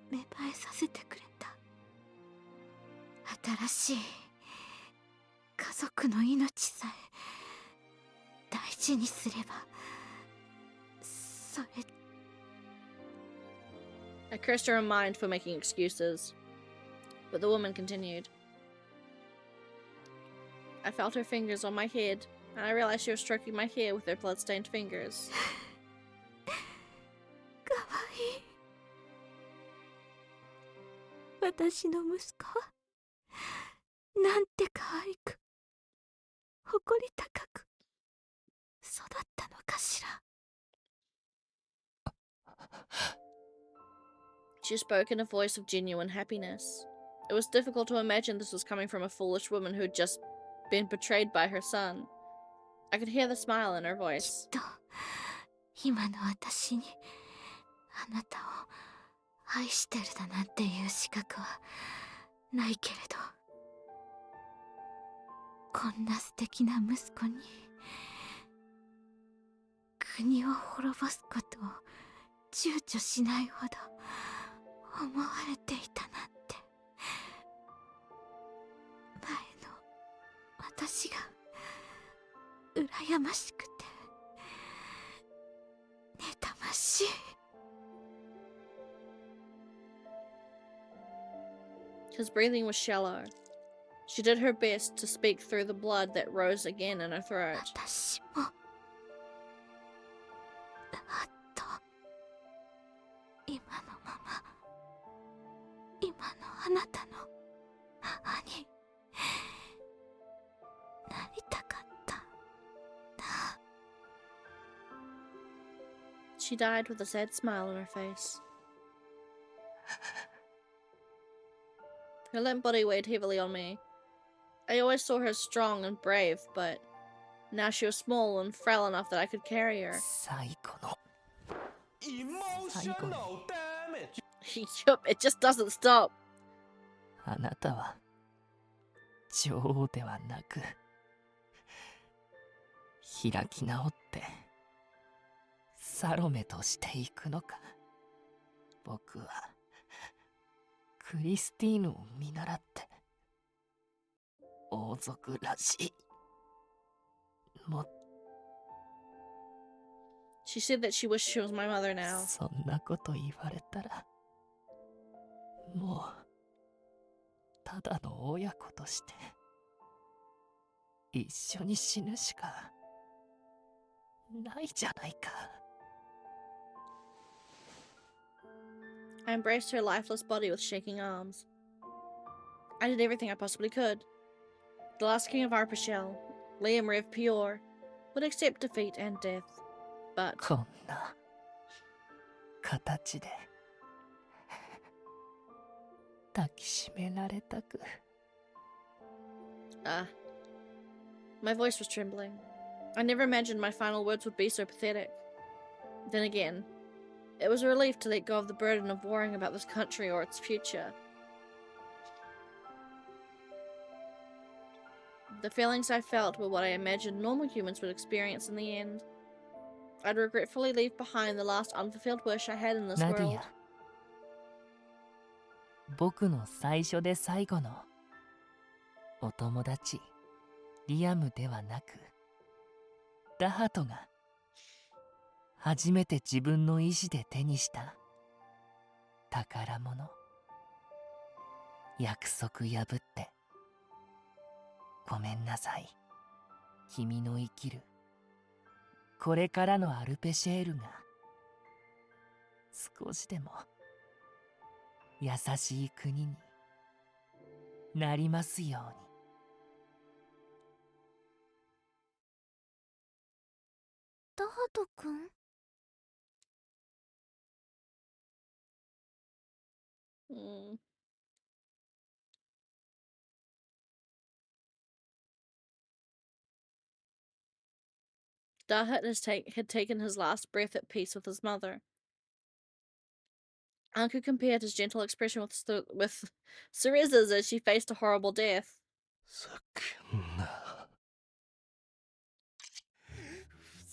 芽生えさせてくれた。新しい家族の命さえ大事にすれば、それ I cursed her in mind for making excuses, but the woman continued. I felt her fingers on my head, and I realized she was stroking my hair with her blood-stained fingers. かわいい。私の息子はなんて可愛く誇り高く育ったのかしら。 She spoke in a voice of genuine happiness. It was difficult to imagine this was coming from a foolish woman who had just been betrayed by her son. I could hear the smile in her き voice. っと今の私にあなたを愛してるだなんていう資格はないけれど、こんな素敵な息子に国を滅ぼすことを躊躇しないほど思われていたなんて。前の私が羨ましくて妬ましい。 His breathing was shallow. She did her best to speak through the blood that rose again in her throat. 私もあと今のまま今のあなたの母になりたかったな。 She died with a sad smile on her face. Her limp body weighed heavily on me. I always saw her strong and brave, but now she was small and frail enough that I could carry her. 最後の Emotional damage. Yup, it just doesn't stop. あなたは女王ではなく開き直ってサロメとしていくのか。僕はクリスティーヌを見習って王族らしいも She said that she wished she was my mother now. そんなこと言われたらもうただの親子として一緒に死ぬしかないじゃないか。I embraced her lifeless body with shaking arms. I did everything I possibly could. The last king of Arpachel, Liam Rev Pior, would accept defeat and death. But こんな形で抱きしめられたく。my voice was trembling. I never imagined my final words would be so pathetic. Then again, it was a relief to let go of the burden of worrying about this country or its future. The feelings I felt were what I imagined normal humans would experience in the end. I'd regretfully leave behind the last unfulfilled wish I had in this ナディ world. ア、僕の最初で最後のお友達リアムではなくダハトが初めて自分の意志で手にした宝物。約束破ってごめんなさい。君の生きるこれからのアルペシェールが少しでも優しい国になりますように。ダハト君？Mm. Dahat had taken his last breath at peace with his mother. Anku compared his gentle expression with Cereza's as she faced a horrible death. ふ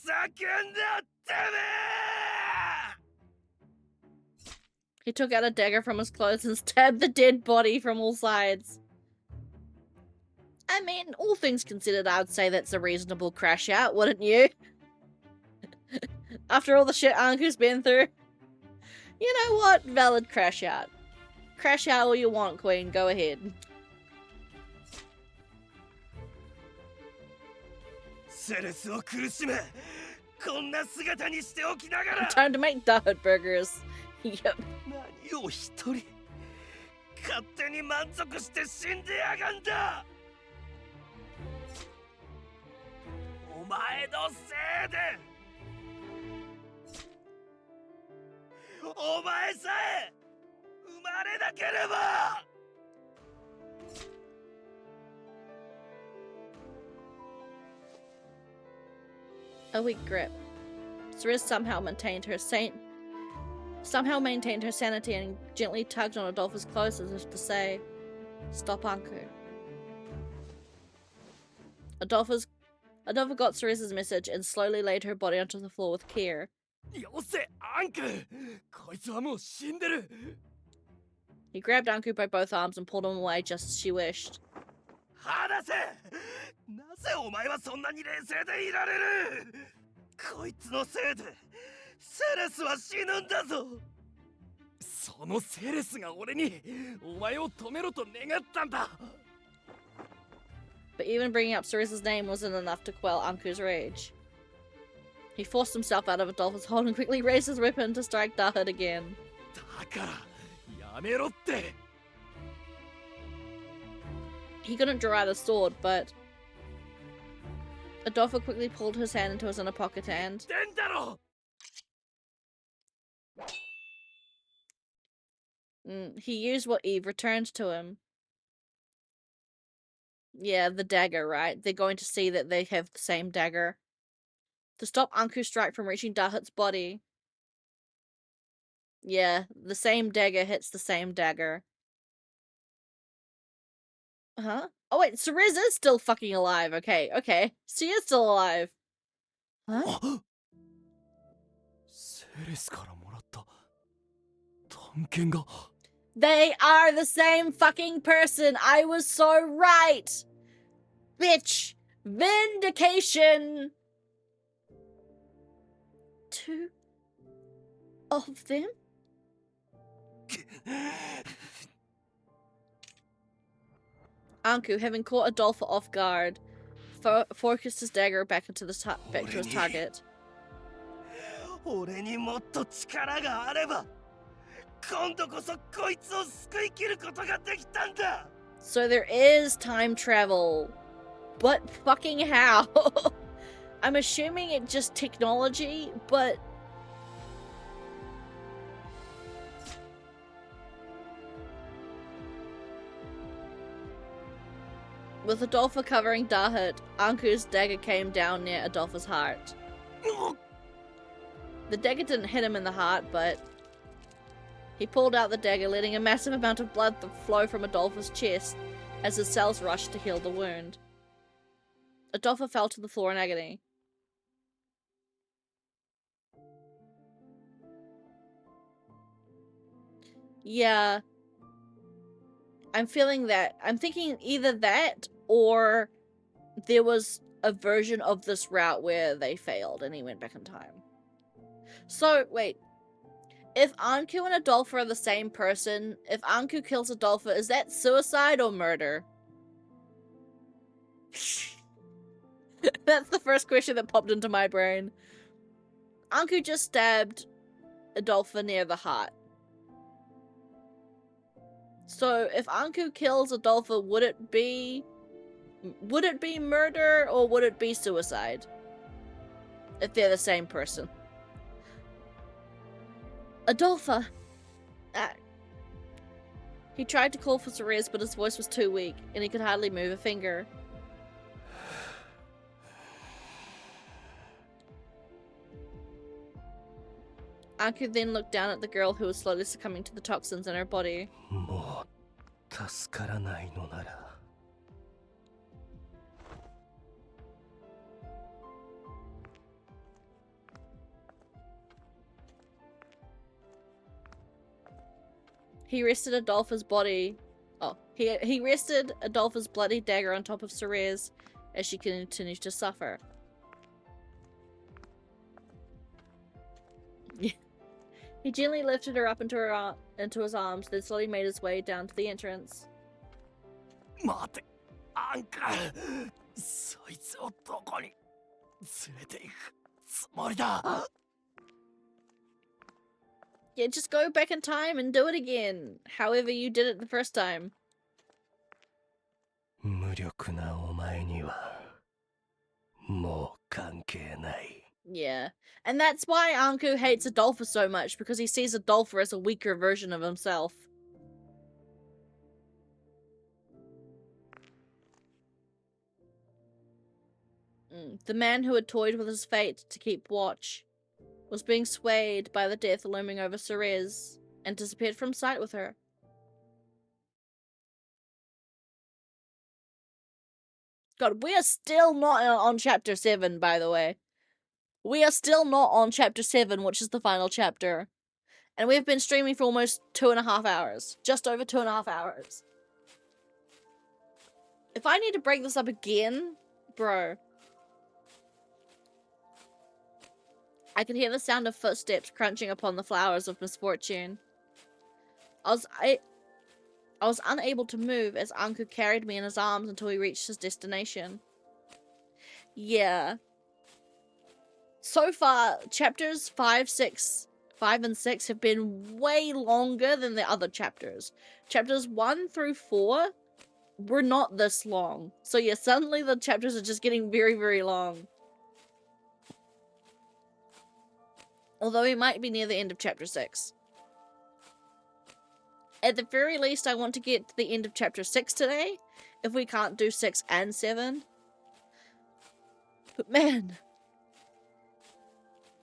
ざけんなってめえ He took out a dagger from his clothes and stabbed the dead body from all sides. I mean, all things considered, I would say that's a reasonable crash out, wouldn't you? After all the shit Anku's been through. You know what? Valid crash out. Crash out all you want, Queen. Go ahead. セレスを苦しめこんな姿にしておきながら Time to make Dahat burgers. Yep. 何を一人勝手に満足して死んでやがんだお前のせいでお前さえ生まれなければ A weak grip. Ceres somehow maintained her sanity and gently tugged on Adolphus clothes as if to say, "Stop, Anku." Adolpha got Cereza's message and slowly laid her body onto the floor with care. よせアンクこいつはもう死んでる He grabbed Anku by both arms and pulled him away just as she wished. 離せなぜお前はそんなに冷静でいられるこいつのせいでセレスは死ぬんだぞそのセレスが俺にお前を止めろと願ったんだ But even bringing up Cereza's name wasn't enough to quell Anku's rage. He forced himself out of Adolphus' hold and quickly raised his weapon to strike Dahat again. だからやめろって He couldn't draw out his sword, but Adolpha quickly pulled his hand into his inner pocket and 出んだろ he used what Eve returned to him. Yeah, the dagger, right? They're going to see that they have the same dagger. To stop Anku's strike from reaching Dahat's body. Yeah, the same dagger hits the same dagger. Huh? Oh wait, Ceres is still fucking alive. Okay. She is still alive. Huh? セレスからもらった探検が They are the same fucking person. I was so right. Bitch. Vindication. Two of them? Anku, having caught Adolpha off guard, focused his dagger back to his target. 俺にもっと力があれば今度こそこいつを救い切ることができたんだ So there is time travel. But fucking how? I'm assuming it's just technology, but... With Adolpha covering Dahat, Anku's dagger came down near Adolpha's heart. The dagger didn't hit him in the heart, but... He pulled out the dagger, letting a massive amount of blood flow from Adolpha's chest as his cells rushed to heal the wound. Adolpha fell to the floor in agony. Yeah. I'm feeling that. I'm thinking either that or there was a version of this route where they failed and he went back in time. So, wait. If Anku and Adolpha are the same person, if Anku kills Adolpha, is that suicide or murder? That's the first question that popped into my brain. Anku just stabbed Adolpha near the heart. So if Anku kills Adolpha, would it be murder or would it be suicide? If they're the same person. Adolpha! He tried to call for Ceres, but his voice was too weak, and he could hardly move a finger. Anku then looked down at the girl who was slowly succumbing to the toxins in her body. もう助からないのなら He rested Adolpha's body. Oh, he rested Adolpha's bloody dagger on top of Ceres as she continued to suffer. He gently lifted her up into his arms, then slowly made his way down to the entrance. 待てアンカそいつをどこに連れて行くつもりだ Yeah, just go back in time and do it again. However you did it the first time. 無力なお前にはもう関係ない Yeah. And that's why Anku hates Adolpha so much, because he sees Adolpha as a weaker version of himself. The man who had toyed with his fate to keep watch was being swayed by the death looming over Ceres and disappeared from sight with her. God, we are still not on chapter 7, by the way. We are still not on chapter 7, which is the final chapter. And we've been streaming for almost 2.5 hours. Just over 2.5 hours. If I need to break this up again, bro. I could hear the sound of footsteps crunching upon the flowers of misfortune. I was unable to move as Anku carried me in his arms until we reached his destination. Yeah. So far, chapters 5 and 6 have been way longer than the other chapters. Chapters 1 through 4 were not this long. So yeah, suddenly the chapters are just getting very, very long. Although we might be near the end of chapter 6. At the very least, I want to get to the end of chapter 6 today, if we can't do 6 and 7. But man,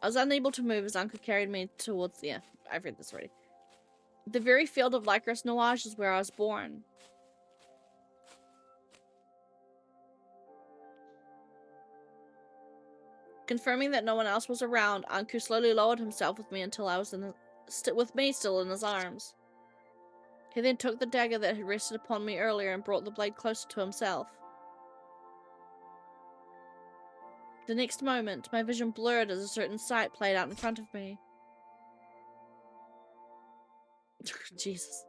I was unable to move as Anku carried me towards the... Yeah, I've read this already. The very field of Lycris Nuage is where I was born. Confirming that no one else was around, Anku slowly lowered himself with me until I was with me still in his arms. He then took the dagger that had rested upon me earlier and brought the blade closer to himself. The next moment, my vision blurred as a certain sight played out in front of me. Jesus.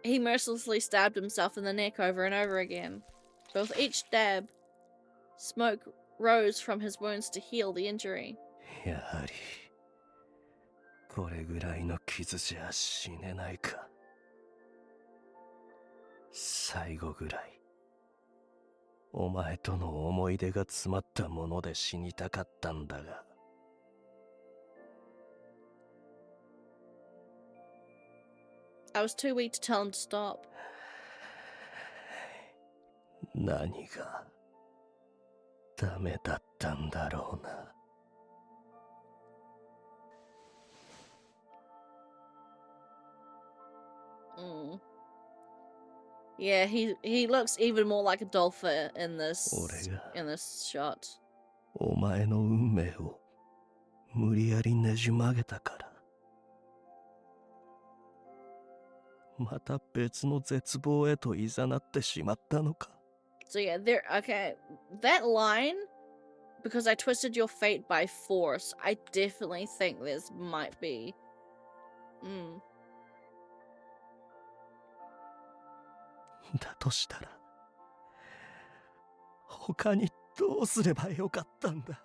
He mercilessly stabbed himself in the neck over and over again. But with each stab, smoke rose from his wounds to heal the injury. やはりこれぐらいの傷じゃ死ねないか最後ぐらいお前との思い出が詰まったもので死にたかったんだが I was too weak to tell him to stop. 何がダメだったんだろうな Yeah, he looks even more like Adolpha in this shot. お前の運命を無理やりねじ曲げたからまた別の絶望へと誘ってしまったのか So yeah, okay. That line Because I twisted your fate by force. I definitely think this might be. Mm. だとしたら他にどうすればよかったんだ。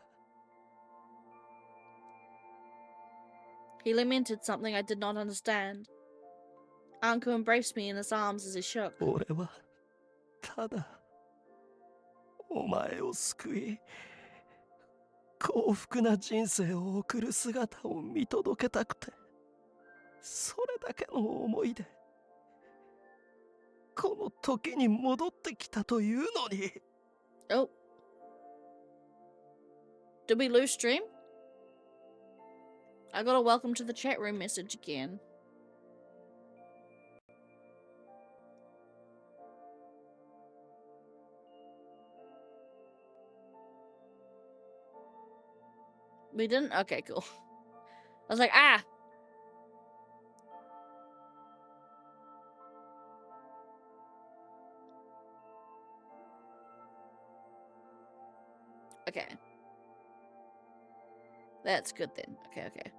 He lamented something I did not understand. Anku embraced me in his arms as he shook. 俺はただお前を救い幸福な人生を送る姿を見届けたくて、それだけの思いでこの時に戻ってきたというのに。 Oh. Did we lose stream? I got a welcome to the chat room message again. We didn't? Okay, cool. I was like, ah! Okay. That's good then. Okay, okay.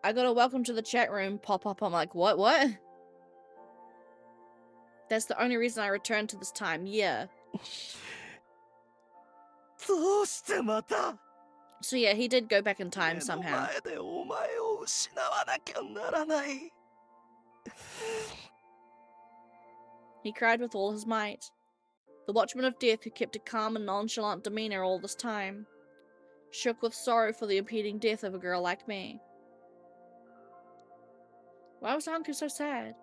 I got a welcome to the chat room pop up. I'm like, what? That's the only reason I returned to this time. Yeah. どうしてまた So yeah, he did go back in time 目の somehow. 前でお前を失わなきゃならない。 He cried with all his might. The watchman of death, who kept a calm and nonchalant demeanor all this time, shook with sorrow for the impending death of a girl like me. Why was Anku so sad?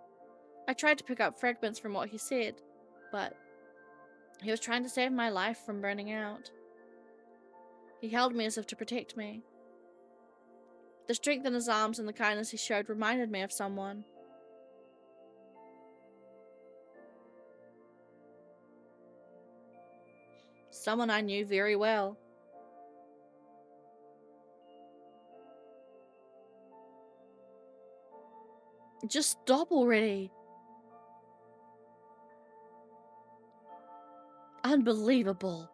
I tried to pick up fragments from what he said, but he was trying to save my life from burning out. He held me as if to protect me. The strength in his arms and the kindness he showed reminded me of someone. Someone I knew very well. Just stop already. Unbelievable.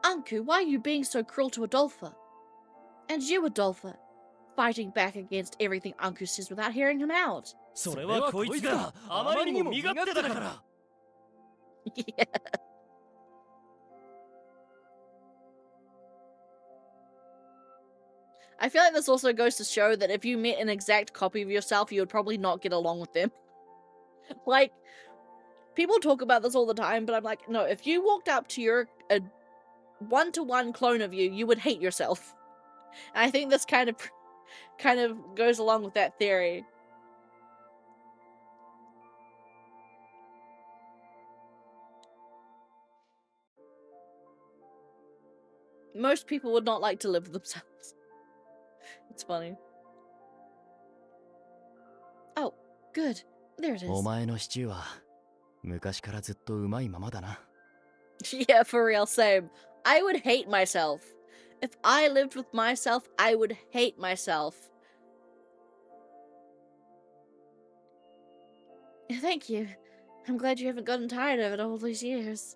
Anku, why are you being so cruel to Adolpha? And you, Adolpha, fighting back against everything Anku says without hearing him out. それはこいつがあまりにも身勝手だから。 Yeah. I feel like this also goes to show that if you met an exact copy of yourself, you would probably not get along with them. Like, people talk about this all the time, but I'm like, no, if you walked up to a one-to-one clone of you, you would hate yourself. And I think this kind of goes along with that theory. Most people would not like to live with themselves. It's funny. Oh, good. There it is. お前のシチューは昔からずっとうまいままだな。Yeah, for real, same. I would hate myself. If I lived with myself, I would hate myself. Thank you. I'm glad you haven't gotten tired of it all these years.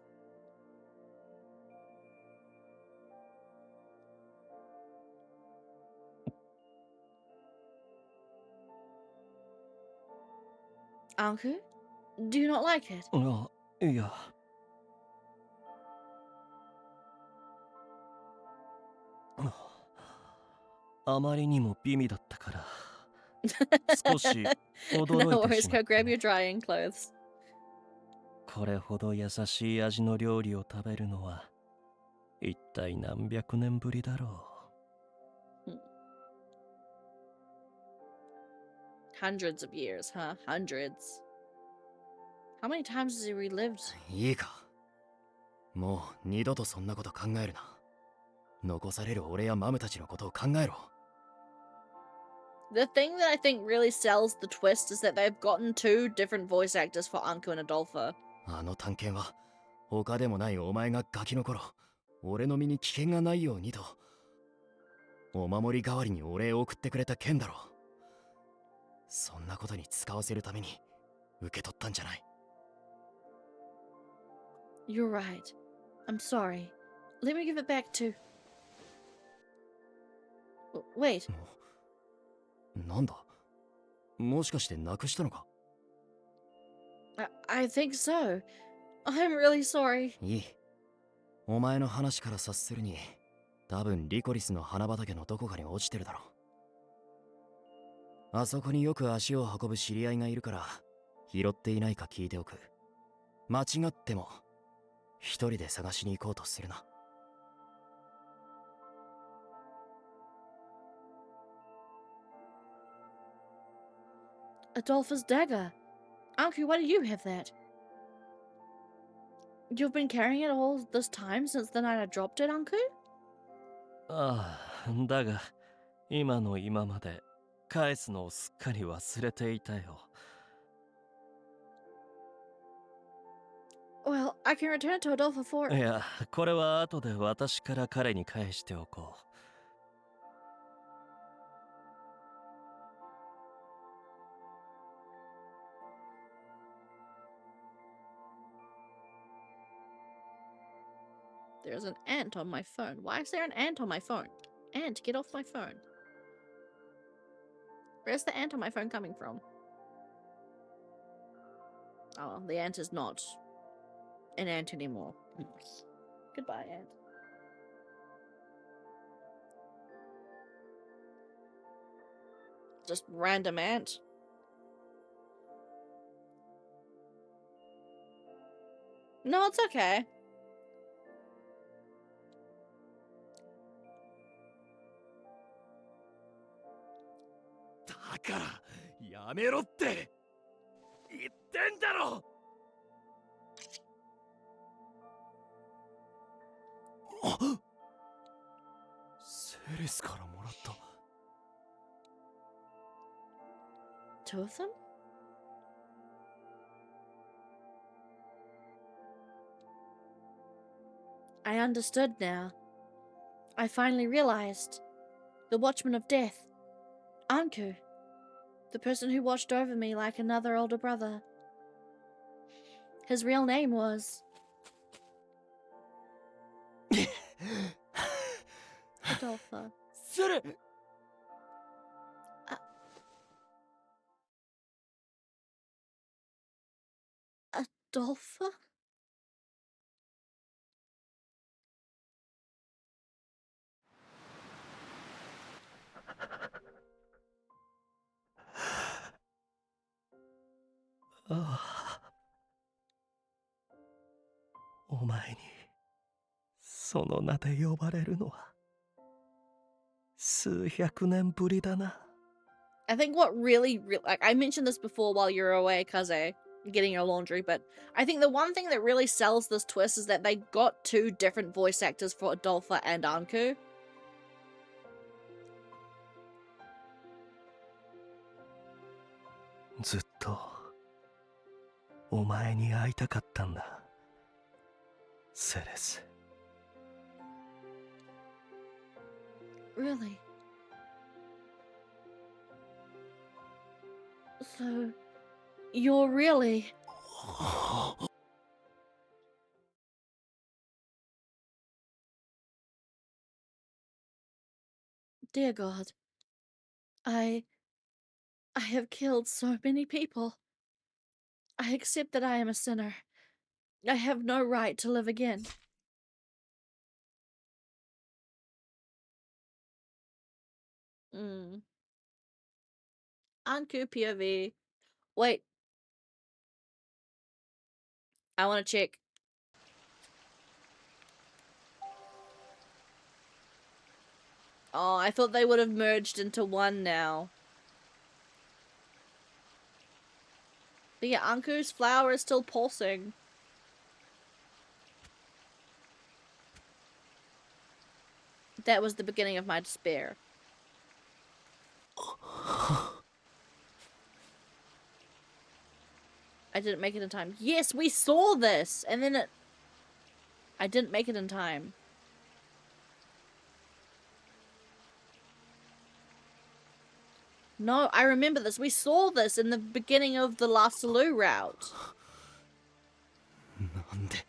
Anku? Do you not like it? あ、いや。あまりにも美味だったから。少し驚 No いて worries, しま go った grab ね。 your drying clothes. これほど優しい味の料理を食べるのは一体何百年ぶりだろう。 Hundreds of years, huh? Hundreds. How many times has he relived? いいか。もう二度とそんなこと考えるな。残される俺やマムたちのことを考えろ。The thing that I think really sells the twist is that they've gotten two different voice actors for Anku and Adolpha. あの探検は他でもないお前がガキの頃俺の身に危険がないようにと。お守り代わりにお礼を送ってくれた剣だろ。そんなことに使わせるために受け取ったんじゃない。You're right. I'm sorry. Let me give it back to... Wait. なんだ、もしかしてなくしたのか。I think so. I'm really sorry. いい。お前の話から察するに、多分リコリスの花畑のどこかに落ちてるだろう。あそこによく足を運ぶ知り合いがいるから、拾っていないか聞いておく。間違っても、一人で探しに行こうとするな。Adolphus dagger. Anku, why do you have that? You've been carrying it all this time since the night I dropped it, Anku? ああ、だが今の今まで返すのをすっかり忘れていたよ。Well, I can return it to Adolpha for... いや、これは後で私から彼に返しておこう。There's an ant on my phone. Why is there an ant on my phone? Ant, get off my phone. Where's the ant on my phone coming from? Oh, the ant is not an ant anymore. Goodbye, ant. Just random ant. No, it's okay. だからやめろって言ってんだろ。セレスからもらった。Two of them? I understood now. I finally realized. The Watchman of Death. Anku. The person who watched over me like another older brother. His real name was... Adolpha. セレ Adolpha?ああ、お前にその名で呼ばれるのは数百年ぶりだな。I think what really, like, I mentioned this before while you were away, Kaze, getting your laundry, but I think the one thing that really sells this twist is that they got two different voice actors for Adolpha and Anku. ずっとお前に会いたかったんだ、セレス。Really? So, you're really... Dear God, I have killed so many people. I accept that I am a sinner. I have no right to live again. Anku POV. Wait. I want to check. Oh, I thought they would have merged into one now. But yeah, Anku's flower is still pulsing. That was the beginning of my despair. I didn't make it in time. Yes, we saw this! And then it... I didn't make it in time. No, I remember this. We saw this in the beginning of the last Salou route. なんで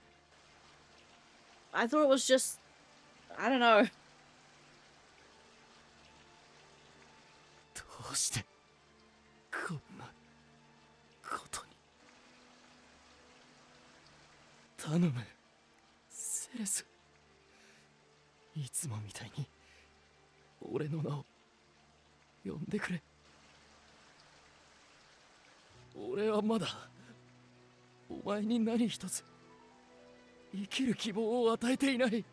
I thought it was just... I don't know. どうしてこんなことに頼むセレスいつもみたいに俺の名を呼んでくれ俺はまだお前に何一つ生きる希望を与えていない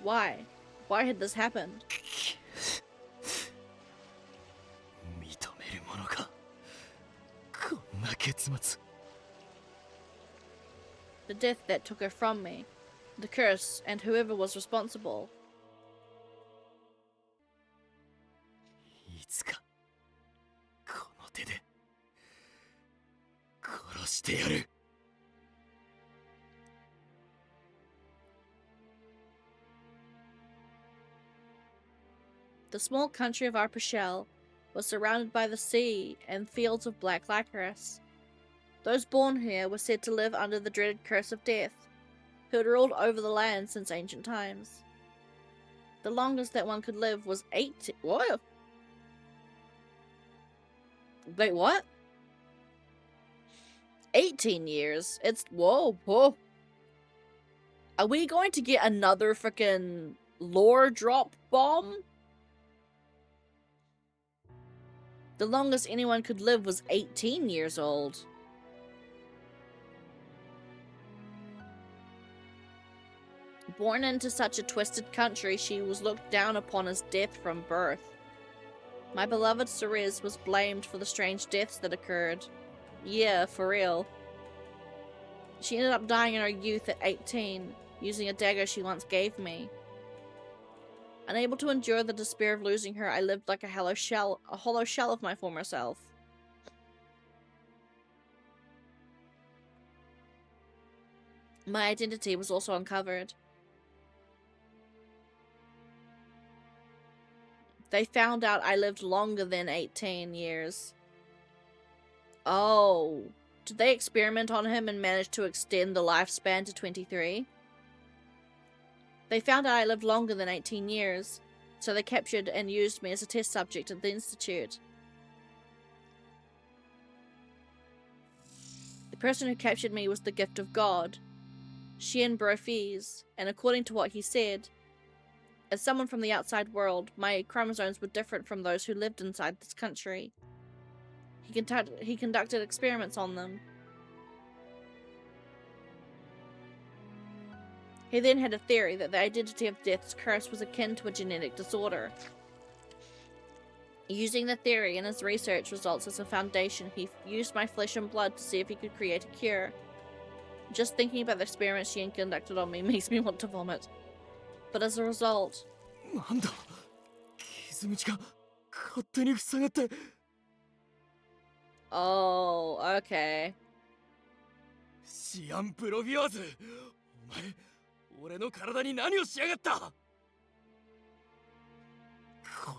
Why? Why had this happened? 認めるものかこんな結末 The death that took her from me. The curse and whoever was responsible. いつかこの手で殺してやる The small country of Arpachel was surrounded by the sea and fields of black licorice. Those born here were said to live under the dreaded curse of death, who had ruled over the land since ancient times. The longest that one could live was 18. What? Wait, what? 18 years. It's whoa. Are we going to get another freaking lore drop bomb? The longest anyone could live was 18 years old. Born into such a twisted country, she was looked down upon as death from birth. My beloved Ceres was blamed for the strange deaths that occurred. Yeah, for real. She ended up dying in her youth at 18, using a dagger she once gave me. Unable to endure the despair of losing her, I lived like a hollow shell of my former self. My identity was also uncovered. They found out I lived longer than 18 years. Oh. Did they experiment on him and manage to extend the lifespan to 23? They found out I lived longer than 18 years, so they captured and used me as a test subject at the Institute. The person who captured me was the gift of God, Chien Brofis, and according to what he said, as someone from the outside world, my chromosomes were different from those who lived inside this country. He conducted experiments on them. He then had a theory that the identity of Death's curse was akin to a genetic disorder. Using the theory and his research results as a foundation, he used my flesh and blood to see if he could create a cure. Just thinking about the experiments Chien conducted on me makes me want to vomit. But as a result... なんだ傷口が勝手に塞がって Oh, okay. シアンプロビアーズお前俺の体に何をしやがったこ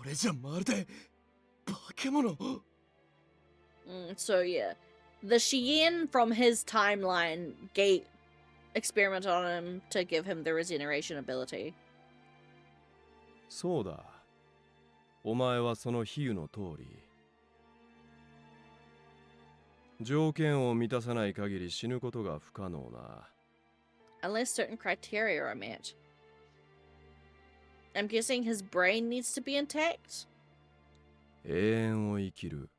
れじゃまるで化け物 So yeah. The Chien from his timeline experimented on him to give him the regeneration ability. そうだお前はその比喩の通り条件を満たさない限り死ぬことが不可能な Unless certain criteria are met. I'm guessing his brain needs to be intact? 永遠を生きる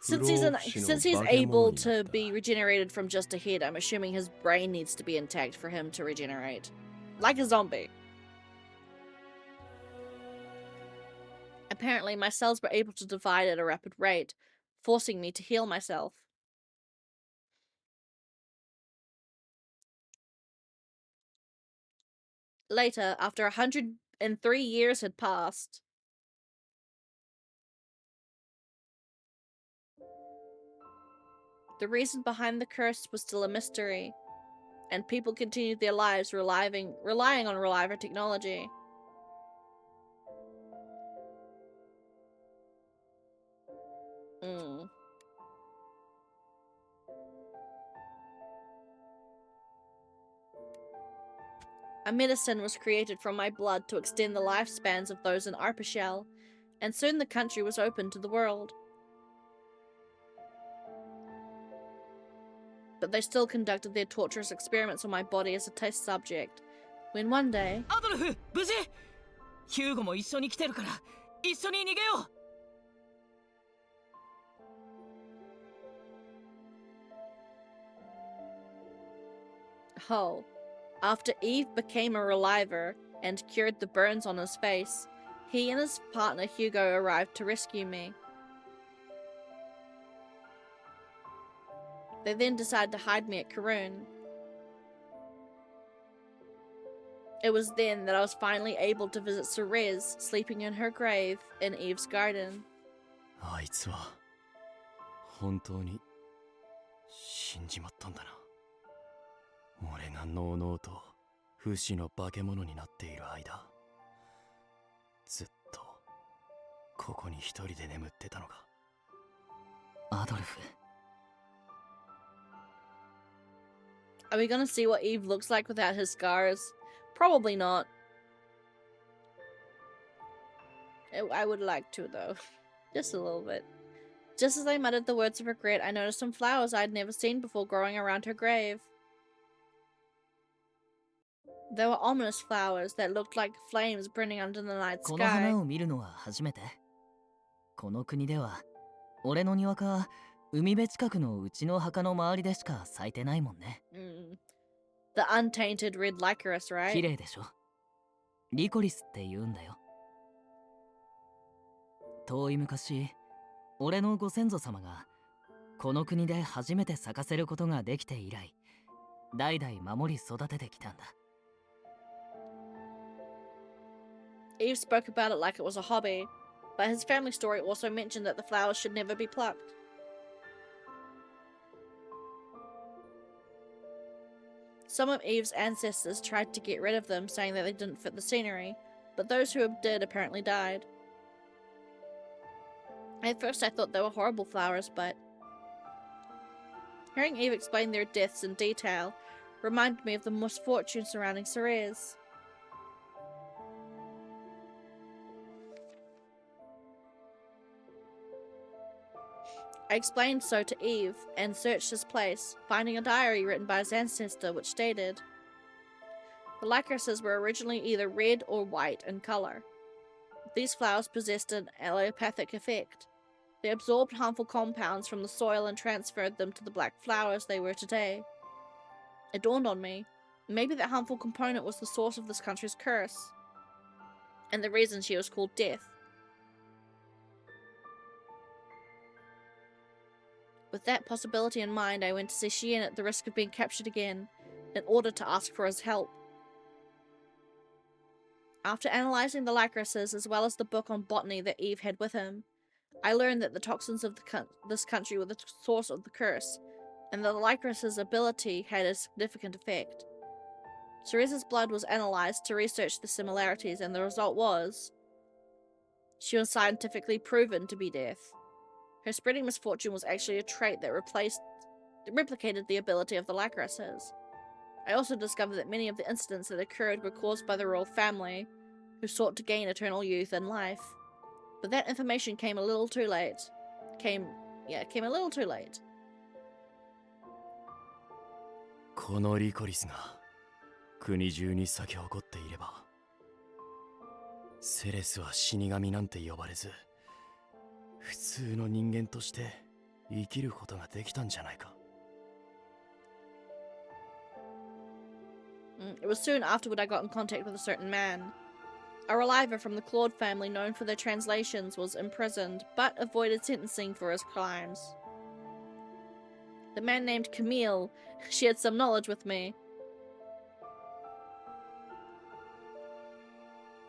Since he's able to be regenerated from just a head, I'm assuming his brain needs to be intact for him to regenerate. Like a zombie. Apparently, my cells were able to divide at a rapid rate, forcing me to heal myself. Later, after 103 years had passed, the reason behind the curse was still a mystery, and people continued their lives relying on Reliver technology. A medicine was created from my blood to extend the lifespans of those in Arpachel, and soon the country was open to the world. But they still conducted their torturous experiments on my body as a test subject, when one day... アドルフ、無事？ヒューゴも一緒に来てるから、一緒に逃げよう。 Oh, after Eve became a reliver and cured the burns on his face, he and his partner Hugo arrived to rescue me. They then decided to hide me at Karun. It was then that I was finally able to visit Ceres, sleeping in her grave in Eve's garden. あいつは本当に死んじまったんだな。俺がのうのうと不死の化け物になっている間、ずっとここに一人で眠ってたのか。アドルフ。 Are we gonna see what Eve looks like without his scars? Probably not. I would like to, though. Just a little bit. Just as I muttered the words of regret, I noticed some flowers I'd never seen before growing around her grave. They were ominous flowers that looked like flames burning under the night この花 sky. を見るのは初めて。この国では、俺の庭か海辺近くのうちの墓の周りでしか咲いてないもんね。The untainted red licorice, 綺 right? 麗でしょ。リコリスって言うんだよ。遠い昔、俺のご先祖様がこの国で初めて咲かせることができて以来、代々守り育ててきたんだ。 Eve spoke about it like it was a hobby, but his family story also mentioned that the flowers should never be plucked. Some of Eve's ancestors tried to get rid of them, saying that they didn't fit the scenery, but those who did apparently died. At first I thought they were horrible flowers, but hearing Eve explain their deaths in detail reminded me of the misfortune surrounding Ceres. I explained so to Eve and searched his place, finding a diary written by his ancestor which stated, the licorices were originally either red or white in colour. These flowers possessed an allopathic effect. They absorbed harmful compounds from the soil and transferred them to the black flowers they were today. It dawned on me, maybe that harmful component was the source of this country's curse, and the reason she was called Death. With that possibility in mind, I went to see Shien at the risk of being captured again, in order to ask for his help. After analysing the licorices as well as the book on botany that Eve had with him, I learned that the toxins of this country were the source of the curse, and that the licorice's ability had a significant effect. Cerese's blood was analysed to research the similarities, and the result was she was scientifically proven to be death. Her spreading misfortune was actually a trait that replicated the ability of the licorices. I also discovered that many of the incidents that occurred were caused by the royal family, who sought to gain eternal youth and life. But that information came a little too late. Came a little too late. このリコリスが国中に咲き誇っていれば、セレスは死神なんて呼ばれず、普通の人間として生きることができたんじゃないか。It was soon afterward I got in contact with a certain man. A reliver from the Claude family known for their translations was imprisoned, but avoided sentencing for his crimes. The man named Camille shared some knowledge with me.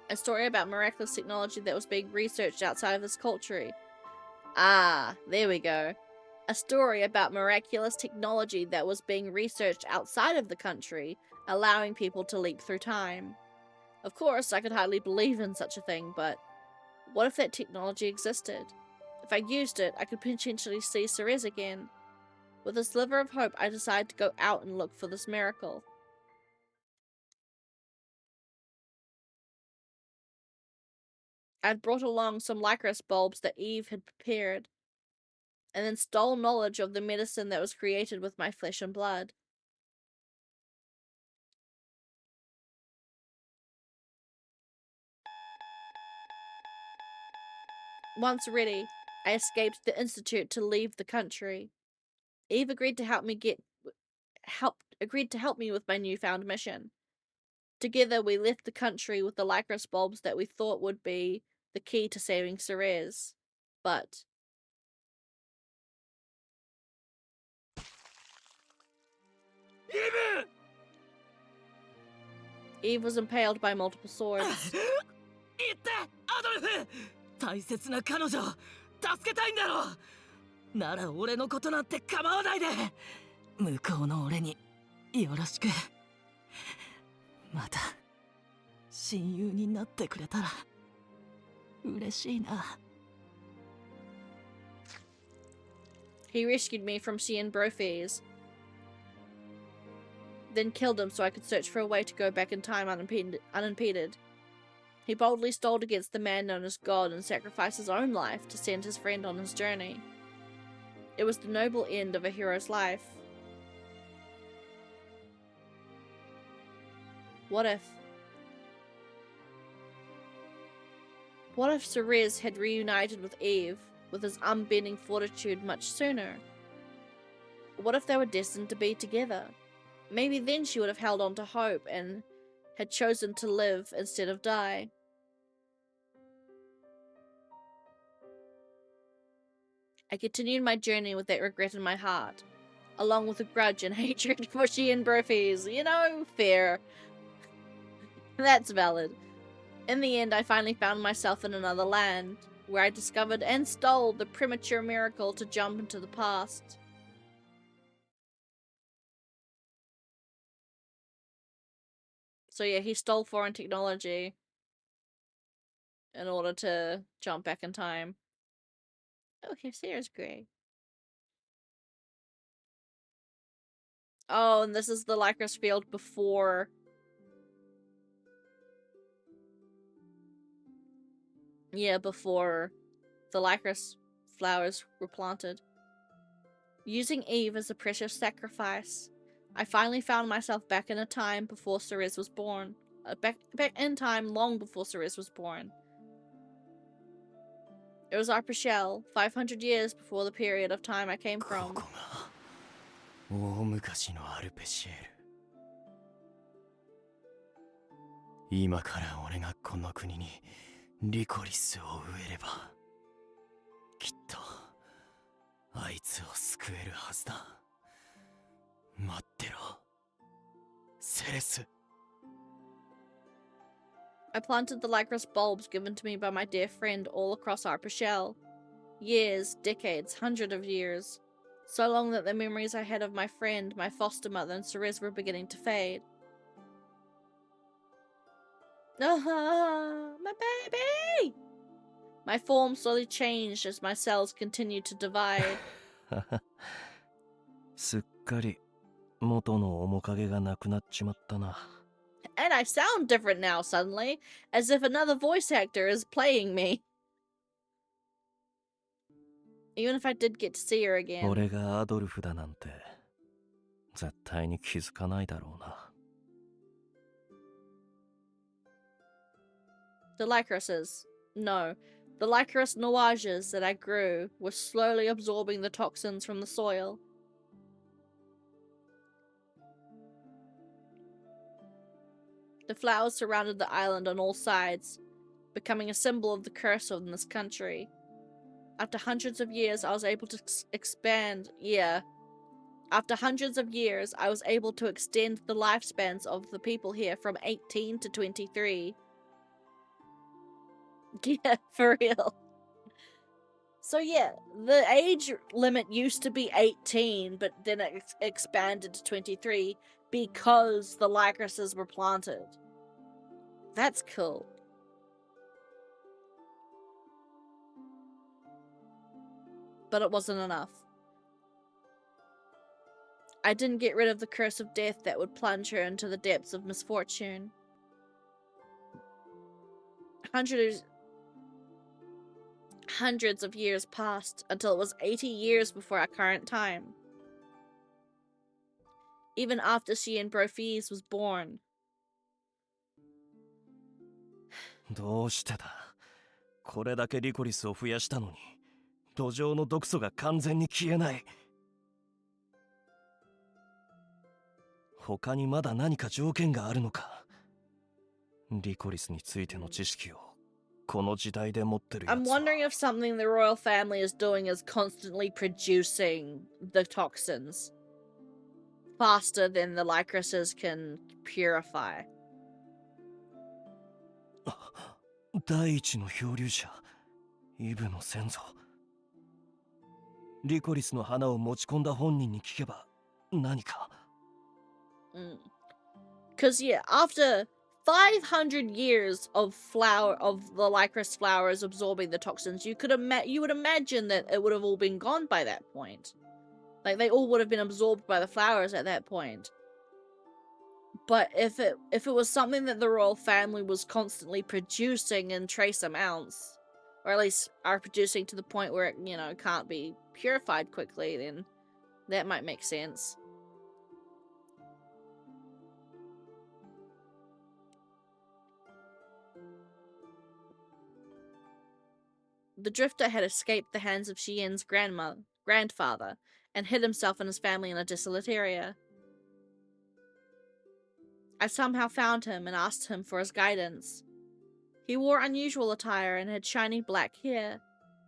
A story about miraculous technology that was being researched outside of this culture. Ah, there we go. A story about miraculous technology that was being researched outside of the country, allowing people to leap through time. Of course, I could hardly believe in such a thing, but what if that technology existed? If I used it, I could potentially see Ceres again. With a sliver of hope, I decided to go out and look for this miracle. I'd brought along some lycris bulbs that Eve had prepared, and then stole knowledge of the medicine that was created with my flesh and blood. Once ready, I escaped the Institute to leave the country. Eve agreed to help me with my newfound mission. Together we left the country with the lycris bulbs that we thought would be the key to saving Ceres. But Eve was impaled by multiple swords. 言ってアドルフ、大切な彼女助けたいんだろ。なら俺のことなんて構わないで。向こうの俺によろしく。また親友になってくれたら嬉しいな。He rescued me from Cian Brophes, then killed him so I could search for a way to go back in time unimpeded. He boldly stole against the man known as God and sacrificed his own life to send his friend on his journey. It was the noble end of a hero's life. What if Ceres had reunited with Eve with his unbending fortitude much sooner? What if they were destined to be together? Maybe then she would have held on to hope and had chosen to live instead of die. I continued my journey with that regret in my heart, along with a grudge and hatred for Cian Brophes. You know, fair. That's valid. In the end, I finally found myself in another land, where I discovered and stole the premature miracle to jump into the past. So yeah, he stole foreign technology in order to jump back in time. Oh, his hair is grey. Oh, and this is the lycris field before... Yeah, before the lycris flowers were planted. Using Eve as a precious sacrifice, I finally found myself back in a time before Ceres was born. Back in time long before Ceres was born. It was Virche, 500 years before the period of time I came from. 大昔のアルペシエル。今から俺がこの国にリコリスを植えれば、きっとあいつを救えるはずだ。待ってろ、セレス。I planted the lycris bulbs given to me by my dear friend all across Virche. Years, decades, hundreds of years. So long that the memories I had of my friend, my foster mother, and Ceres were beginning to fade. My baby! My form slowly changed as my cells continued to divide. すっかり元の面影がなくなっちまったな。And I sound different now suddenly, as if another voice actor is playing me. Even if I did get to see her again. 俺がアドルフだなんて絶対に気づかないだろうな。The lycrises. No. The lycris noises that I grew were slowly absorbing the toxins from the soil. The flowers surrounded the island on all sides, becoming a symbol of the curse in this country. After hundreds of years, I was able to expand. Yeah. After hundreds of years, I was able to extend the lifespans of the people here from 18 to 23. Yeah, for real. So yeah, the age limit used to be 18, but then it expanded to 23 because the lycrises were planted. That's cool. But it wasn't enough. I didn't get rid of the curse of death that would plunge her into the depths of misfortune. hundreds of years passed until it was 80 years before our current time. Even after she and Brofees was born. どうしてだ。これだけリコリスを増やしたのに、土壌の毒素が完全に消えない。他にまだ何か条件があるのか。リコリスについての知識をこの時代で持ってるやつは。I'm wondering if something the royal family is doing is constantly producing the toxins faster than the lycrases can purify. 第一の漂流者、イブの先祖。リコリスの花を持ち込んだ本人に聞けば何か。Because yeah, after 500 years of the lycra flowers absorbing the toxins, you would imagine that it would have all been gone by that point. Like they all would have been absorbed by the flowers at that point. But if it was something that the royal family was constantly producing in trace amounts, or at least are producing to the point where it, can't be purified quickly, then that might make sense. The drifter had escaped the hands of Shien's grandfather and hid himself and his family in a desolate area. I somehow found him and asked him for his guidance. He wore unusual attire and had shiny black hair,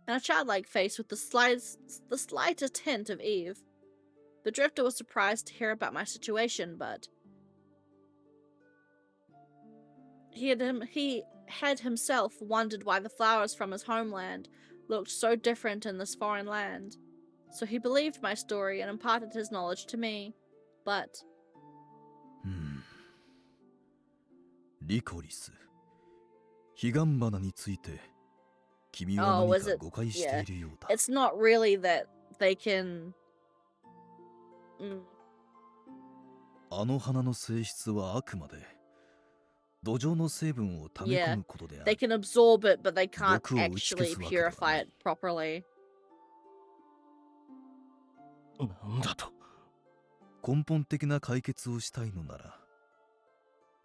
and a childlike face with the slightest hint of Eve. The drifter was surprised to hear about my situation, but he had himself wondered why the flowers from his homeland looked so different in this foreign land. So he believed my story and imparted his knowledge to me. But... リコリス、彼岸花について君は何か誤解しているようだ。It's not really that they can... あの花の性質はあくまで土壌の成分を溜め込むことである。They can absorb it, but they can't actually purify it properly. なんだと。根本的な解決をしたいのなら、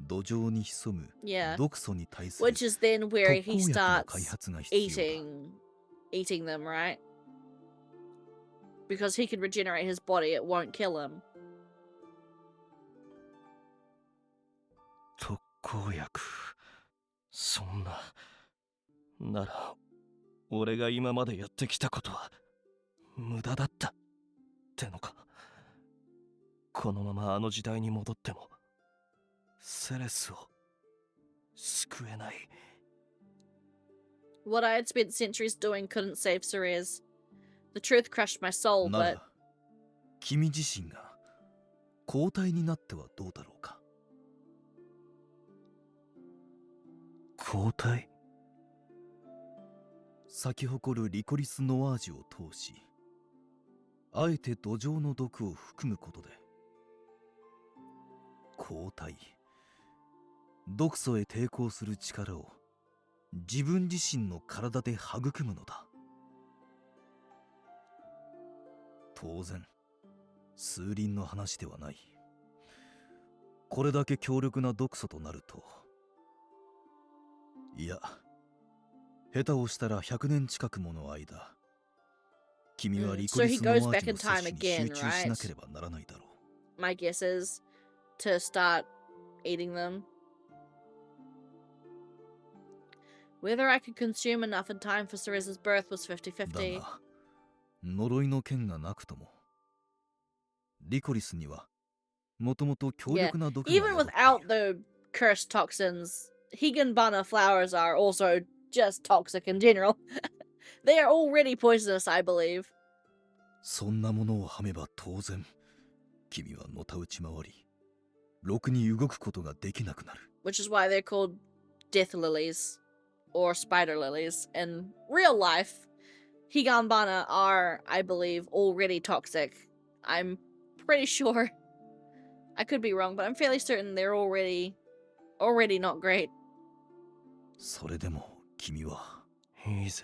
土壌に潜む毒素に対する Which is then where he 特効薬の starts 開発が必要だ。eating them, right? Because he can regenerate his body, it won't kill him. 特効薬。そんな。なら、俺が今までやってきたことは無駄だったってのか。このままあの時代に戻ってもセレスを救えない。What I had spent centuries doing couldn't save Ceres. The truth crushed my soul, な but ら君自身が交代になってはどうだろうか。交代？咲き誇るリコリスノワージュを通し、あえて土壌の毒を含むことで抗体、毒素へ抵抗する力を自分自身の体で育むのだ。当然数輪の話ではない。これだけ強力な毒素となると、いや下手をしたら100年近くもの間、君はリコリスノワージュの摂取に集中しなければならないだろう。my guess is to start eating them. Whether I could consume enough in time for Ceres's birth was 50-50. だが、呪いの剣がなくとも、リコリスにはもともと強力な毒が Even without the cursed toxins, Higanbana flowers are also just toxic in general. They are already poisonous, I believe. そんなものをはめば当然、君はのたうち回り、ろくに動くことができなくなる。Which is why they're called death lilies or spider lilies. In real life, Higanbana are, I believe, already toxic. I'm pretty sure. I could be wrong, but I'm fairly certain they're already not great. それでも君は。いいぜ。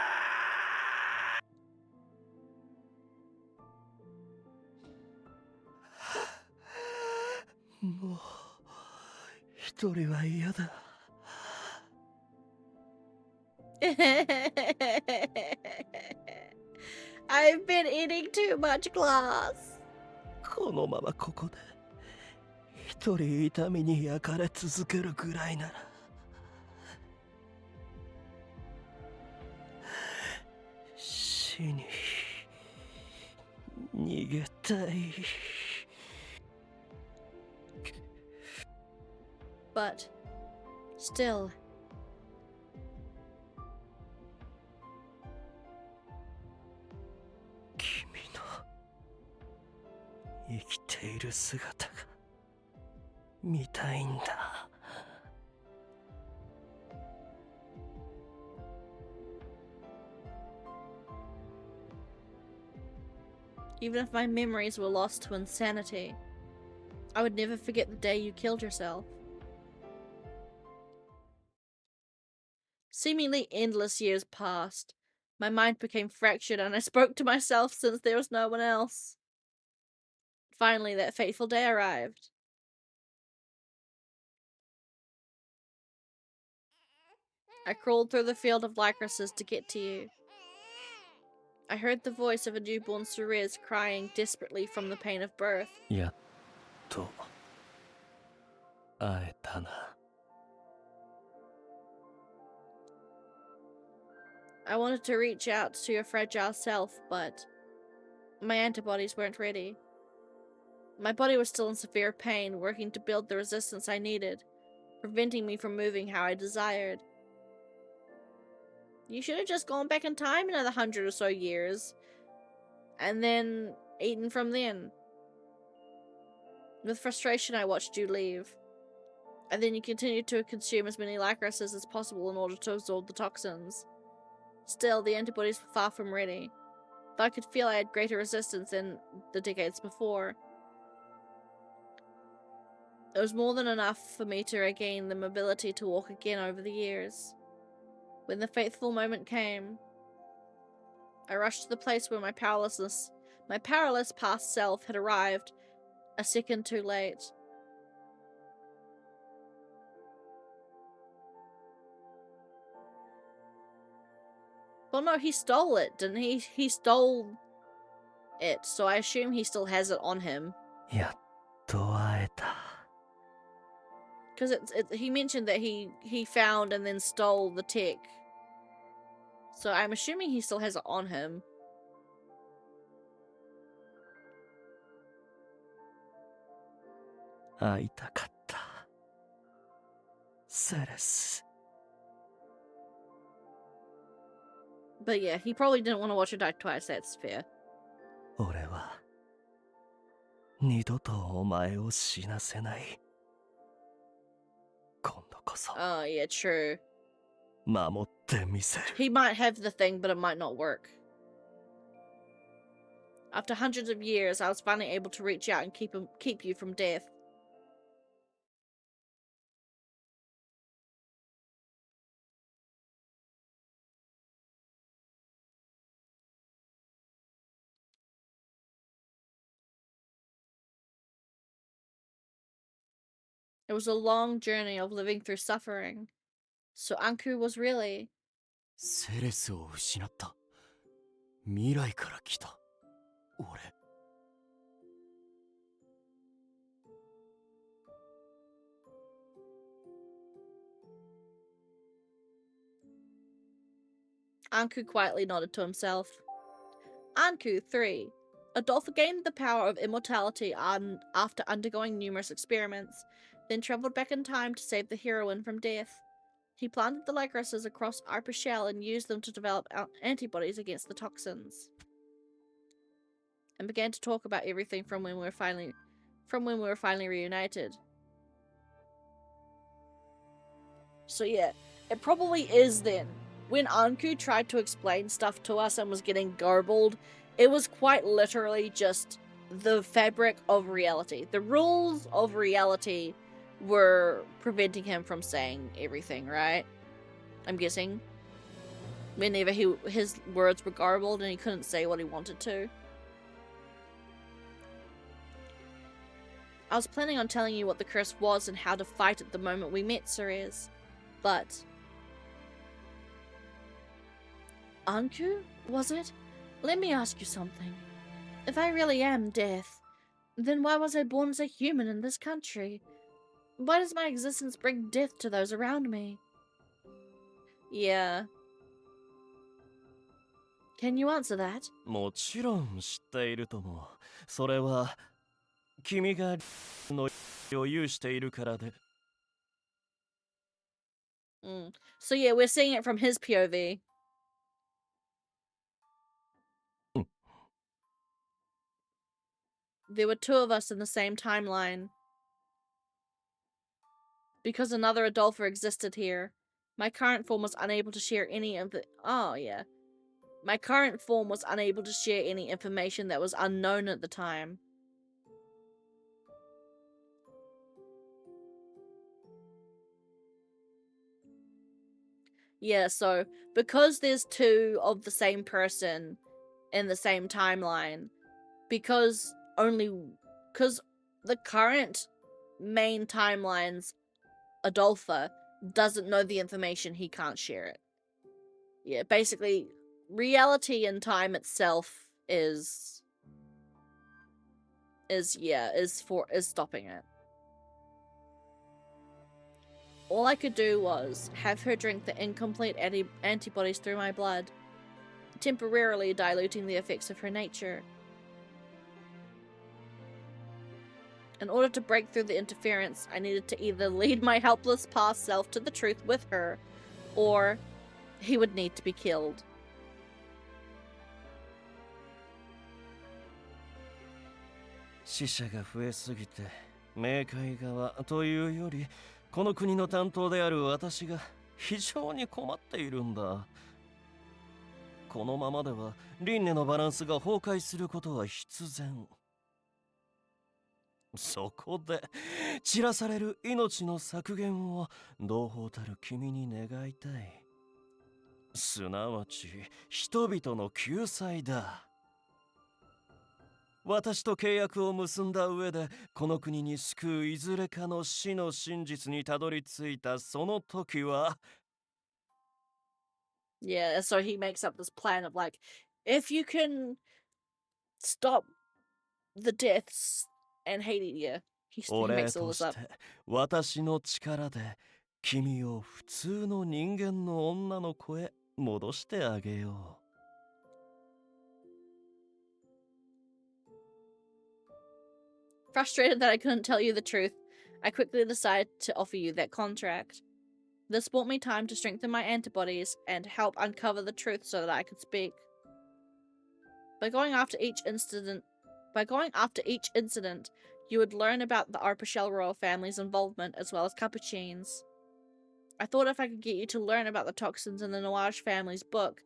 もう一人は嫌だ。I've been eating too much glass. このままここで一人痛みに焼かれ続けるぐらいなら死に逃げたい。But still,君の生きている姿が見たいんだ。even if my memories were lost to insanity, I would never forget the day you killed yourself. Seemingly endless years passed. My mind became fractured and I spoke to myself since there was no one else. Finally, that fateful day arrived. I crawled through the field of lycrases to get to you. I heard the voice of a newborn Ceres crying desperately from the pain of birth. やっと会えたな。I wanted to reach out to your fragile self, but my antibodies weren't ready. My body was still in severe pain, working to build the resistance I needed, preventing me from moving how I desired. You should have just gone back in time another 100 or so years, and then eaten from then. With frustration, I watched you leave. And then you continued to consume as many lycrases as possible in order to absorb the toxins. Still, the antibodies were far from ready, though I could feel I had greater resistance than the decades before. It was more than enough for me to regain the mobility to walk again over the years. When the fateful moment came, I rushed to the place where my powerless past self had arrived a second too late. Well, no, he stole it, didn't he? He stole it, so I assume he still has it on him. やっと会えた。Because he mentioned that he found and then stole the tech. So I'm assuming he still has it on him.「会いたかったセレス」 But yeah, he probably didn't want to watch her die twice, that's fair. 俺は二度とお前を死なせない。今度こそ Oh, yeah, true. 守ってみせる。 He might have the thing, but it might not work. After hundreds of years, I was finally able to reach out and keep you from death. It was a long journey of living through suffering. So Anku was really... セレスを失った。未来から来た。俺。Anku quietly nodded to himself. Anku 3. Adolph gained the power of immortality after undergoing numerous experiments, then travelled back in time to save the heroine from death. He planted the lycrases across Arpa Shell and used them to develop antibodies against the toxins. And began to talk about everything from when we were finally reunited. So yeah, it probably is then. When Anku tried to explain stuff to us and was getting garbled, it was quite literally just the fabric of reality. The rules of reality were preventing him from saying everything, right? I'm guessing. Whenever his words were garbled and he couldn't say what he wanted to. I was planning on telling you what the curse was and how to fight it the moment we met, Ceres. But... Anku, was it? Let me ask you something. If I really am death, then why was I born as a human in this country? Why does my existence bring death to those around me? Yeah. Can you answer that? もちろん知っているとも。それは君がのを有しているからで。So yeah, we're seeing it from his POV. There were two of us in the same timeline. Because another Adolpha existed here, my current form was unable to share any of the... Oh, yeah. My current form was unable to share any information that was unknown at the time. Yeah, so because there's two of the same person in the same timeline, because the current main timeline's Adolpha doesn't know the information, he can't share it. Yeah, basically, reality and time itself is stopping it. All I could do was have her drink the incomplete antibodies through my blood, temporarily diluting the effects of her nature. In order to break through the interference, I needed to either lead my helpless past self to the truth with her, or he would need to be killed. 死者が増えすぎて冥界側というよりこの国の担当である私が非常に困っているんだ。このままでは輪廻のバランスが崩壊することは必然。そこで散らされる命の削減を同胞たる君に願いたい。すなわち人々の救済だ。私と契約を結んだ上でこの国に救ういずれかの死の真実にたどり着いたその時は Yeah, so he makes up this plan of like, if you can stop the deaths and Hades, yeah, he お礼 makes all と this し up. て私の力で君を普通の人間の女の子へ戻してあげよう。Frustrated that I couldn't tell you the truth, I quickly decided to offer you that contract. This bought me time to strengthen my antibodies and help uncover the truth so that I could speak. By going after each incident, you would learn about the Arpachel royal family's involvement as well as Capuchin's. I thought if I could get you to learn about the toxins in the Nuage family's book,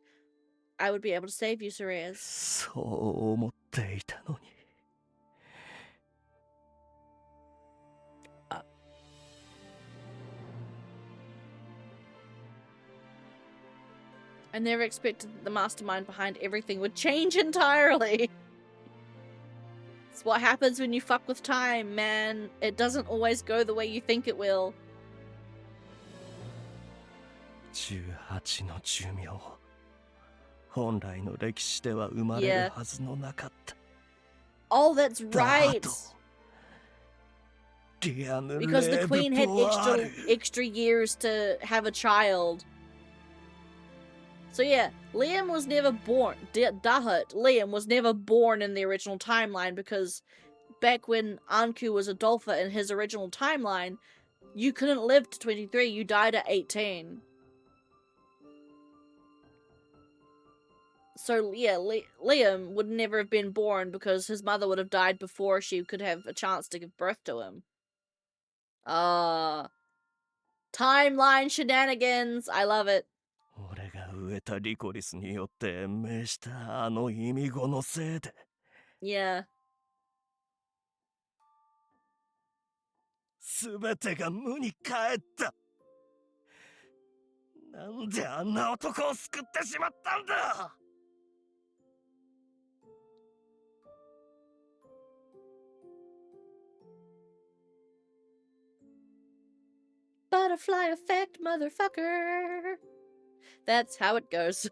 I would be able to save you, Ceres. そう思っていたのに。I never expected that the mastermind behind everything would change entirely. It's what happens when you fuck with time, man. It doesn't always go the way you think it will. 18の寿命。本来の歴史では生まれるはずのなかった。Oh, that's right. Because the queen had extra years to have a child. So yeah, Liam was never born. Dahut, Liam was never born in the original timeline because back when Anku was Adolpha in his original timeline, you couldn't live to 23, you died at 18. So yeah, Liam would never have been born because his mother would have died before she could have a chance to give birth to him. Timeline shenanigans. I love it. 俺が植えたリコリスによって延命したあの意味語のせいで。Yeah. すべてが無に返った。なんであんな男を救ってしまったんだ。butterfly effect, motherfucker. That's how it goes.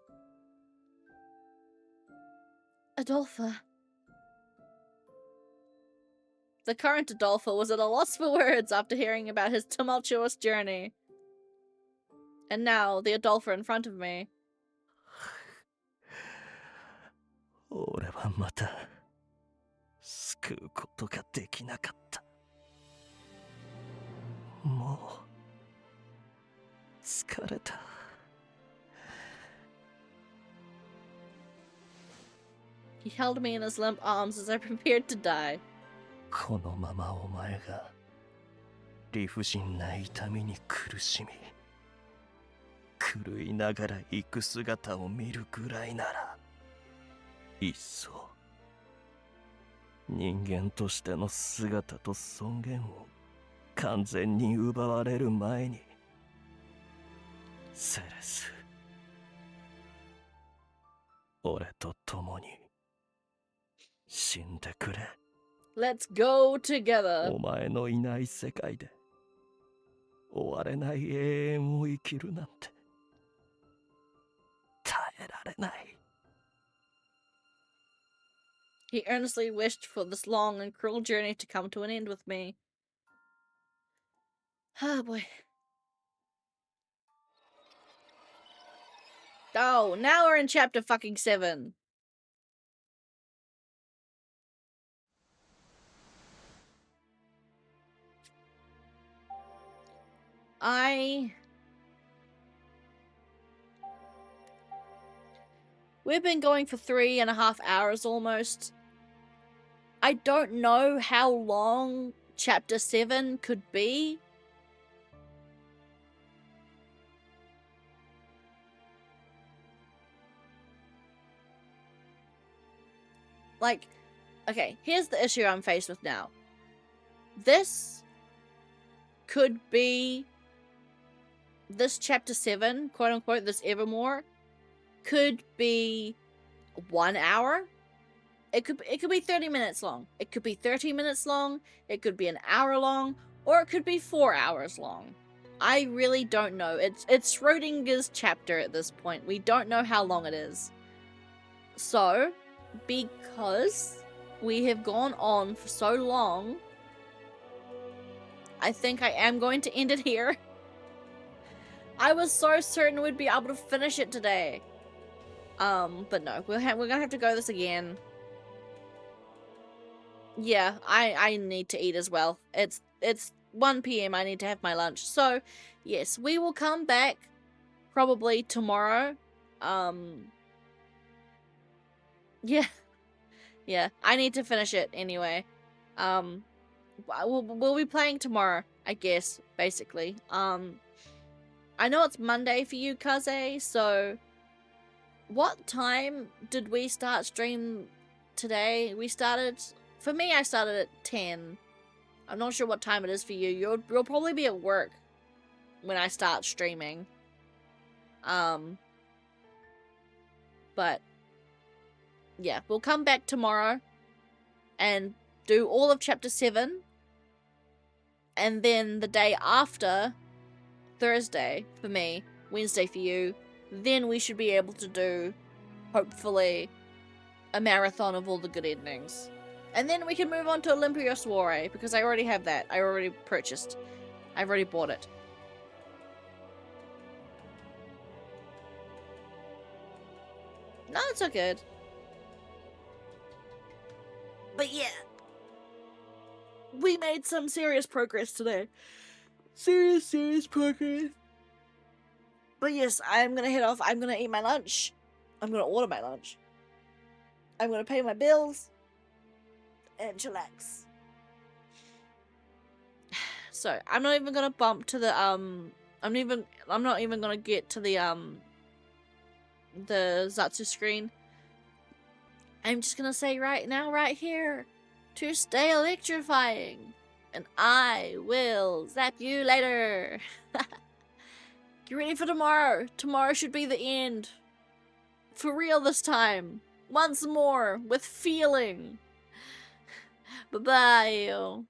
Adolpha. The current Adolpha was at a loss for words after hearing about his tumultuous journey. And now, the Adolpha in front of me. 俺はまた救うことができなかった。もう疲れた。He held me in his limp arms as I prepared to die. このままお前が理不尽な痛みに苦しみ狂いながら行く姿を見るぐらいならいっそ人間としての姿と尊厳を完全に奪われる前にセレス俺と共に死んでくれ。 Let's go together. お前のいない世界で終われない永遠を生きるなんて耐えられない。 He earnestly wished for this long and cruel journey to come to an end with me. Oh boy. Oh, now we're in chapter fucking 7. We've been going for 3.5 hours almost. I don't know how long chapter 7 could be. Like, okay, here's the issue I'm faced with now. This could be, this chapter 7, quote unquote, this Evermore, could be 1 hour. It could be 30 minutes long. It could be 30 minutes long. It could be an hour long, or it could be 4 hours long. I really don't know. It's Schrodinger's chapter at this point. We don't know how long it is. So, because we have gone on for so long, I think I am going to end it here. I was so certain we'd be able to finish it today. But no, we're gonna have to go this again. Yeah, I need to eat as well. It's 1 PM. I need to have my lunch. So, yes, we will come back probably tomorrow. Yeah. Yeah, I need to finish it anyway. We'll be playing tomorrow, I guess, basically. I know it's Monday for you, Kaze, so what time did we start stream today? For me, I started at 10. I'm not sure what time it is for you. You'll probably be at work when I start streaming. But yeah, we'll come back tomorrow and do all of chapter 7. And then the day after, Thursday for me, Wednesday for you, then we should be able to do, hopefully, a marathon of all the good endings. And then we can move on to Olympia Soiree, because I already have that. I already purchased. I've already bought it. No, it's all good. But yeah. We made some serious progress today. Serious progress. But yes, I'm gonna head off. I'm gonna eat my lunch. I'm gonna order my lunch. I'm gonna pay my bills. And chillax. So, I'm not even gonna bump to the, I'm not even gonna get to the Zatsu screen. I'm just gonna say right now, right here, to stay electrifying. And I will zap you later. Get ready for tomorrow. Tomorrow should be the end. For real this time. Once more, with feeling. Bye-bye.